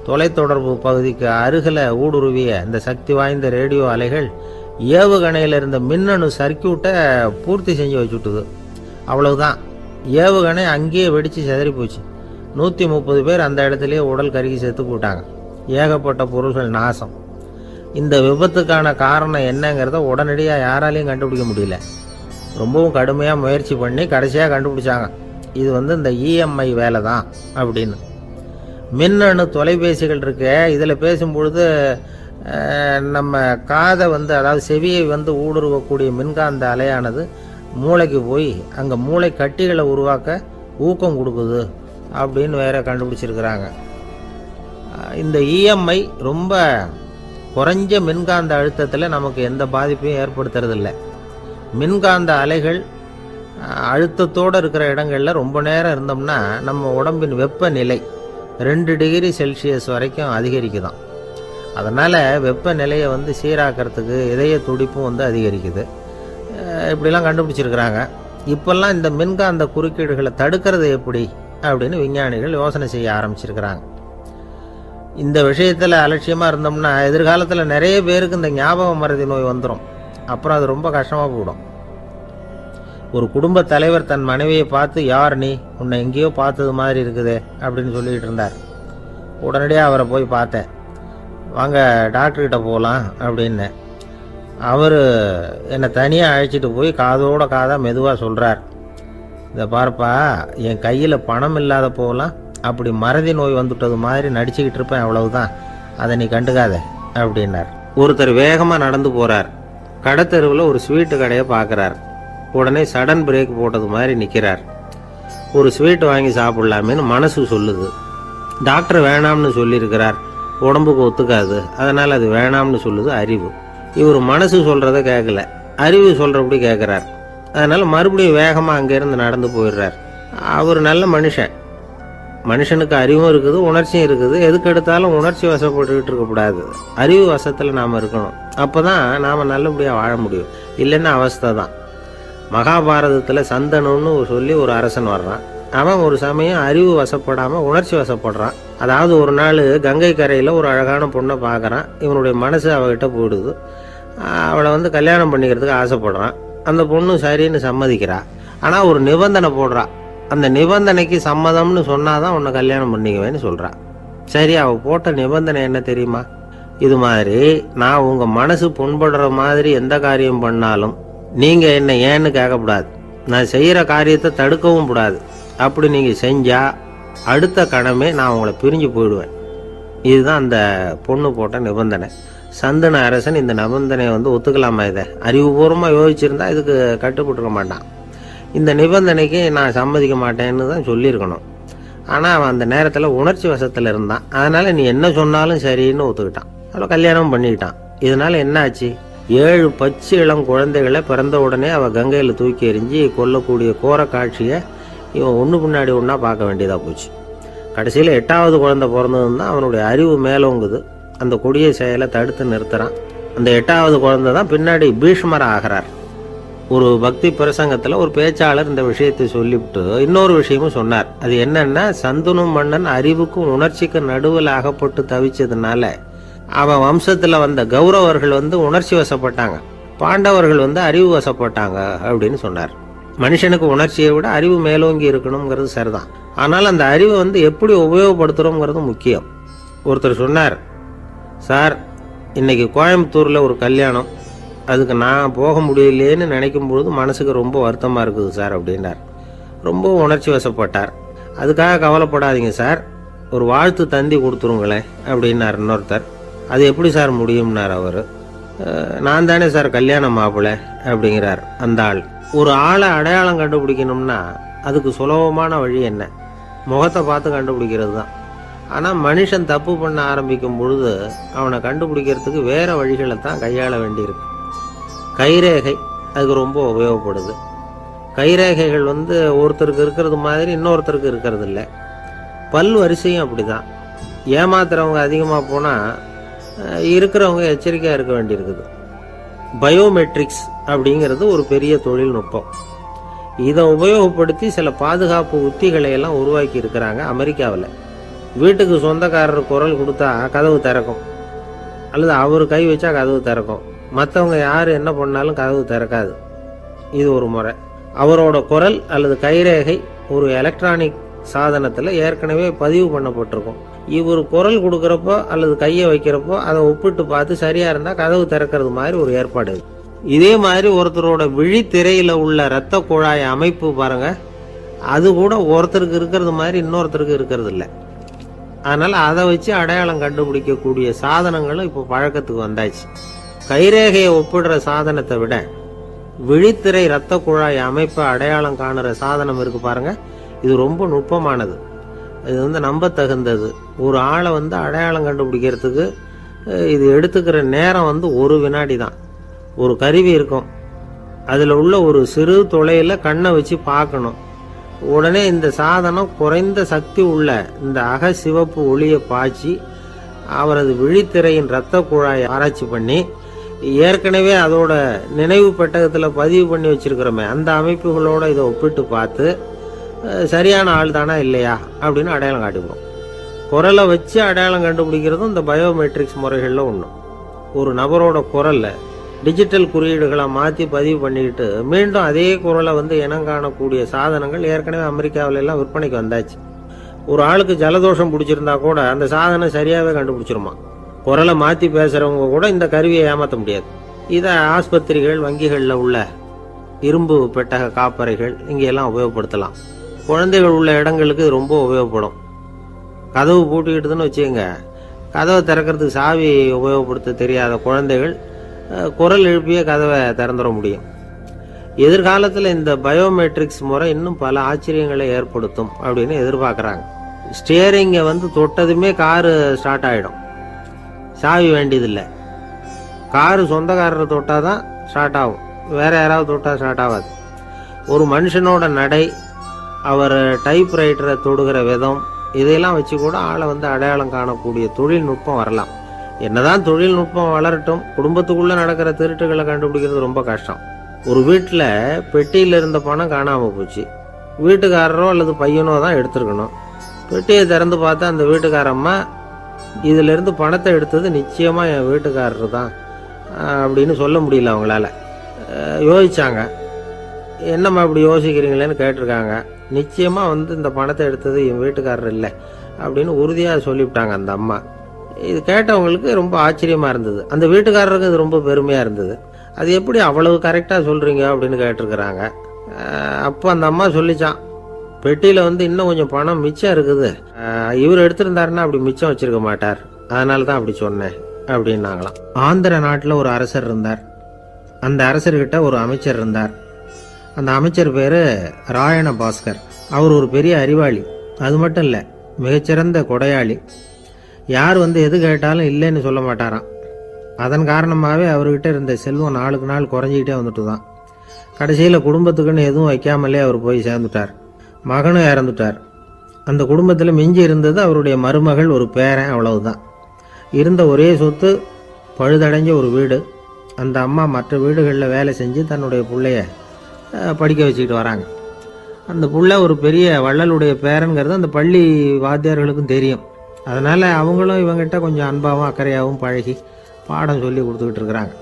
Speaker 1: தொலைத்தொடர்பு பகுதிக்கு அருகில் ஊடுருவிய இந்த சக்தி வாய்ந்த ரேடியோ அலைகள் ஏவுகணையில் இருந்த மின்னணு சர்க்கியூட்டை பூர்த்தி செஞ்சு வச்சுட்டுது. அவ்வளவுதான், ஏவுகணை அங்கேயே வெடித்து சிதறி போச்சு. 130 பேர் அந்த இடத்துலையே உடல் கருகி செத்து போட்டாங்க. ஏகப்பட்ட பொருள்கள் நாசம். இந்த விபத்துக்கான காரணம் என்னங்கிறத உடனடியாக யாராலையும் கண்டுபிடிக்க முடியல. ரொம்பவும் கடுமையாக முயற்சி பண்ணி கடைசியாக கண்டுபிடிச்சாங்க, இது வந்து இந்த இஎம்ஐ வேலை தான் அப்படின்னு. மின்னணு தொலைபேசிகள் இருக்கு, இதில் பேசும்பொழுது நம்ம காதை வந்து, அதாவது செவியை வந்து ஊடுருவக்கூடிய மின்காந்த அலையானது மூளைக்கு போய் அங்கே மூளை கட்டிகளை உருவாக்க ஊக்கம் கொடுக்குது அப்படின்னு வேற கண்டுபிடிச்சிருக்கிறாங்க. இந்த இஎம்ஐ ரொம்ப குறைஞ்ச மின்காந்த அழுத்தத்தில் நமக்கு எந்த பாதிப்பையும் ஏற்படுத்துறதில்லை. மின்காந்த அலைகள் அழுத்தத்தோடு இருக்கிற இடங்களில் ரொம்ப நேரம் இருந்தோம்னா நம்ம உடம்பின் வெப்பநிலை 2 டிகிரி செல்சியஸ் வரைக்கும் அதிகரிக்குதான். அதனால் வெப்பநிலையை வந்து சீராக்கிறதுக்கு இதய துடிப்பும் வந்து அதிகரிக்குது. இப்படிலாம் கண்டுபிடிச்சிருக்கிறாங்க. இப்போல்லாம் இந்த மின்காந்த குறுக்கீடுகளை தடுக்கிறது எப்படி அப்படின்னு விஞ்ஞானிகள் யோசனை செய்ய ஆரம்பிச்சிருக்கிறாங்க. இந்த விஷயத்தில் அலட்சியமாக இருந்தோம்னா எதிர்காலத்தில் நிறைய பேருக்கு இந்த ஞாபக மறதி நோய் வந்துடும். அப்புறம் அது ரொம்ப கஷ்டமாக போயிடும். ஒரு குடும்ப தலைவர் தன் மனைவியை பார்த்து, யார் நீ, உன்னை எங்கேயோ பார்த்தது மாதிரி இருக்குதே அப்படின்னு சொல்லிகிட்டு இருந்தார். உடனடியாக அவரை போய் பார்த்தேன். வாங்க டாக்டர்கிட்ட போகலாம் அப்படின்னு. அவர் என்னை தனியாக அழைச்சிட்டு போய் காதோட காதாக மெதுவாக சொல்கிறார், இதை பார்ப்பா, என் கையில் பணம் இல்லாத போகலாம் அப்படி மறதி நோய் வந்துட்டது மாதிரி நடிச்சுக்கிட்டு இருப்பேன், அவ்வளவுதான், அதை நீ கண்டுக்காத அப்படின்னார். ஒருத்தர் வேகமாக நடந்து போகிறார். கடத்தெருவில் ஒரு ஸ்வீட்டு கடையை பார்க்குறார். உடனே சடன் பிரேக் போட்டது மாதிரி நிற்கிறார். ஒரு ஸ்வீட் வாங்கி சாப்பிட்லாமேன்னு மனசு சொல்லுது. டாக்டர் வேணாம்னு சொல்லியிருக்கிறார், உடம்புக்கு ஒத்துக்காது, அதனால் அது வேணாம்னு சொல்லுது அறிவு. இவர் மனசு சொல்கிறத கேட்கல, அறிவு சொல்கிறபடி கேட்குறார். அதனால் மறுபடியும் வேகமாக அங்கேருந்து நடந்து போயிடுறார். அவர் நல்ல மனுஷன். மனுஷனுக்கு அறிவும் இருக்குது, உணர்ச்சியும் இருக்குது. எதுக்கு எடுத்தாலும் உணர்ச்சி வசப்பட்டுக்கிட்டு இருக்கக்கூடாது, அறிவு வசத்தில் நாம் இருக்கணும். அப்போ தான் நாம் நல்லபடியாக வாழ முடியும். இல்லைன்னா அவஸ்தை தான். மகாபாரதத்தில் சந்தனுன்னு சொல்லி ஒரு அரசன் வர்றான். அவன் ஒரு சமயம் அறிவு வசப்படாமல் உணர்ச்சி வசப்படுறான். அதாவது ஒரு நாள் கங்கை கரையில் ஒரு அழகான பொண்ணை பார்க்குறான். இவனுடைய மனசு அவகிட்ட போயிடுது. அவளை வந்து கல்யாணம் பண்ணிக்கிறதுக்கு ஆசைப்படுறான். அந்த பொண்ணு சரின்னு சம்மதிக்கிறா. ஆனால் ஒரு நிபந்தனை போடுறா. அந்த நிபந்தனைக்கு சம்மதம்னு சொன்னாதான் உன்னை கல்யாணம் பண்ணிக்குவேன்னு சொல்கிறா. சரி, அவள் போட்ட நிபந்தனை என்ன தெரியுமா? இது மாதிரி, நான் உங்கள் மனசு புண்படுற மாதிரி எந்த காரியம் பண்ணாலும் நீங்கள் என்ன ஏன்னு கேட்கக்கூடாது, நான் செய்கிற காரியத்தை தடுக்கவும் கூடாது. அப்படி நீங்கள் செஞ்சால் அடுத்த கணமே நான் உங்களை பிரிஞ்சு போயிடுவேன். இதுதான் அந்த பொண்ணு போட்ட நிபந்தனை. சந்தன அரசன் இந்த நிபந்தனையை வந்து ஒத்துக்கலாமா? இதை அறிவுபூர்வமாக யோசிச்சிருந்தா இதுக்கு கட்டுப்பட்டுருக்க மாட்டான். இந்த நிபந்தனைக்கு நான் சம்மதிக்க மாட்டேன்னு தான் சொல்லியிருக்கணும். ஆனால் அவன் அந்த நேரத்தில் உணர்ச்சி வசத்தில் இருந்தான். அதனால் நீ என்ன சொன்னாலும் சரின்னு ஒத்துக்கிட்டான். அவளை கல்யாணம் பண்ணிக்கிட்டான். இதனால என்ன ஆச்சு? 7 பச்சை இளம் குழந்தைகளை பிறந்த உடனே அவ கங்கையில் தூக்கி எறிஞ்சி கொல்லக்கூடிய கோர காட்சியை இவன் ஒன்று பின்னாடி ஒன்றா பார்க்க வேண்டியதாக போச்சு. கடைசியில் 8வது குழந்தை பிறந்ததுன்னு தான் அவனுடைய அறிவு மேலோங்குது. அந்த கொடிய செயலை தடுத்து நிறுத்துறான். அந்த 8வது குழந்தை தான் பின்னாடி பீஷ்மர் ஆகிறார். ஒரு பக்தி பிரசங்கத்தில் ஒரு பேச்சாளர் இந்த விஷயத்தை சொல்லிவிட்டு இன்னொரு விஷயமும் சொன்னார். அது என்னன்னா, சந்தனு மன்னன் அறிவுக்கும் உணர்ச்சிக்கும் நடுவில் அகப்பட்டு தவிச்சதுனால அவன் வம்சத்தில் வந்த கௌரவர்கள் உணர்ச்சி வசப்பட்டாங்க, பாண்டவர்கள் அறிவு வசப்பட்டாங்க அப்படின்னு சொன்னார். மனுஷனுக்கு உணர்ச்சியை விட அறிவு மேலோங்கி இருக்கணுங்கிறது சரிதான். ஆனால் அந்த அறிவை எப்படி உபயோகப்படுத்துகிறோங்கிறது முக்கியம். ஒருத்தர் சொன்னார், சார் இன்னைக்கு கோயம்புத்தூரில் ஒரு கல்யாணம், அதுக்கு நான் போக முடியலேன்னு நினைக்கும் பொழுது மனசுக்கு ரொம்ப வருத்தமாக இருக்குது சார் அப்படின்னார். ரொம்ப உணர்ச்சி வசப்பட்டார். அதுக்காக கவலைப்படாதீங்க சார், ஒரு வாழ்த்து தந்தி கொடுத்துருங்களேன் அப்படின்னார் இன்னொருத்தர். அது எப்படி சார் முடியும்னார் அவர். நான் தானே சார் கல்யாண மாப்பிள்ளை அப்படிங்கிறார் அந்த ஆள். ஒரு ஆளை அடையாளம் கண்டுபிடிக்கணும்னா அதுக்கு சுலபமான வழி என்ன? முகத்தை பார்த்து கண்டுபிடிக்கிறது தான். ஆனால் மனுஷன் தப்பு பண்ண ஆரம்பிக்கும் பொழுது அவனை கண்டுபிடிக்கிறதுக்கு வேறு வழிகளை தான் கையாள வேண்டியிருக்கு. கைரேகை அதுக்கு ரொம்ப உபயோகப்படுது. கைரேகைகள் ஒருத்தருக்கு இருக்கிறது மாதிரி இன்னொருத்தருக்கு இருக்கிறது இல்லை. பல் வரிசையும் அப்படி தான். ஏமாத்துறவங்க அதிகமாக போனால் இருக்கிறவங்க எச்சரிக்கையாக இருக்க வேண்டியிருக்குது. பயோமெட்ரிக்ஸ் அப்படிங்கிறது ஒரு பெரிய தொழில்நுட்பம். இதை உபயோகப்படுத்தி சில பாதுகாப்பு உத்திகளை எல்லாம் உருவாக்கி இருக்கிறாங்க அமெரிக்காவில். வீட்டுக்கு சொந்தக்காரர் குரல் கொடுத்தா கதவு திறக்கும், அல்லது அவர் கை வச்சா கதவு திறக்கும். மற்றவங்க யார் என்ன பண்ணாலும் கதவு திறக்காது. இது ஒரு முறை. அவரோட குரல் அல்லது கைரேகை ஒரு எலக்ட்ரானிக் சாதனத்தில் ஏற்கனவே பதிவு பண்ணப்பட்டிருக்கும். இவர் குரல் கொடுக்குறப்போ அல்லது கையை வைக்கிறப்போ அதை ஒப்பிட்டு பார்த்து சரியாக இருந்தால் கதவு திறக்கிறது மாதிரி ஒரு ஏற்பாடு. இதே மாதிரி ஒருத்தரோட விழித்திரையில் உள்ள இரத்த குழாய் அமைப்பு பாருங்க, அது கூட ஒருத்தருக்கு இருக்கிறது மாதிரி இன்னொருத்தருக்கு இருக்கிறது இல்லை. அதனால் அதை வச்சு அடையாளம் கண்டுபிடிக்கக்கூடிய சாதனங்களும் இப்போ பழக்கத்துக்கு வந்தாச்சு. கைரேகையை ஒப்பிடுற சாதனத்தை விட விழித்திரை இரத்த குழாய் அமைப்பை அடையாளம் காணுற சாதனம் இருக்கு பாருங்க, இது ரொம்ப நுட்பமானது. இது நம்ப தகுந்தது. ஒரு ஆளை அடையாளம் கண்டுபிடிக்கிறதுக்கு இது எடுத்துக்கிற நேரம் 1 வினாடி தான். ஒரு கருவி இருக்கும், அதில் உள்ள ஒரு சிறு துளையில் கண்ணை வச்சு பார்க்கணும். உடனே இந்த சாதனம் குறைந்த சக்தி உள்ள இந்த அகசிவப்பு ஒளியை பாய்ச்சி அவரது விழித்திரையின் இரத்த குழாயை ஆராய்ச்சி பண்ணி ஏற்கனவே அதோட நினைவு பெட்டகத்தில் பதிவு பண்ணி வச்சிருக்கிறோமே அந்த அமைப்புகளோட இதை ஒப்பிட்டு பார்த்து சரியான ஆள் தானா இல்லையா அப்படின்னு அடையாளம் காட்டிவிடும். குரலை வச்சு அடையாளம் கண்டுபிடிக்கிறதும் இந்த பயோமெட்ரிக்ஸ் முறைகளில் ஒன்று. ஒரு நபரோட குரலை டிஜிட்டல் குறியீடுகளை மாற்றி பதிவு பண்ணிக்கிட்டு மீண்டும் அதே குரலை இனம் காணக்கூடிய சாதனங்கள் ஏற்கனவே அமெரிக்காவில எல்லாம் விற்பனைக்கு வந்தாச்சு. ஒரு ஆளுக்கு ஜலதோஷம் பிடிச்சிருந்தா கூட அந்த சாதனம் சரியாகவே கண்டுபிடிச்சிருமா. குரலை மாற்றி பேசுகிறவங்க கூட இந்த கருவியை ஏமாற்ற முடியாது. இதை ஆஸ்பத்திரிகள், வங்கிகளில் உள்ள இரும்பு பெட்டக காப்பறைகள் இங்கெல்லாம் உபயோகப்படுத்தலாம். குழந்தைகள் உள்ள இடங்களுக்கு இது ரொம்ப உபயோகப்படும். கதவு பூட்டிக்கிட்டுதுன்னு வச்சுக்கோங்க, கதவை திறக்கிறதுக்கு சாவி உபயோகப்படுத்த தெரியாத குழந்தைகள் குரல் எழுப்பிய கதவை திறந்துட முடியும். எதிர்காலத்தில் இந்த பயோமெட்ரிக்ஸ் முறை இன்னும் பல ஆச்சரியங்களை ஏற்படுத்தும் அப்படின்னு எதிர்பார்க்குறாங்க. ஸ்டியரிங்கை தொட்டதுமே காரு ஸ்டார்ட் ஆகிடும், சாவி வேண்டியதில்லை. காரு சொந்தக்காரரை தொட்டால் தான் ஸ்டார்ட் ஆகும், வேற யாராவது தொட்டால் ஸ்டார்ட் ஆகாது. ஒரு மனுஷனோட நடை, அவர் டைப்ரைட்டரை தொடுகிற விதம், இதையெல்லாம் வச்சு கூட ஆளை அடையாளம் காணக்கூடிய தொழில்நுட்பம் வரலாம். என்னதான் தொழில்நுட்பம் வளரட்டும், குடும்பத்துக்குள்ள நடக்கிற திருட்டுகளை கண்டுபிடிக்கிறது ரொம்ப கஷ்டம். ஒரு வீட்டில் பெட்டியில் இருந்த பணம் காணாமல் போச்சு, வீட்டுக்காரரோ அல்லது பையனோ தான் எடுத்துருக்கணும். பெட்டியை திறந்து பார்த்தா அந்த வீட்டுக்காரம்மா இதுல இருந்து பணத்தை எடுத்தது நிச்சயமா என் வீட்டுக்காரரு தான் அப்படின்னு சொல்ல முடியல. அவங்களால யோசிச்சாங்க. என்னம்மா இப்படி யோசிக்கிறீங்களேன்னு கேட்டிருக்காங்க. நிச்சயமா இந்த பணத்தை எடுத்தது என் வீட்டுக்காரர் இல்லை அப்படின்னு உறுதியாக சொல்லிவிட்டாங்க அந்த அம்மா. இது கேட்டவங்களுக்கு ரொம்ப ஆச்சரியமா இருந்தது. அந்த வீட்டுக்காரருக்கு இது ரொம்ப பெருமையா இருந்தது. அது எப்படி அவ்வளவு கரெக்டா சொல்றீங்க அப்படின்னு கேட்டிருக்கிறாங்க. அப்போ அந்த அம்மா சொல்லிச்சான், பெட்டியில இன்னும் கொஞ்சம் பணம் மிச்சம் இருக்குது, இவர் எடுத்திருந்தாருன்னா அப்படி மிச்சம் வச்சிருக்க மாட்டார், அதனால தான் அப்படி சொன்னேன் அப்படின்னாங்களாம். ஆந்திர நாட்டில் ஒரு அரசர் இருந்தார். அந்த அரசர்கிட்ட ஒரு அமைச்சர் இருந்தார். அந்த அமைச்சர் பேரு ராயண பாஸ்கர். அவர் ஒரு பெரிய அறிவாளி. அது மட்டும் இல்லை, மிகச்சிறந்த கொடையாளி. யார் எது கேட்டாலும் இல்லைன்னு சொல்ல மாட்டாராம். அதன் காரணமாகவே அவர்கிட்ட இருந்த செல்வம் நாளுக்கு நாள் குறைஞ்சிக்கிட்டே வந்துட்டு தான். கடைசியில் குடும்பத்துக்குன்னு எதுவும் வைக்காமலே அவர் போய் சேர்ந்துட்டார். மகனும் இறந்துட்டார். அந்த குடும்பத்தில் மிஞ்சி இருந்தது அவருடைய மருமகள், ஒரு பேரன், அவ்வளவுதான். இருந்த ஒரே சொத்து பழுதடைஞ்ச ஒரு வீடு. அந்த அம்மா மற்ற வீடுகளில் வேலை செஞ்சு தன்னுடைய பிள்ளைய படிக்க வச்சுக்கிட்டு வராங்க. அந்த புள்ள ஒரு பெரிய வள்ளலுடைய பேரன்கிறது அந்த பள்ளி வாத்தியார்களுக்கும் தெரியும். அதனால் அவங்களும் இவங்கிட்ட கொஞ்சம் அன்பாகவும் அக்கறையாகவும் பழகி பாடம் சொல்லி கொடுத்துக்கிட்டு இருக்கிறாங்க.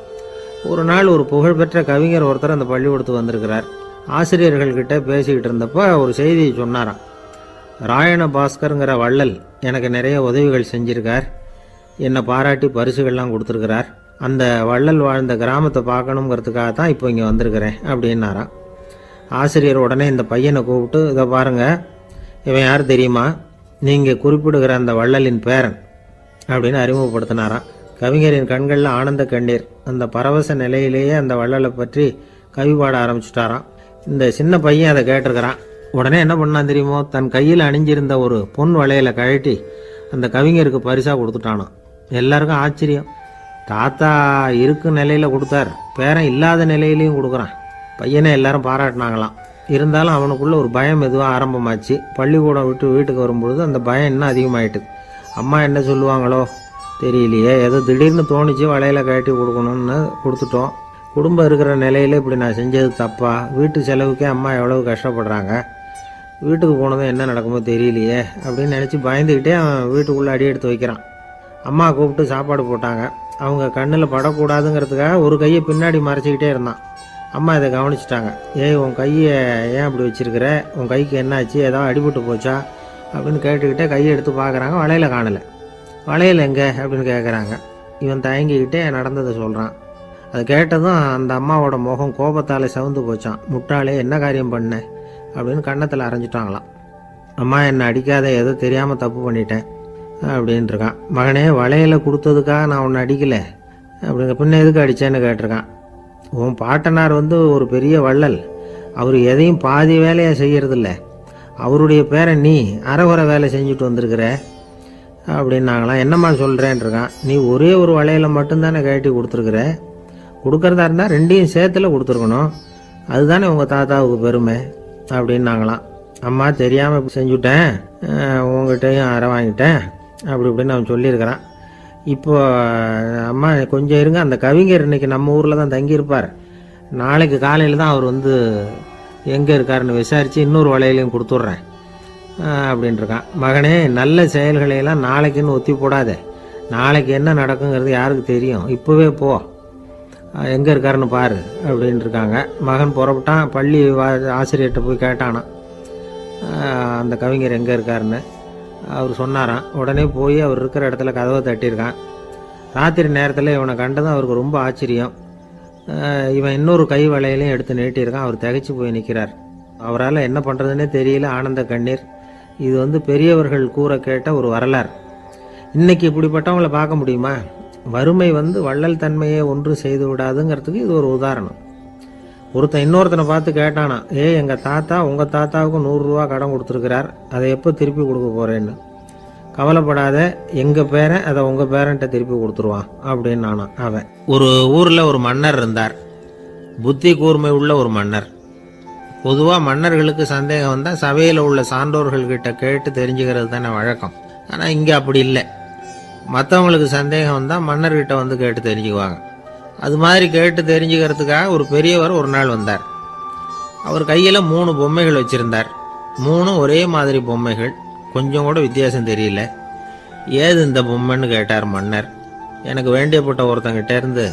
Speaker 1: ஒரு நாள் ஒரு புகழ்பெற்ற கவிஞர் ஒருத்தர் அந்த பள்ளிக்கூடத்துக்கு வந்திருக்கிறார். ஆசிரியர்கள்கிட்ட பேசிக்கிட்டு இருந்தப்போ ஒரு செய்தியை சொன்னாராம். ராயண பாஸ்கருங்கிற வள்ளல் எனக்கு நிறைய உதவிகள் செஞ்சிருக்கார், என்னை பாராட்டி பரிசுகள்லாம் கொடுத்துருக்கிறார். அந்த வள்ளல் வாழ்ந்த கிராமத்தை பார்க்கணுங்கிறதுக்காக தான் இப்போ இங்கே வந்திருக்கிறேன் அப்படின்னாராம். ஆசிரியர் உடனே இந்த பையனை கூப்பிட்டு, இதை பாருங்கள், இவன் யார் தெரியுமா, நீங்கள் குறிப்பிடுகிற அந்த வள்ளலின் பேரன் அப்படின்னு அறிமுகப்படுத்தினாராம். கவிஞரின் கண்களில் ஆனந்த கண்ணீர். அந்த பரவச நிலையிலேயே அந்த வள்ளலை பற்றி கவி பாட ஆரம்பிச்சுட்டாராம். இந்த சின்ன பையன் அதை கேட்டிருக்கிறான். உடனே என்ன பண்ணான் தெரியுமோ, தன் கையில் அணிஞ்சிருந்த ஒரு பொன் வளையலை கழட்டி அந்த கவிஞருக்கு பரிசாக கொடுத்துட்டானான். எல்லாருக்கும் ஆச்சரியம். தாத்தா இருக்கும் நிலையில் கொடுத்தார், பேரன் இல்லாத நிலையிலையும் கொடுக்குறான். பையனை எல்லாரும் பாராட்டினாங்களாம். இருந்தாலும் அவனுக்குள்ள ஒரு பயம் எதுவாக ஆரம்பமாச்சு. பள்ளிக்கூடம் விட்டு வீட்டுக்கு வரும்பொழுது அந்த பயம் இன்னும் அதிகமாயிட்டுது. அம்மா என்ன சொல்லுவாங்களோ தெரியலையே, ஏதோ திடீர்னு தோணிச்சு வளையலை கழட்டி கொடுக்கணும்னு கொடுத்துட்டோம். குடும்பம் இருக்கிற நிலையில் இப்படி நான் செஞ்சது தப்பா, வீட்டு செலவுக்கே அம்மா எவ்வளவு கஷ்டப்படுறாங்க, வீட்டுக்கு போனதும் என்ன நடக்குமோ தெரியலையே அப்படின்னு நினச்சி பயந்துக்கிட்டே அவன் வீட்டுக்குள்ளே அடி எடுத்து வைக்கிறான். அம்மா கூப்பிட்டு சாப்பாடு போட்டாங்க. அவங்க கண்ணில் படக்கூடாதுங்கிறதுக்காக ஒரு கையை பின்னாடி மறைச்சிக்கிட்டே இருந்தான். அம்மா இதை கவனிச்சிட்டாங்க. ஏய், உன் கையை ஏன் அப்படி வச்சிருக்கிற, உன் கைக்கு என்னாச்சு, ஏதாவது அடிபட்டு போச்சா அப்படின்னு கேட்டுக்கிட்டே கையை எடுத்து பார்க்குறாங்க. வளையல காணலை. வளையல் எங்கே அப்படின்னு கேட்குறாங்க. இவன் தயங்கிக்கிட்டே நடந்ததை சொல்கிறான். அது கேட்டதும் அந்த அம்மாவோட முகம் கோபத்தால் செவந்து போச்சான். முட்டாளே, என்ன காரியம் பண்ண அப்படின்னு கன்னத்தில் அரைஞ்சிட்டாங்களாம். அம்மா, என்னை அடிக்காத, ஏதோ தெரியாமல் தப்பு பண்ணிட்டேன் அப்படின்ட்டுருக்கான். மகனே, வளையலை கொடுத்ததுக்காக நான் உன்னை அடிக்கலை அப்படிங்க, பின்ன எதுக்கு அடித்தேன்னு கேட்டிருக்கான். உன் பாட்டனார் ஒரு பெரிய வள்ளல், அவர் எதையும் பாதி வேலையை செய்யறதில்ல, அவருடைய பேரை நீ அரைகுறை வேலை செஞ்சுட்டு வந்திருக்கிற அப்படின்னாங்களாம். என்னம்மா சொல்கிறேன்ருக்கான். நீ ஒரே ஒரு வளையலை மட்டும்தானே கழட்டி கொடுத்துருக்குற, கொடுக்கறதா இருந்தால் ரெண்டையும் சேர்த்துல கொடுத்துருக்கணும், அதுதானே உங்கள் தாத்தாவுக்கு பெருமை அப்படின்னாங்களாம். அம்மா, தெரியாமல் செஞ்சுட்டேன், உங்கள்கிட்டையும் அரை வாங்கிட்டேன் அப்படி இப்படின்னு அவன் சொல்லியிருக்கிறான். இப்போ அம்மா கொஞ்சம் இருங்க, அந்த கவிஞர் இன்னைக்கு நம்ம ஊரில் தான் தங்கியிருப்பார், நாளைக்கு காலையில் தான் அவர் எங்கே இருக்காருன்னு விசாரித்து இன்னொரு வளையலையும் கொடுத்துட்றேன் அப்படின்ட்டுருக்கான். மகனே, நல்ல செயல்களையெல்லாம் நாளைக்குன்னு ஒத்தி போடாத, நாளைக்கு என்ன நடக்குங்கிறது யாருக்கு தெரியும், இப்போவே போ, எங்கே இருக்காருன்னு பாரு அப்படின்ட்டுருக்காங்க. மகன் புறப்பட்டான். பள்ளி ஆசிரியர்கிட்ட போய் கேட்டானான் அந்த கவிஞர் எங்கே இருக்காருன்னு. அவர் சொன்னாராம். உடனே போய் அவர் இருக்கிற இடத்துல கதவை தட்டியிருக்கான். ராத்திரி நேரத்தில் இவனை கண்டதும் அவருக்கு ரொம்ப ஆச்சரியம். இவன் இன்னொரு கை வளையலையும் எடுத்து நீட்டியிருக்கான். அவர் திகைச்சு போய் நிற்கிறார். அவரால் என்ன பண்ணுறதுன்னே தெரியல. ஆனந்த கண்ணீர். இது பெரியவர்கள் கூற கேட்ட ஒரு வரலாறு. இன்னைக்கு இப்படிப்பட்டவங்களை பார்க்க முடியுமா? வறுமை வள்ளல் தன்மையை ஒன்று செய்து விடாதுங்கிறதுக்கு இது ஒரு உதாரணம். ஒருத்தன் இன்னொருத்தனை பார்த்து கேட்டானா, எங்கள் தாத்தா உங்கள் தாத்தாவுக்கு 100 ரூபா கடன் கொடுத்துருக்கிறார், அதை எப்போ திருப்பி கொடுக்க போகிறேன்னு. கவலைப்படாத, எங்கள் பேரன் அதை உங்கள் பேரன்ட்ட திருப்பி கொடுத்துருவான் அப்படின்னு நானான் அவன். ஒரு ஊரில் ஒரு மன்னர் இருந்தார். புத்தி கூர்மை உள்ள ஒரு மன்னர். பொதுவாக மன்னர்களுக்கு சந்தேகம் வந்தால் சபையில் உள்ள சான்றோர்கள்கிட்ட கேட்டு தெரிஞ்சுக்கிறது தானே வழக்கம். ஆனால் இங்கே அப்படி இல்லை. மற்றவங்களுக்கு சந்தேகம் வந்தால் மன்னர்கிட்ட கேட்டு தெரிஞ்சுக்குவாங்க. அது மாதிரி கேட்டு தெரிஞ்சுக்கிறதுக்காக ஒரு பெரியவர் ஒரு நாள் வந்தார். அவர் கையில் 3 பொம்மைகள் வச்சுருந்தார். 3 ஒரே மாதிரி பொம்மைகள், கொஞ்சம் கூட வித்தியாசம் தெரியல. ஏது இந்த பொம்மைன்னு கேட்டார் மன்னர். எனக்கு வேண்டியப்பட்ட ஒருத்தங்கிட்ட இருந்து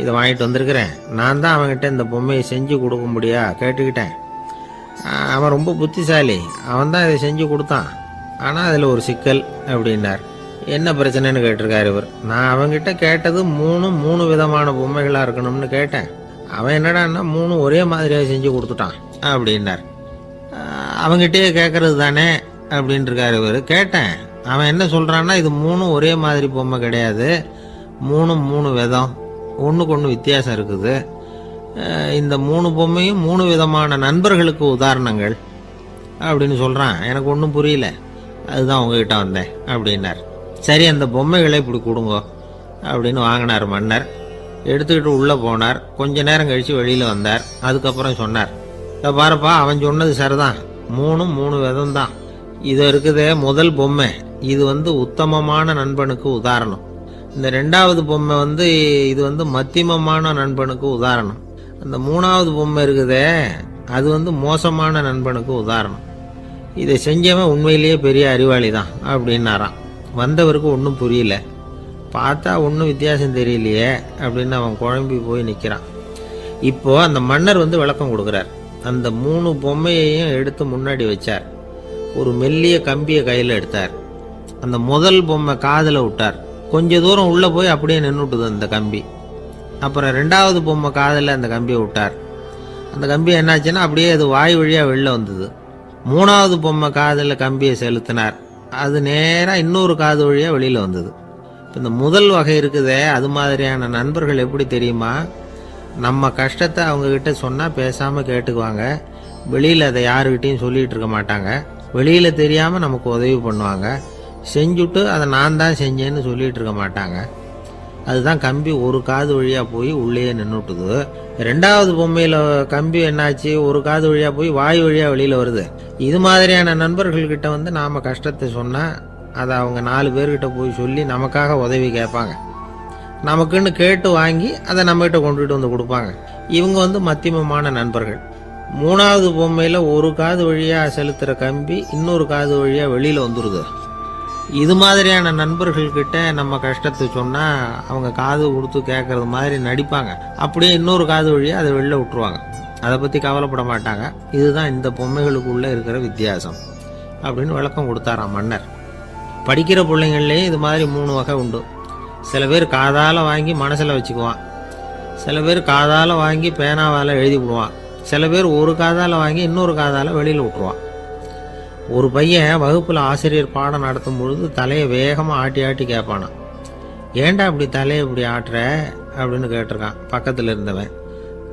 Speaker 1: இதை வாங்கிட்டு வந்திருக்கிறேன், நான் தான் அவங்ககிட்ட இந்த பொம்மையை செஞ்சு கொடுக்க முடியா கேட்டுக்கிட்டேன். அவன் ரொம்ப புத்திசாலி, அவன் தான் இதை செஞ்சு கொடுத்தான், ஆனால் அதில் ஒரு சிக்கல் அப்படின்னார். என்ன பிரச்சனைன்னு கேட்டிருக்காரு இவர். நான் அவங்கிட்ட கேட்டது 3 விதமான பொம்மைகளாக இருக்கணும்னு கேட்டேன். அவன் என்னடான்னா 3 ஒரே மாதிரியாக செஞ்சு கொடுத்துட்டான் அப்படின்னார். அவங்கிட்டே கேட்கறது தானே அப்படின்னு இருக்காரு இவர். கேட்டேன், அவன் என்ன சொல்கிறான்னா, இது 3 ஒரே மாதிரி பொம்மை கிடையாது, 3 விதம், ஒன்றுக்கு ஒன்று வித்தியாசம் இருக்குது. இந்த 3 பொம்மையும் 3 விதமான நண்பர்களுக்கு உதாரணங்கள் அப்படின்னு சொல்கிறான். எனக்கு ஒன்றும் புரியல, அதுதான் உங்ககிட்ட வந்தேன் அப்படின்னார். சரி, அந்த பொம்மைகளை இப்படி கொடுங்க அப்படின்னு வாங்கினார் மன்னர். எடுத்துக்கிட்டு உள்ளே போனார். கொஞ்ச நேரம் கழித்து வெளியில் வந்தார். அதுக்கப்புறம் சொன்னார், இதை பாருப்பா, அவன் சொன்னது சரிதான், மூணு விதம் தான். இது இருக்குதே முதல் பொம்மை, இது உத்தமமான நண்பனுக்கு உதாரணம். இந்த ரெண்டாவது பொம்மை இது மத்தியமமான நண்பனுக்கு உதாரணம். அந்த மூணாவது பொம்மை இருக்குதே அது மோசமான நண்பனுக்கு உதாரணம். இதை செஞ்சவன் உண்மையிலேயே பெரிய அறிவாளி தான் அப்படின்னாராம். வந்தவருக்கு ஒன்றும் புரியல. பார்த்தா ஒன்றும் வித்தியாசம் தெரியலையே அப்படின்னு அவன் குழம்பி போய் நிற்கிறான். இப்போ அந்த மன்னர் விளக்கம் கொடுக்குறார். அந்த 3 பொம்மையையும் எடுத்து முன்னாடி வச்சார். ஒரு மெல்லிய கம்பியை கையில் எடுத்தார். அந்த முதல் பொம்மை காதில் விட்டார். கொஞ்ச தூரம் உள்ளே போய் அப்படியே நின்றுட்டுது அந்த கம்பி. அப்புறம் ரெண்டாவது பொம்மை காதில் அந்த கம்பியை விட்டார். அந்த கம்பி என்னாச்சுன்னா அப்படியே அது வாய் வழியாக வெளில வந்தது. மூணாவது பொம்மை காதில் கம்பியை செலுத்தினார். அது நேராக இன்னொரு காது வழியாக வெளியில் வந்தது. இப்போ இந்த முதல் வகை இருக்குதே, அது மாதிரியான நண்பர்கள் எப்படி தெரியுமா? நம்ம கஷ்டத்தை அவங்கக்கிட்ட சொன்னால் பேசாமல் கேட்டுக்குவாங்க. வெளியில் அதை யாருக்கிட்டையும் சொல்லிகிட்டு இருக்க மாட்டாங்க. வெளியில் தெரியாமல் நமக்கு உதவி பண்ணுவாங்க. செஞ்சுட்டு அதை நான் தான் செஞ்சேன்னு சொல்லிகிட்டு இருக்க மாட்டாங்க. அதுதான் கம்பி ஒரு காது வழியாக போய் உள்ளேயே நின்றுட்டுது. ரெண்டாவது பொம்மையில் கம்பி என்னாச்சு, ஒரு காது வழியாக போய் வாய் வழியாக வெளியில் வருது. இது மாதிரியான நண்பர்கள்கிட்ட நாம் கஷ்டத்தை சொன்னால் அதை அவங்க 4 பேர்கிட்ட போய் சொல்லி நமக்காக உதவி கேட்பாங்க. நமக்குன்னு கேட்டு வாங்கி அதை நம்மகிட்ட கொண்டுகிட்டு கொடுப்பாங்க. இவங்க மத்தியமமான நண்பர்கள். மூணாவது பொம்மையில் ஒரு காது வழியாக செலுத்துகிற கம்பி இன்னொரு காது வழியாக வெளியில் வந்துடுது. இது மாதிரியான நண்பர்கள்கிட்ட நம்ம கஷ்டத்தை சொன்னால் அவங்க காது கொடுத்து கேட்கறது மாதிரி நடிப்பாங்க. அப்படியே இன்னொரு காது வழியாக அதை வெளில விட்டுருவாங்க. அதை பற்றி கவலைப்பட மாட்டாங்க. இதுதான் இந்த பொம்மைகளுக்குள்ளே இருக்கிற வித்தியாசம் அப்படின்னு விளக்கம் கொடுத்தாராம் மன்னர். படிக்கிற பிள்ளைங்கள்லேயே இது மாதிரி 3 வகை உண்டு. சில பேர் காதால் வாங்கி மனசில் வச்சுக்குவான். சில பேர் காதால் வாங்கி பேனாவால் எழுதி விடுவான். சில பேர் ஒரு காதால் வாங்கி இன்னொரு காதால் வெளியில் விட்டுருவான். ஒரு பையன் வகுப்பில் ஆசிரியர் பாடம் நடத்தும் பொழுது தலையை வேகமாக ஆட்டி ஆட்டி கேட்பானான். ஏன்டா இப்படி தலையை இப்படி ஆட்டுற அப்படின்னு கேட்டிருக்கான் பக்கத்தில் இருந்தவன்.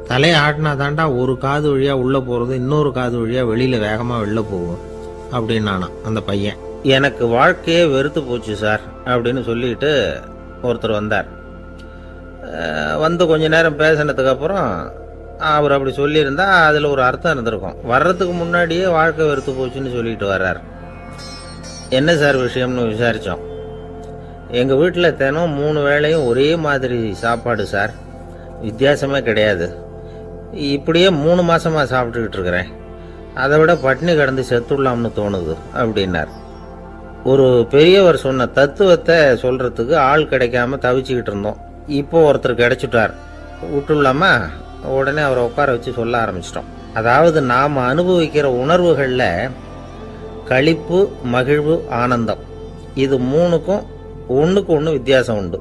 Speaker 1: தலையை ஆட்டினா தாண்டா ஒரு காது வழியாக உள்ளே போகிறது, இன்னொரு காது வழியாக வெளியில் வேகமாக வெளில போகும் அப்படின்னானா அந்த பையன். எனக்கு வாழ்க்கையே வெறுத்து போச்சு சார் அப்படின்னு சொல்லிட்டு ஒருத்தர் வந்தார். கொஞ்ச நேரம் பேசினதுக்கப்புறம் அவர் அப்படி சொல்லியிருந்தா அதில் ஒரு அர்த்தம் இருந்திருக்கும். வர்றதுக்கு முன்னாடியே வாழ்க்கை வெறுத்து போச்சுன்னு சொல்லிட்டு வர்றார். என்ன சார் விஷயம்னு விசாரித்தோம். எங்கள் வீட்டில் தினம் 3 வேளையும் ஒரே மாதிரி சாப்பாடு சார், வித்தியாசமே கிடையாது. இப்படியே 3 மாதமாக சாப்பிட்டுக்கிட்டு இருக்கிறேன். அதை விட பட்டினி கிடந்து செத்துடலாம்னு தோணுது அப்படின்னார். ஒரு பெரியவர் சொன்ன தத்துவத்தை சொல்கிறதுக்கு ஆள் கிடைக்காம தவிச்சுக்கிட்டு இருந்தோம். இப்போ ஒருத்தர் கிடைச்சிட்டார். விட்டுலாமா? உடனே அவரை உட்கார வச்சு சொல்ல ஆரம்பிச்சிட்டோம். அதாவது நாம் அனுபவிக்கிற உணர்வுகளில் களிப்பு, மகிழ்வு, ஆனந்தம், இது 3க்கும் ஒன்றுக்கு ஒன்று வித்தியாசம் உண்டு.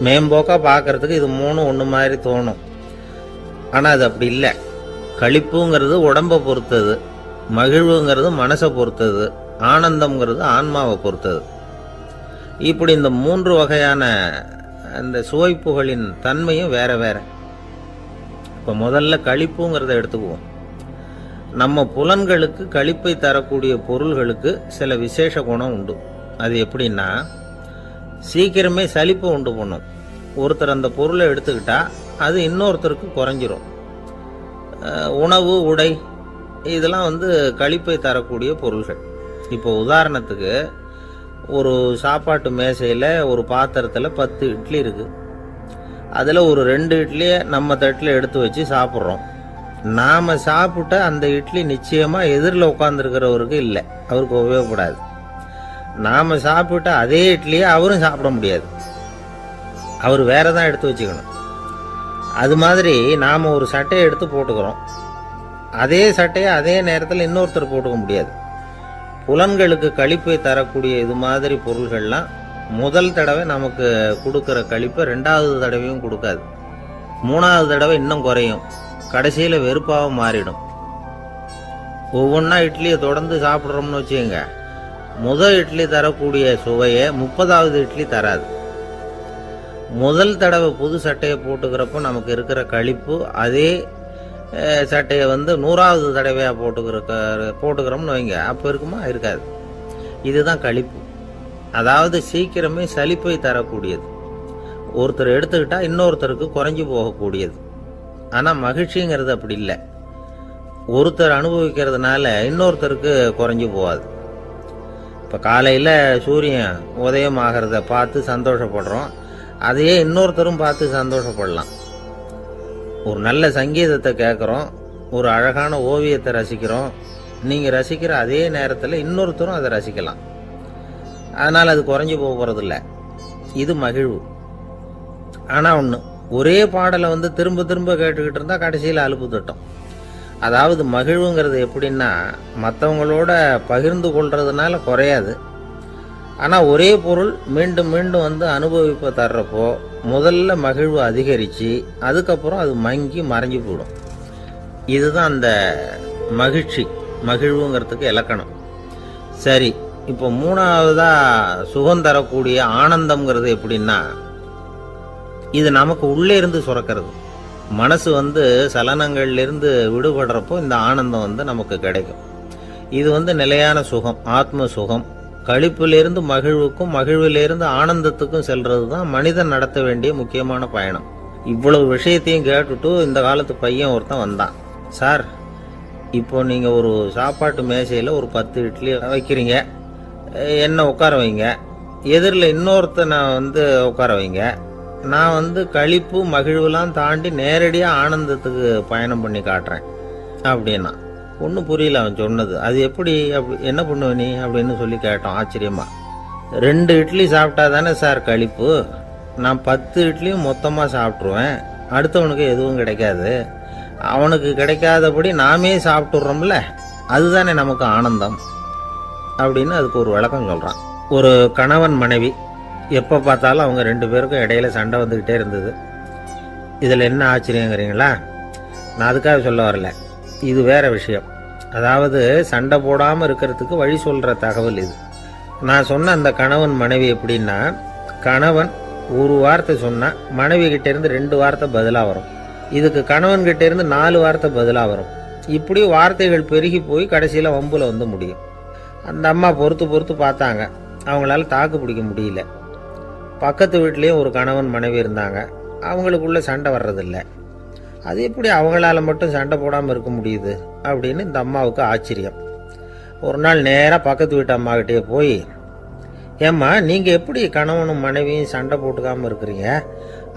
Speaker 1: மேம்போக்காக பார்க்கறதுக்கு இது 3 ஒன்று மாதிரி தோணும். ஆனால் அது அப்படி இல்லை. களிப்புங்கிறது உடம்பை பொறுத்தது, மகிழ்வுங்கிறது மனசை பொறுத்தது, ஆனந்தம்ங்கிறது ஆன்மாவை பொறுத்தது. இப்படி இந்த 3 வகையான அந்த சுவைப்புகளின் தன்மையும் வேற வேற. இப்போ முதல்ல களிப்புங்கிறத எடுத்துக்குவோம். நம்ம புலன்களுக்கு களிப்பை தரக்கூடிய பொருள்களுக்கு சில விசேஷ குணம் உண்டு. அது எப்படின்னா, சீக்கிரமே சலிப்பை உண்டு பண்ணும். ஒருத்தர் அந்த பொருளை எடுத்துக்கிட்டா அது இன்னொருத்தருக்கு குறைஞ்சிரும். உணவு, உடை, இதெல்லாம் களிப்பை தரக்கூடிய பொருள்கள். இப்போ உதாரணத்துக்கு, ஒரு சாப்பாட்டு மேசையில் ஒரு பாத்திரத்தில் 10 இட்லி இருக்குது. அதில் ஒரு 2 இட்லியை நம்ம தட்டில் எடுத்து வச்சு சாப்பிட்றோம். நாம் சாப்பிட்ட அந்த இட்லி நிச்சயமாக எதிரில் உட்காந்துருக்கிறவருக்கு இல்லை, அவருக்கு உபயோகப்படாது. நாம் சாப்பிட்ட அதே இட்லியை அவரும் சாப்பிட முடியாது, அவர் வேற தான் எடுத்து வச்சுக்கணும். அது மாதிரி நாம் ஒரு சட்டையை எடுத்து போட்டுக்கிறோம். அதே சட்டையை அதே நேரத்தில் இன்னொருத்தர் போட்டுக்க முடியாது. புலன்களுக்கு களிப்பை தரக்கூடிய இது மாதிரி பொருள்கள்லாம் முதல் தடவை நமக்கு கொடுக்குற களிப்பை 2வது தடவையும் கொடுக்காது. 3வது தடவை இன்னும் குறையும். கடைசியில் வெறுப்பாக மாறிடும். ஒவ்வொன்றா இட்லியை தொடர்ந்து சாப்பிட்றோம்னு வச்சுக்கோங்க, முதல் இட்லி தரக்கூடிய சுவையை 30வது இட்லி தராது. முதல் தடவை புது சட்டையை போட்டுக்கிறப்போ நமக்கு இருக்கிற களிப்பு அதே சட்டையை 100வது தடவையாக போட்டுக்கிறோம்னு வைங்க, அப்போ இருக்குமா? இருக்காது. இதுதான் களிப்பு. அதாவது சீக்கிரமே சலிப்பை தரக்கூடியது. ஒருத்தர் எடுத்துக்கிட்டா இன்னொருத்தருக்கு குறைஞ்சி போகக்கூடியது. ஆனால் மகிழ்ச்சிங்கிறது அப்படி இல்லை. ஒருத்தர் அனுபவிக்கிறதுனால இன்னொருத்தருக்கு குறைஞ்சி போகாது. இப்போ காலையில் சூரியன் உதயம் ஆகிறத பார்த்து சந்தோஷப்படுறோம், அதையே இன்னொருத்தரும் பார்த்து சந்தோஷப்படலாம். ஒரு நல்ல சங்கீதத்தை கேட்குறோம், ஒரு அழகான ஓவியத்தை ரசிக்கிறோம், நீங்கள் ரசிக்கிற அதே நேரத்தில் இன்னொருத்தரும் அதை ரசிக்கலாம். அதனால் அது குறைஞ்சி போகிறதில்ல. இது மகிழ்வு. ஆனால் ஒன்று, ஒரே பாடலை திரும்ப திரும்ப கேட்டுக்கிட்டு இருந்தால் கடைசியில் அலுப்பு தட்டும். அதாவது மகிழ்வுங்கிறது எப்படின்னா, மற்றவங்களோட பகிர்ந்து கொள்றதுனால குறையாது. ஆனால் ஒரே பொருள் மீண்டும் மீண்டும் அனுபவிப்பை தர்றப்போ முதல்ல மகிழ்வு அதிகரித்து அதுக்கப்புறம் அது மங்கி மறைஞ்சு போயிடும். இதுதான் அந்த மகிழ்வுங்கிறதுக்கு இலக்கணம். சரி, இப்போ மூணாவதாக சுகம் தரக்கூடிய ஆனந்தம்ங்கிறது எப்படின்னா, இது நமக்கு உள்ளே இருந்து சுரக்கிறது. மனசு சலனங்கள்லேருந்து விடுபடுறப்போ இந்த ஆனந்தம் நமக்கு கிடைக்கும். இது நிலையான சுகம், ஆத்ம சுகம். களிப்பிலிருந்து மகிழ்வுக்கும் மகிழ்விலிருந்து ஆனந்தத்துக்கும் செல்றது தான் மனிதன் நடத்த வேண்டிய முக்கியமான பயணம். இவ்வளவு விஷயத்தையும் கேட்டுட்டு இந்த காலத்து பையன் ஒருத்தன் வந்தான். சார், இப்போ நீங்கள் ஒரு சாப்பாட்டு மேசையில் ஒரு 10 இட்லி வைக்கிறீங்க, என்ன உட்கார வைங்க, எதிரில் இன்னொருத்தனை உட்கார வைங்க, நான் களிப்பு மகிழ்வுலாம் தாண்டி நேரடியாக ஆனந்தத்துக்கு பயணம் பண்ணி காட்டுறேன் அப்படின்னா. ஒன்றும் புரியல அவன் சொன்னது. அது எப்படி, என்ன பண்ணுவ நீ அப்படின்னு சொல்லி கேட்டோம் ஆச்சரியமா. 2 இட்லி சாப்பிட்டா தானே சார் களிப்பு, நான் 10 இட்லியும் மொத்தமாக சாப்பிட்ருவேன், அடுத்தவனுக்கு எதுவும் கிடைக்காது, அவனுக்கு கிடைக்காதபடி நாமே சாப்பிட்டுடுறோம்ல, அதுதானே நமக்கு ஆனந்தம் அப்படின்னு அதுக்கு ஒரு விளக்கம் சொல்கிறான். ஒரு கணவன் மனைவி, எப்போ பார்த்தாலும் அவங்க 2 பேருக்கும் இடையில சண்டை வந்துக்கிட்டே இருந்தது. இதில் என்ன ஆச்சரியங்கிறீங்களா? நான் அதுக்காக சொல்ல வரல, இது வேற விஷயம். அதாவது சண்டை போடாமல் இருக்கிறதுக்கு வழி சொல்கிற தகவல் இது. நான் சொன்ன அந்த கணவன் மனைவி எப்படின்னா, கணவன் ஒரு வார்த்தை சொன்னால் மனைவி கிட்டேருந்து 2 வார்த்தை பதிலாக வரும், இதுக்கு கணவன்கிட்ட இருந்து 4 வார்த்தை பதிலாக வரும். இப்படி வார்த்தைகள் பெருகி போய் கடைசியில் வம்புல முடியும். அந்த அம்மா பொறுத்து பார்த்தாங்க, அவங்களால தாக்கு பிடிக்க முடியல. பக்கத்து வீட்லேயும் ஒரு கணவன் மனைவி இருந்தாங்க, அவங்களுக்குள்ள சண்டை வர்றதில்லை. அது எப்படி அவங்களால மட்டும் சண்டை போடாமல் இருக்க முடியுது அப்படின்னு இந்த அம்மாவுக்கு ஆச்சரியம். ஒரு நாள் நேராக பக்கத்து வீட்டு அம்மாக்கிட்டே போய், ஏம்மா, நீங்கள் எப்படி கணவனும் மனைவியும் சண்டை போட்டுக்காமல் இருக்கிறீங்க,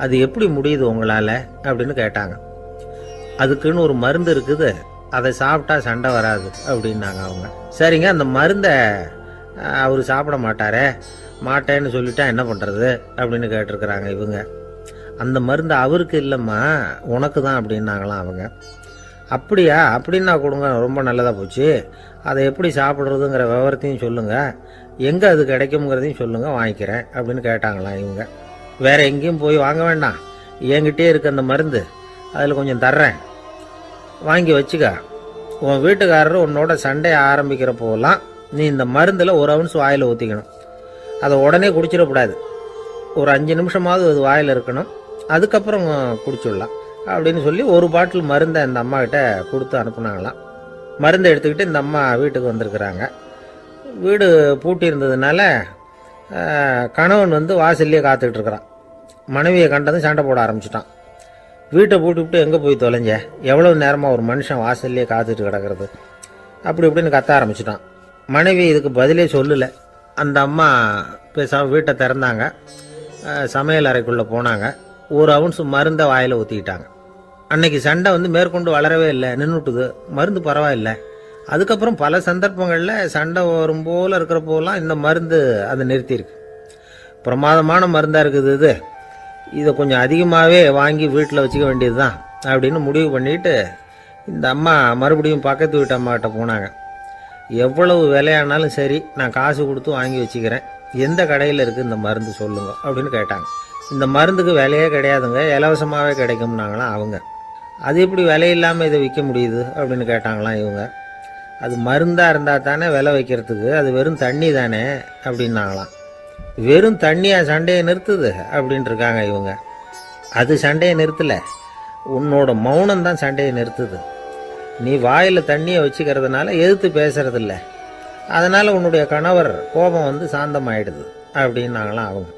Speaker 1: அது எப்படி முடியுது உங்களால் அப்படின்னு கேட்டாங்க. அதுக்குன்னு ஒரு மருந்து இருக்குது, அதை சாப்பிட்டா சண்டை வராது அப்படின்னாங்க அவங்க. சரிங்க, அந்த மருந்தை அவர் சாப்பிட மாட்டேன்னு சொல்லிட்டா என்ன பண்ணுறது அப்படின்னு கேட்டிருக்கிறாங்க இவங்க. அந்த மருந்து அவருக்கு இல்லைம்மா, உனக்கு தான் அப்படின்னாங்களாம் அவங்க. அப்படியா, அப்படின்னா கொடுங்க, ரொம்ப நல்லதாக போச்சு, அதை எப்படி சாப்பிட்றதுங்கிற விவரத்தையும் சொல்லுங்கள், எங்கே அது கிடைக்குங்கிறதையும் சொல்லுங்கள், வாங்கிக்கிறேன் அப்படின்னு கேட்டாங்களாம் இவங்க. வேறு எங்கேயும் போய் வாங்க வேண்டாம், என்கிட்டே இருக்க அந்த மருந்து, அதில் கொஞ்சம் தர்றேன், வாங்கி வச்சுக்க. உன் வீட்டுக்காரர் உன்னோட சண்டையை ஆரம்பிக்கிறப்போலாம் நீ இந்த மருந்தில் 1 ounce வாயில் ஊற்றிக்கணும். அதை உடனே குடிச்சிடக்கூடாது, ஒரு 5 நிமிஷமாவது அது வாயில் இருக்கணும், அதுக்கப்புறம் குடிச்சிடலாம் அப்படின்னு சொல்லி ஒரு பாட்டில் மருந்தை இந்த அம்மா கிட்ட கொடுத்து அனுப்புனாங்களாம். மருந்தை எடுத்துக்கிட்டு இந்த அம்மா வீட்டுக்கு வந்திருக்கிறாங்க. வீடு பூட்டி இருந்ததுனால கணவன் வாசல்லையே காத்துக்கிட்டு இருக்கிறான். மனைவியை கண்டதும் சண்டை போட ஆரம்பிச்சிட்டான். வீட்டை பூட்டிவிட்டு எங்கே போய் தொலைஞ்ச, எவ்வளவு நேரமாக ஒரு மனுஷன் வாசல்லையே காத்துட்டு கிடக்கிறது அப்படி இப்படின்னு கத்த ஆரம்பிச்சிட்டான். மனைவி இதுக்கு பதிலே சொல்லலை. அந்த அம்மா பேசாமல் வீட்டை திறந்தாங்க, சமையல் அறைக்குள்ளே போனாங்க, 1 ounce மருந்தை வாயில் ஊற்றிக்கிட்டாங்க. அன்னைக்கு சண்டை மேற்கொண்டு வளரவே இல்லை, நின்றுட்டுது. மருந்து பரவாயில்லை. அதுக்கப்புறம் பல சந்தர்ப்பங்களில் சண்டை வரும் போல் இருக்கிறப்போலாம் இந்த மருந்து அதை நிறுத்தியிருக்கு. பிரமாதமான மருந்தாக இருக்குது இதை கொஞ்சம் அதிகமாகவே வாங்கி வீட்டில் வச்சுக்க வேண்டியது தான் அப்படின்னு முடிவு பண்ணிட்டு இந்த அம்மா மறுபடியும் பக்கத்து வீட்டு அம்மாக்கிட்ட போனாங்க. எவ்வளவு விலையானாலும் சரி, நான் காசு கொடுத்து வாங்கி வச்சுக்கிறேன், எந்த கடையில் இருக்குது இந்த மருந்து சொல்லுங்க அப்படின்னு கேட்டாங்க. இந்த மருந்துக்கு விலையே கிடையாதுங்க, இலவசமாகவே கிடைக்கும்னாங்களாம் அவங்க. அது எப்படி விலை இல்லாமல் இதை விற்க முடியுது அப்படின்னு கேட்டாங்களாம் இவங்க. அது மருந்தாக இருந்தால் தானே விலை வைக்கிறதுக்கு, அது வெறும் தண்ணி தானே அப்படின்னாங்களாம். வெறும் தண்ணியாக சண்டையை நிறுத்துது அப்படின்ட்டு இருக்காங்க இவங்க. அது சண்டையை நிறுத்தலை, உன்னோட மௌனம் தான் சண்டையை நிறுத்துது. நீ வாயில் தண்ணியை வச்சுக்கிறதுனால எதிர்த்து பேசுறதில்ல, அதனால் உன்னுடைய கணவர் கோபம் சாந்தமாயிடுது அப்படின்னாங்களாம் அவங்க.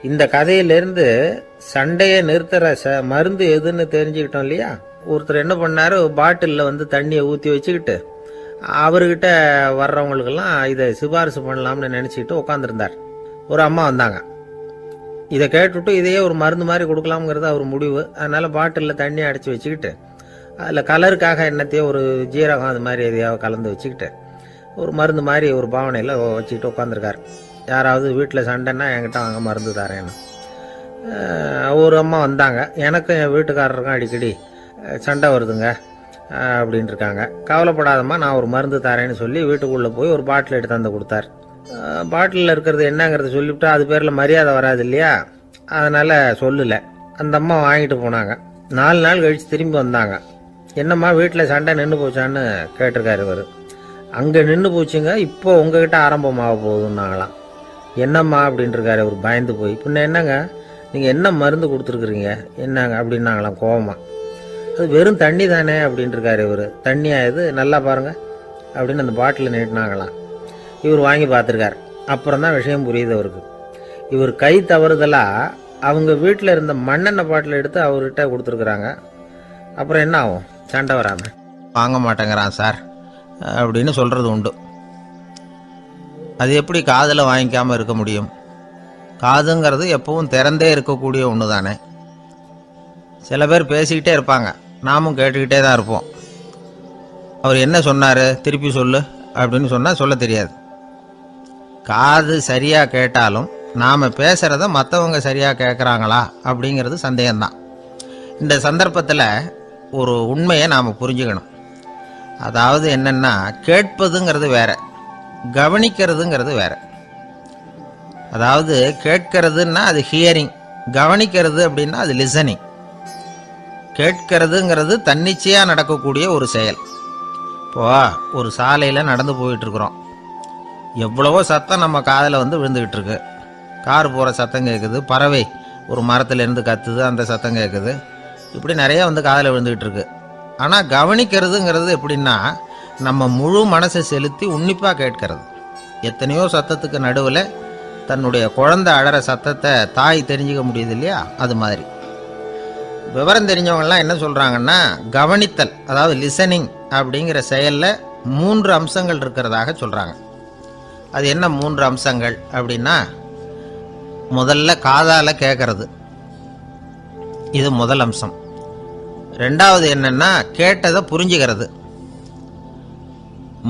Speaker 1: இந்த கதையிலிருந்து சண்டையை நிறுத்துற மருந்து எதுன்னு தெரிஞ்சுக்கிட்டோம் இல்லையா. ஒருத்தர் என்ன பண்ணாரு, பாட்டிலில் வந்து தண்ணியை ஊற்றி வச்சுக்கிட்டு அவர்கிட்ட வர்றவங்களுக்கெல்லாம் இதை சிபாரிசு பண்ணலாம்னு நினச்சிக்கிட்டு உட்காந்துருந்தார். ஒரு அம்மா வந்தாங்க. இதை கேட்டுவிட்டு இதையே ஒரு மருந்து மாதிரி கொடுக்கலாம்ங்கிறது அவர் முடிவு. அதனால் பாட்டிலில் தண்ணி அடைச்சி வச்சுக்கிட்டு அதில் கலருக்காக என்னத்தையோ ஒரு ஜீரகம் அது மாதிரி எதையாவது கலந்து வச்சுக்கிட்டு ஒரு மருந்து மாதிரி ஒரு பாவனையில் வச்சுக்கிட்டு உட்காந்துருக்கார். யாராவது வீட்டில் சண்டைன்னா என்கிட்ட வாங்க மருந்து தரேன்னு. ஒரு அம்மா வந்தாங்க. எனக்கும் என் வீட்டுக்காரருக்கும் அடிக்கடி சண்டை வருதுங்க அப்படின்னு இருக்காங்க. கவலைப்படாதம்மா, நான் ஒரு மருந்து தரேன்னு சொல்லி வீட்டுக்குள்ளே போய் ஒரு பாட்டில் எடுத்து வந்து கொடுத்தார். பாட்டிலில் இருக்கிறது என்னங்கிறத சொல்லிவிட்டு அது பேரில் மரியாதை வராது இல்லையா, அதனால் சொல்லலை. அந்த அம்மா வாங்கிட்டு போனாங்க. 4 நாள் கழித்து திரும்பி வந்தாங்க. என்னம்மா வீட்டில் சண்டை நின்று போச்சான்னு கேட்டிருக்காரு இவர். அங்கே நின்று போச்சுங்க, இப்போ உங்ககிட்ட ஆரம்பமாக போகுதுன்னாங்களாம். என்னம்மா அப்படின்ட்டுருக்காரு இவர் பயந்து போய். பின்ன என்னங்க, நீங்கள் என்ன மருந்து கொடுத்துருக்குறீங்க என்னங்க அப்படின்னாங்களாம் கோவமாக. அது வெறும் தண்ணி தானே அப்படின்ட்டுருக்காரு இவர். தண்ணியாக இது நல்லா பாருங்கள் அப்படின்னு அந்த பாட்டில் நீட்டினாங்களாம். இவர் வாங்கி பார்த்துருக்கார். அப்புறம் தான் விஷயம் புரியுது அவருக்கு. இவர் கை தவறுதலாக அவங்க வீட்டில் இருந்த மண்ணெண்ணெய் பாட்டில் எடுத்து அவர்கிட்ட கொடுத்துருக்குறாங்க. அப்புறம் என்ன ஆகும், சண்டை வராமல் வாங்க மாட்டேங்கிறான் சார் அப்படின்னு சொல்கிறது உண்டு. அது எப்படி காதில் வாங்கிக்காமல் இருக்க முடியும்? காதுங்கிறது எப்பவும் திறந்தே இருக்கக்கூடிய ஒன்று தானே. சில பேர் பேசிக்கிட்டே இருப்பாங்க, நாமும் கேட்டுக்கிட்டே தான் இருப்போம். அவர் என்ன சொன்னார் திருப்பி சொல்லு அப்படின்னு சொன்னால் சொல்ல தெரியாது. காது சரியாக கேட்டாலும் நாம் பேசுகிறத மற்றவங்க சரியாக கேட்குறாங்களா அப்படிங்கிறது சந்தேகம்தான். இந்த சந்தர்ப்பத்தில் ஒரு உண்மையை நாம் புரிஞ்சுக்கணும். அதாவது என்னென்னா, கேட்பதுங்கிறது வேற, கவனிக்கிறதுங்கிறது வேற. அதாவது கேட்கறதுன்னா அது ஹியரிங், கவனிக்கிறது அப்படின்னா அது லிசனிங். கேட்கறதுங்கிறது தன்னிச்சையாக நடக்கக்கூடிய ஒரு செயல். இப்போ ஒரு சாலையில் நடந்து போயிட்டுருக்குறோம். எவ்வளவோ சத்தம் நம்ம காதில் வந்து விழுந்துக்கிட்டு இருக்கு. கார் போகிற சத்தம் கேட்குது, பறவை ஒரு மரத்துலேருந்து கத்துது, அந்த சத்தம் கேட்குது. இப்படி நிறைய வந்து காதில் விழுந்துக்கிட்டு இருக்கு. ஆனால் கவனிக்கிறதுங்கிறது எப்படின்னா, நம்ம முழு மனசை செலுத்தி உன்னிப்பாக கேட்கறது. எத்தனையோ சத்தத்துக்கு நடுவில் தன்னுடைய குழந்தை அழற சத்தத்தை தாய் தெரிஞ்சுக்க முடியுது இல்லையா, அது மாதிரி. விவரம் தெரிஞ்சவங்கலாம் என்ன சொல்கிறாங்கன்னா, கவனித்தல் அதாவது லிசனிங் அப்படிங்கிற செயலில் 3 அம்சங்கள் இருக்கிறதாக சொல்கிறாங்க. அது என்ன 3 அம்சங்கள் அப்படின்னா, முதல்ல காதால் கேட்கறது, இது முதல் அம்சம். ரெண்டாவது என்னன்னா கேட்டதை புரிஞ்சுக்கிறது.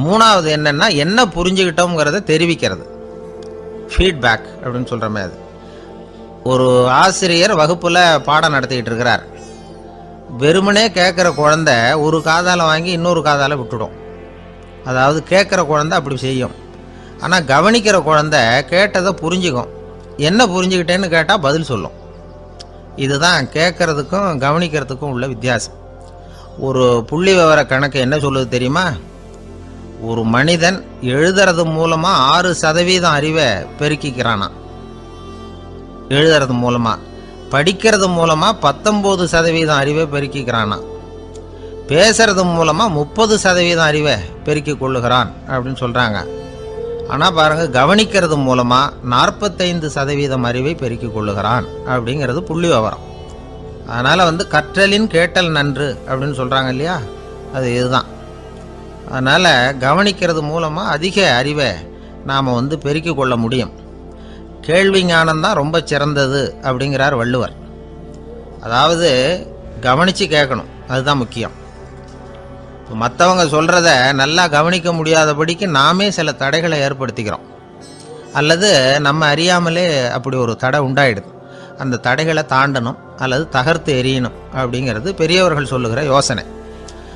Speaker 1: மூணாவது என்னன்னா என்ன புரிஞ்சுக்கிட்டோங்கிறத தெரிவிக்கிறது, ஃபீட்பேக் அப்படின்னு சொல்கிற மாதிரி. ஒரு ஆசிரியர் வகுப்பில் பாடம் நடத்திக்கிட்டு இருக்கிறார். வெறுமனே கேட்குற குழந்தை ஒரு காதால் வாங்கி இன்னொரு காதால் விட்டுடும். அதாவது கேட்குற குழந்தை அப்படி செய்யும். ஆனால் கவனிக்கிற குழந்தை கேட்டதை புரிஞ்சுக்கும். என்ன புரிஞ்சுக்கிட்டேன்னு கேட்டால் பதில் சொல்லும். இதுதான் கேட்கறதுக்கும் கவனிக்கிறதுக்கும் உள்ள வித்தியாசம். ஒரு புள்ளி விவர கணக்கு என்ன சொல்லுது தெரியுமா? ஒரு மனிதன் எழுதுறது மூலமாக 6% அறிவை பெருக்கிக்கிறானா, எழுதுறது மூலமாக. படிக்கிறது மூலமாக 19% அறிவை பெருக்கிக்கிறானா. பேசுறது மூலமாக 30% அறிவை பெருக்கி கொள்ளுகிறான் அப்படின்னு சொல்கிறாங்க. ஆனால் பாருங்கள், கவனிக்கிறது மூலமாக 45% அறிவை பெருக்கிக் கொள்ளுகிறான் அப்படிங்கிறது புள்ளி விவரம். அதனால் வந்து கற்றலின் கேட்டல் நன்று அப்படின்னு சொல்கிறாங்க இல்லையா, அது இதுதான். அதனால் கவனிக்கிறது மூலமாக அதிக அறிவை நாம் வந்து பெருக்கிக் கொள்ள முடியும். கேள்வி ஞானம்தான் ரொம்ப சிறந்தது அப்படிங்கிறார் வள்ளுவர். அதாவது கவனித்து கேட்கணும், அதுதான் முக்கியம். மற்றவங்க சொல்கிறத நல்லா கவனிக்க முடியாதபடிக்கு நாமே சில தடைகளை ஏற்படுத்திக்கிறோம். அல்லது நம்ம அறியாமலே அப்படி ஒரு தடை உண்டாயிடுது. அந்த தடைகளை தாண்டணும் அல்லது தகர்த்து எறியணும் அப்படிங்கிறது பெரியவர்கள் சொல்லுகிற யோசனை.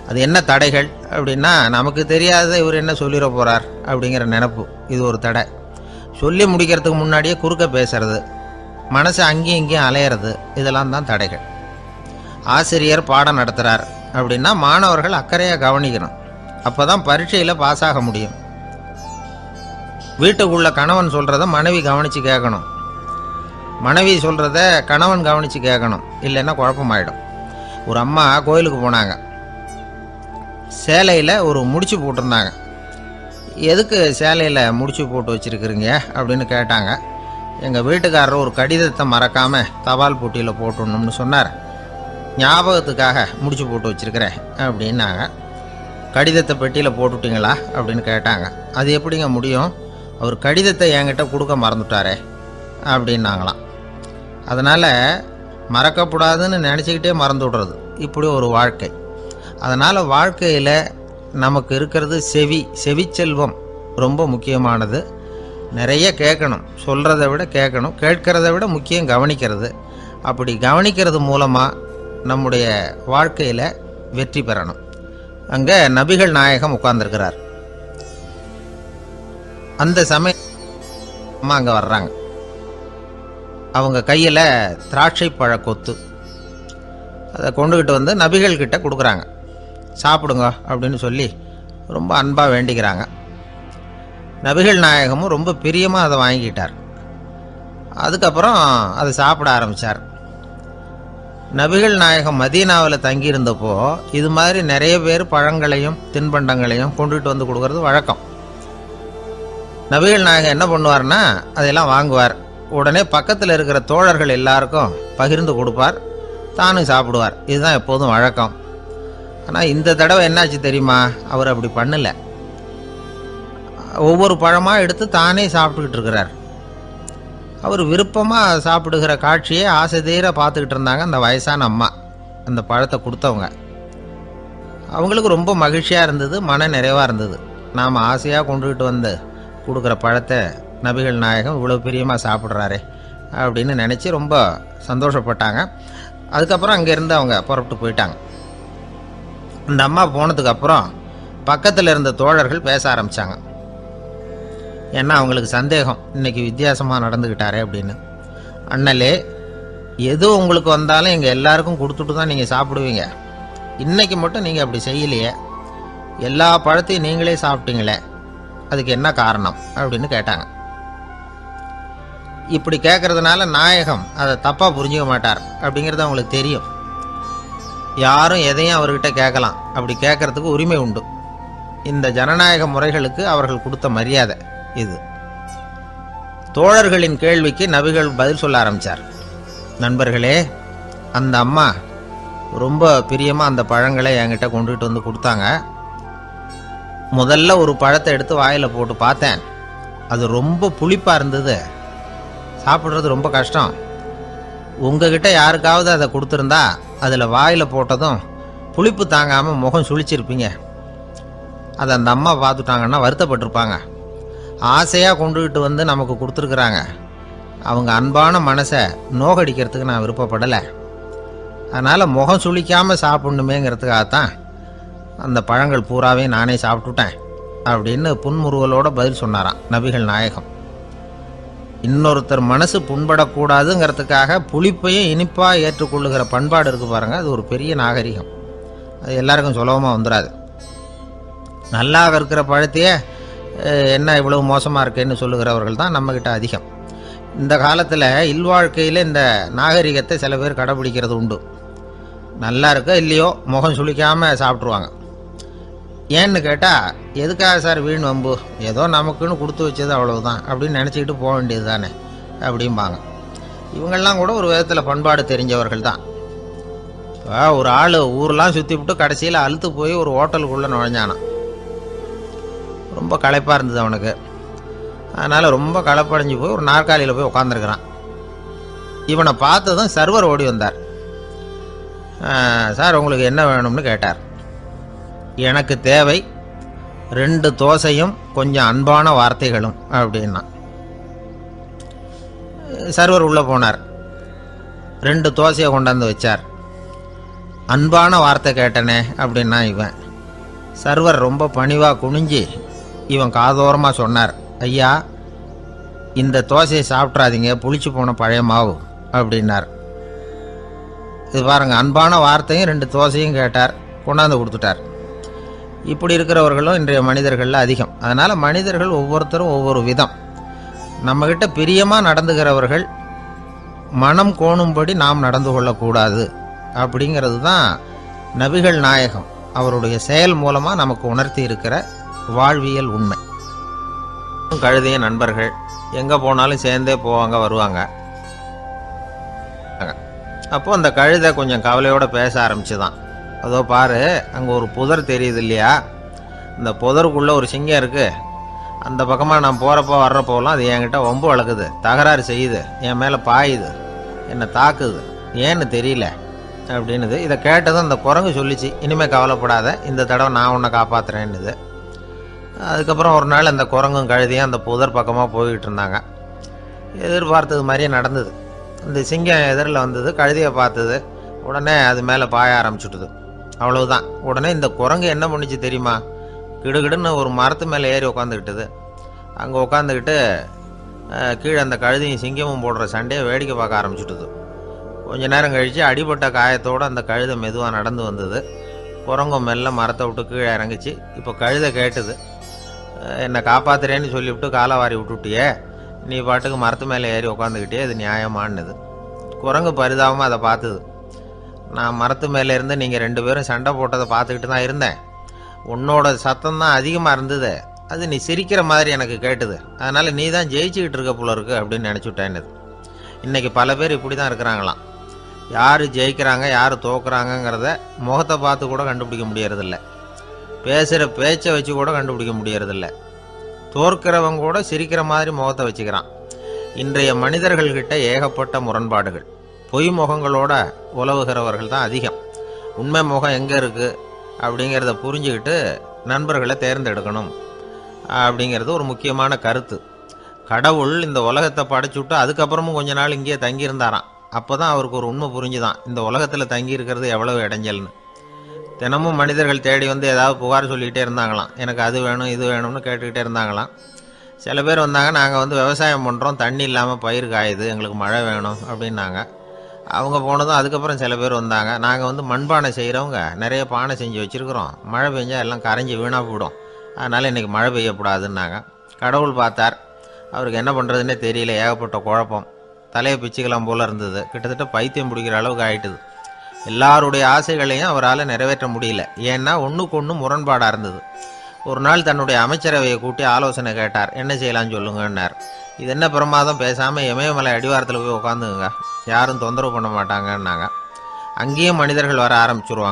Speaker 1: அது என்ன தடைகள் அப்படின்னா, நமக்கு தெரியாத இவர் என்ன சொல்லிட போகிறார் அப்படிங்கிற நினப்பு, இது ஒரு தடை. சொல்லி முடிக்கிறதுக்கு முன்னாடியே குறுக்க பேசுறது, மனசு அங்கேயும் இங்கேயும் அலையிறது, இதெல்லாம் தான் தடைகள். ஆசிரியர் பாடம் நடத்துகிறார் அப்படின்னா மாணவர்கள் அக்கறையாக கவனிக்கணும். அப்போ தான் பரீட்சையில் பாஸ் ஆக முடியும். வீட்டுக்குள்ள கணவன் சொல்கிறத மனைவி கவனித்து கேட்கணும், மனைவி சொல்கிறத கணவன் கவனித்து கேட்கணும், இல்லைன்னா குழப்பமாயிடும். ஒரு அம்மா கோயிலுக்கு போனாங்க. சேலையில் ஒரு முடிச்சு போட்டிருந்தாங்க. எதுக்கு சேலையில் முடிச்சு போட்டு வச்சுருக்குறீங்க அப்படின்னு கேட்டாங்க. எங்கள் வீட்டுக்காரர் ஒரு கடிதத்தை மறக்காமல் தபால் போட்டியில் போட்டுடணும்னு சொன்னார். ஞாபகத்துக்காக முடிச்சு போட்டு வச்சுருக்கிறேன் அப்படின்னாங்க. கடிதத்தை பெட்டியில் போட்டுவிட்டீங்களா அப்படின்னு கேட்டாங்க. அது எப்படிங்க முடியும், அவர் கடிதத்தை என்கிட்ட கொடுக்க மறந்துட்டாரே அப்படின்னாங்களாம். அதனால் மறக்கப்படாதுன்னு நினச்சிக்கிட்டே மறந்து விடுறது இப்படி ஒரு வாழ்க்கை. அதனால் வாழ்க்கையில் நமக்கு இருக்கிறது செவிச்செல்வம் ரொம்ப முக்கியமானது. நிறைய கேட்கணும், சொல்கிறத விட கேட்கணும், கேட்கிறத விட முக்கியம் கவனிக்கிறது. அப்படி கவனிக்கிறது மூலமாக நம்முடைய வாழ்க்கையில் வெற்றி பெறணும். அங்கே நபிகள் நாயகம் உட்கார்ந்துருக்கிறார். அந்த சமயம் அங்கே வர்றாங்க. அவங்க கையில் திராட்சை பழ கொத்து அதை கொண்டுக்கிட்டு வந்து நபிகள் கிட்ட கொடுக்குறாங்க. சாப்பிடுங்க அப்படின்னு சொல்லி ரொம்ப அன்பாக வேண்டிக்கிறாங்க. நபிகள் நாயகமும் ரொம்ப பிரியமாக அதை வாங்கிக்கிட்டார். அதுக்கப்புறம் அதை சாப்பிட ஆரம்பித்தார். நபிகள் நாயகம் மதீனாவில் தங்கியிருந்தப்போ இது மாதிரி நிறைய பேர் பழங்களையும் தின்பண்டங்களையும் கொண்டுகிட்டு வந்து கொடுக்கறது வழக்கம். நபிகள் நாயகம் என்ன பண்ணுவார்னா அதையெல்லாம் வாங்குவார். உடனே பக்கத்தில் இருக்கிற தோழர்கள் எல்லாருக்கும் பகிர்ந்து கொடுப்பார், தானும் சாப்பிடுவார். இதுதான் எப்போதும் வழக்கம். ஆனால் இந்த தடவை என்னாச்சு தெரியுமா, அவர் அப்படி பண்ணலை. ஒவ்வொரு பழமாக எடுத்து தானே சாப்பிட்டுக்கிட்டு இருக்கிறார். அவர் விருப்பமாக சாப்பிடுகிற காட்சியை ஆசை தீர பார்த்துக்கிட்டு இருந்தாங்க அந்த வயசான அம்மா, அந்த பழத்தை கொடுத்தவங்க. அவங்களுக்கு ரொம்ப மகிழ்ச்சியாக இருந்தது, மன நிறைவாக இருந்தது. நாம் ஆசையாக கொண்டுகிட்டு வந்து கொடுக்குற பழத்தை நபிகள் நாயகம் இவ்வளோ பிரியமாக சாப்பிட்றாரே அப்படின்னு நினச்சி ரொம்ப சந்தோஷப்பட்டாங்க. அதுக்கப்புறம் அங்கேருந்து அவங்க புறப்பட்டு போயிட்டாங்க. அந்த அம்மா போனதுக்கப்புறம் பக்கத்தில் இருந்த தோழர்கள் பேச ஆரம்பித்தாங்க. ஏன்னா அவங்களுக்கு சந்தேகம், இன்றைக்கி வித்தியாசமாக நடந்துக்கிட்டாரே அப்படின்னு. அண்ணலே, எது உங்களுக்கு வந்தாலும் எங்கள் எல்லாருக்கும் கொடுத்துட்டு தான் நீங்கள் சாப்பிடுவீங்க. இன்றைக்கி மட்டும் நீங்கள் அப்படி செய்யலையே, எல்லா பழத்தையும் நீங்களே சாப்பிட்டீங்களே, அதுக்கு என்ன காரணம் அப்படின்னு கேட்டாங்க. இப்படி கேட்கறதுனால நாயகம் அதை தப்பாக புரிஞ்சுக்க மாட்டார் அப்படிங்கிறது அவங்களுக்கு தெரியும். யாரும் எதையும் அவர்கிட்ட கேட்கலாம், அப்படி கேட்கறதுக்கு உரிமை உண்டு. இந்த ஜனநாயக முறைகளுக்கு அவர்கள் கொடுத்த மரியாதை இது. தோழர்களின் கேள்விக்கு நபிகள் பதில் சொல்ல ஆரம்பித்தார். நண்பர்களே, அந்த அம்மா ரொம்ப பிரியமாக அந்த பழங்களை என்கிட்ட கொண்டுகிட்டு வந்து கொடுத்தாங்க. முதல்ல ஒரு பழத்தை எடுத்து வாயில் போட்டு பார்த்தேன். அது ரொம்ப புளிப்பாக இருந்தது, சாப்பிட்றது ரொம்ப கஷ்டம். உங்ககிட்ட யாருக்காவது அதை கொடுத்துருந்தா அதில் வாயில் போட்டதும் புளிப்பு தாங்காமல் முகம் சுழிச்சிருப்பீங்க. அதை அந்த அம்மா பார்த்துட்டாங்கன்னா வருத்தப்பட்டிருப்பாங்க. ஆசையாக கொண்டுகிட்டு வந்து நமக்கு கொடுத்துருக்குறாங்க. அவங்க அன்பான மனசை நோகடிக்கிறதுக்கு நான் விருப்பப்படலை. அதனால் முகம் சுளிக்காமல் சாப்பிட்ணுமேங்கிறதுக்காகத்தான் அந்த பழங்கள் பூராவே நானே சாப்பிட்டுட்டேன் அப்படின்னு புன்முறுவலோட பதில் சொன்னாராம் நபிகள் நாயகம். இன்னொருத்தர் மனசு புண்படக்கூடாதுங்கிறதுக்காக புளிப்பையும் இனிப்பாக ஏற்றுக்கொள்ளுகிற பண்பாடு இருக்குது பாருங்கள், அது ஒரு பெரிய நாகரிகம். அது எல்லாருக்கும் சுலபமாக வந்துடாது. நல்லா இருக்கிற பழத்தையே என்ன இவ்வளவு மோசமாக இருக்கேன்னு சொல்லுகிறவர்கள் தான் நம்மக்கிட்ட அதிகம். இந்த காலத்தில் இல்வாழ்க்கையில் இந்த நாகரிகத்தை சில பேர் கடைப்பிடிக்கிறது உண்டு. நல்லா இருக்க இல்லையோ முகம் சுளிக்காமல் சாப்பிட்ருவாங்க. ஏன்னு கேட்டால், எதுக்காக சார் வீண் வம்பு, ஏதோ நமக்குன்னு கொடுத்து வச்சது அவ்வளவுதான் அப்படின்னு நினச்சிக்கிட்டு போக வேண்டியது தானே அப்படிம்பாங்க. இவங்கெல்லாம் கூட ஒரு விதத்தில் பண்பாடு தெரிஞ்சவர்கள் தான். இப்போ ஒரு ஆள் ஊரெலாம் சுற்றி விட்டு கடைசியில் அழுத்து போய் ஒரு ஹோட்டலுக்குள்ளே நுழைஞ்சானான். ரொம்ப களைப்பாக இருந்தது அவனுக்கு. அதனால் ரொம்ப களைப்படைஞ்சு போய் ஒரு நாற்காலியில் போய் உட்காந்துருக்கிறான். இவனை பார்த்ததும் சர்வர் ஓடி வந்தார். சார், உங்களுக்கு என்ன வேணும்னு கேட்டார். எனக்கு தேவை 2 தோசையும் கொஞ்சம் அன்பான வார்த்தைகளும் அப்படின்னா. சர்வர் உள்ளே போனார், 2 தோசையை கொண்டாந்து வச்சார். அன்பான வார்த்தை கேட்டனே அப்படின்னா இவன். சர்வர் ரொம்ப பணிவாக குனிஞ்சு இவன் காதோரமாக சொன்னார், ஐயா, இந்த தோசையை சாப்பிட்றாதீங்க, புளிச்சு போன பழைய மாவு அப்படின்னார். இது பாருங்கள், அன்பான வார்த்தையும் 2 தோசையும் கேட்டார், கொண்டாந்து கொடுத்துட்டார். இப்படி இருக்கிறவர்களும் இன்றைய மனிதர்களில் அதிகம். அதனால் மனிதர்கள் ஒவ்வொருத்தரும் ஒவ்வொரு விதம். நம்மக்கிட்ட பிரியமாக நடந்துகிறவர்கள் மனம் கோணும்படி நாம் நடந்து கொள்ளக்கூடாது அப்படிங்கிறது தான் நபிகள் நாயகம் அவருடைய செயல் மூலமாக நமக்கு உணர்த்தி இருக்கிற வாழ்வியல் உண்மை. கழுதிய நண்பர்கள் எங்கே போனாலும் சேர்ந்தே போவாங்க வருவாங்க. அப்போது அந்த கழுதை கொஞ்சம் கவலையோடு பேச ஆரம்பிச்சுதான். அதோ பாரு, அங்கே ஒரு புதர் தெரியுது இல்லையா, இந்த புதருக்குள்ளே ஒரு சிங்கம் இருக்குது. அந்த பக்கமாக நான் போகிறப்போ வர்றப்போலாம் அது என்கிட்ட வம்பு வளர்க்குது, தகராறு செய்யுது, என் மேலே பாயுது, என்னை தாக்குது, ஏன்னு தெரியல அப்படின்னுது. இதை கேட்டதும் அந்த குரங்கு சொல்லிச்சு, இனிமேல் கவலைப்படாத, இந்த தடவை நான் உன்னை காப்பாற்றுறேன்னுது. அதுக்கப்புறம் ஒரு நாள் அந்த குரங்கும் கழுதியும் அந்த புதர் பக்கமாக போய்கிட்டு இருந்தாங்க. எதிர்பார்த்தது மாதிரியே நடந்தது. இந்த சிங்கம் எதிரில் வந்தது, கழுதியை பார்த்தது, உடனே அது மேலே பாய ஆரம்பிச்சுட்டுது. அவ்வளவுதான். உடனே இந்த குரங்கு என்ன பண்ணிச்சு தெரியுமா, கிடுகிடுன்னு ஒரு மரத்து மேலே ஏறி உட்காந்துக்கிட்டது. அங்கே உட்காந்துக்கிட்டு கீழே அந்த கழுதியும் சிங்கமும் போடுற சண்டையை வேடிக்கை பார்க்க ஆரம்பிச்சுட்டுது. கொஞ்ச நேரம் கழித்து அடிபட்ட காயத்தோடு அந்த கழுதை மெதுவாக நடந்து வந்தது. குரங்கும் மெல்ல மரத்தை விட்டு கீழே இறங்கிச்சு. இப்போ கழுதை கேட்டுது, என்னை காப்பாத்துறேன்னு சொல்லிவிட்டு காலை வாரி விட்டுட்டியே, நீ பாட்டுக்கு மரத்து மேலே ஏறி உட்காந்துக்கிட்டே, இது நியாயமானது. குரங்கு பரிதாபமாக அதை பார்த்துது. நான் மரத்து மேலே இருந்து நீங்கள் 2 பேரும் சண்டை போட்டதை பார்த்துக்கிட்டு தான் இருந்தேன். உன்னோட சத்தம் தான் அதிகமாக இருந்தது, அது நீ சிரிக்கிற மாதிரி எனக்கு கேட்டுது, அதனால் நீ தான் ஜெயிச்சுக்கிட்டு இருக்க போல இருக்கு அப்படின்னு நினச்சிவிட்டேன்னு. இன்றைக்கி பல பேர் இப்படி தான் இருக்கிறாங்களாம். யார் ஜெயிக்கிறாங்க யார் தோக்குறாங்கங்கிறத முகத்தை பார்த்து கூட கண்டுபிடிக்க முடியறதில்ல, பேசுகிற பேச்சை வச்சு கூட கண்டுபிடிக்க முடியறதில்ல. தோற்கிறவங்க கூட சிரிக்கிற மாதிரி முகத்தை வச்சுக்கிறான். இன்றைய மனிதர்கள்கிட்ட ஏகப்பட்ட முரண்பாடுகள். பொய் முகங்களோட உலவுகிறவர்கள் தான் அதிகம். உண்மை முகம் எங்கே இருக்குது அப்படிங்கிறத புரிஞ்சுக்கிட்டு நண்பர்களை தேர்ந்தெடுக்கணும் அப்படிங்கிறது ஒரு முக்கியமான கருத்து. கடவுள் இந்த உலகத்தை படைச்சுட்டு அதுக்கப்புறமும் கொஞ்ச நாள் இங்கேயே தங்கியிருந்தாராம். அப்போ தான் அவருக்கு ஒரு உண்மை புரிஞ்சுதான், இந்த உலகத்தில் தங்கி இருக்கிறது எவ்வளவு இடைஞ்சல்னு. தினமும் மனிதர்கள் தேடி வந்து ஏதாவது புகார் சொல்லிக்கிட்டே இருந்தாங்களாம். எனக்கு அது வேணும் இது வேணும்னு கேட்டுக்கிட்டே இருந்தாங்களாம். சில பேர் வந்தாங்க, நாங்கள் வந்து விவசாயம் பண்ணுறோம், தண்ணி இல்லாமல் பயிர் காயுது, எங்களுக்கு மழை வேணும் அப்படின்னாங்க. அவங்க போனதும் அதுக்கப்புறம் சில பேர் வந்தாங்க, நாங்கள் வந்து மண்பானை செய்கிறவங்க, நிறைய பானை செஞ்சு வச்சுருக்குறோம், மழை பெஞ்சால் எல்லாம் கரைஞ்சி வீணாக போயிடும், அதனால் இன்றைக்கி மழை பெய்யக்கூடாதுன்னாங்க. கடவுள் பார்த்தார், அவருக்கு என்ன பண்ணுறதுன்னே தெரியல, ஏகப்பட்ட குழப்பம், தலையை பிச்சுக்கலாம் போல் இருந்தது, கிட்டத்தட்ட பைத்தியம் பிடிக்கிற அளவுக்கு ஆயிட்டுது. எல்லாருடைய ஆசைகளையும் அவரால் நிறைவேற்ற முடியல, ஏன்னா ஒன்றுக்கு ஒன்று முரண்பாடாக இருந்தது. ஒரு நாள் தன்னுடைய அமைச்சரவையை கூட்டி ஆலோசனை கேட்டார், என்ன செய்யலான்னு சொல்லுங்கன்னார். இது என்ன பிரமாதம், பேசாமல் இமயமலை அடிவாரத்தில் போய் உட்காந்துங்க, யாரும் தொந்தரவு பண்ண மாட்டாங்கன்னாங்க. அங்கேயும் மனிதர்கள் வர ஆரம்பிச்சுருவாங்க.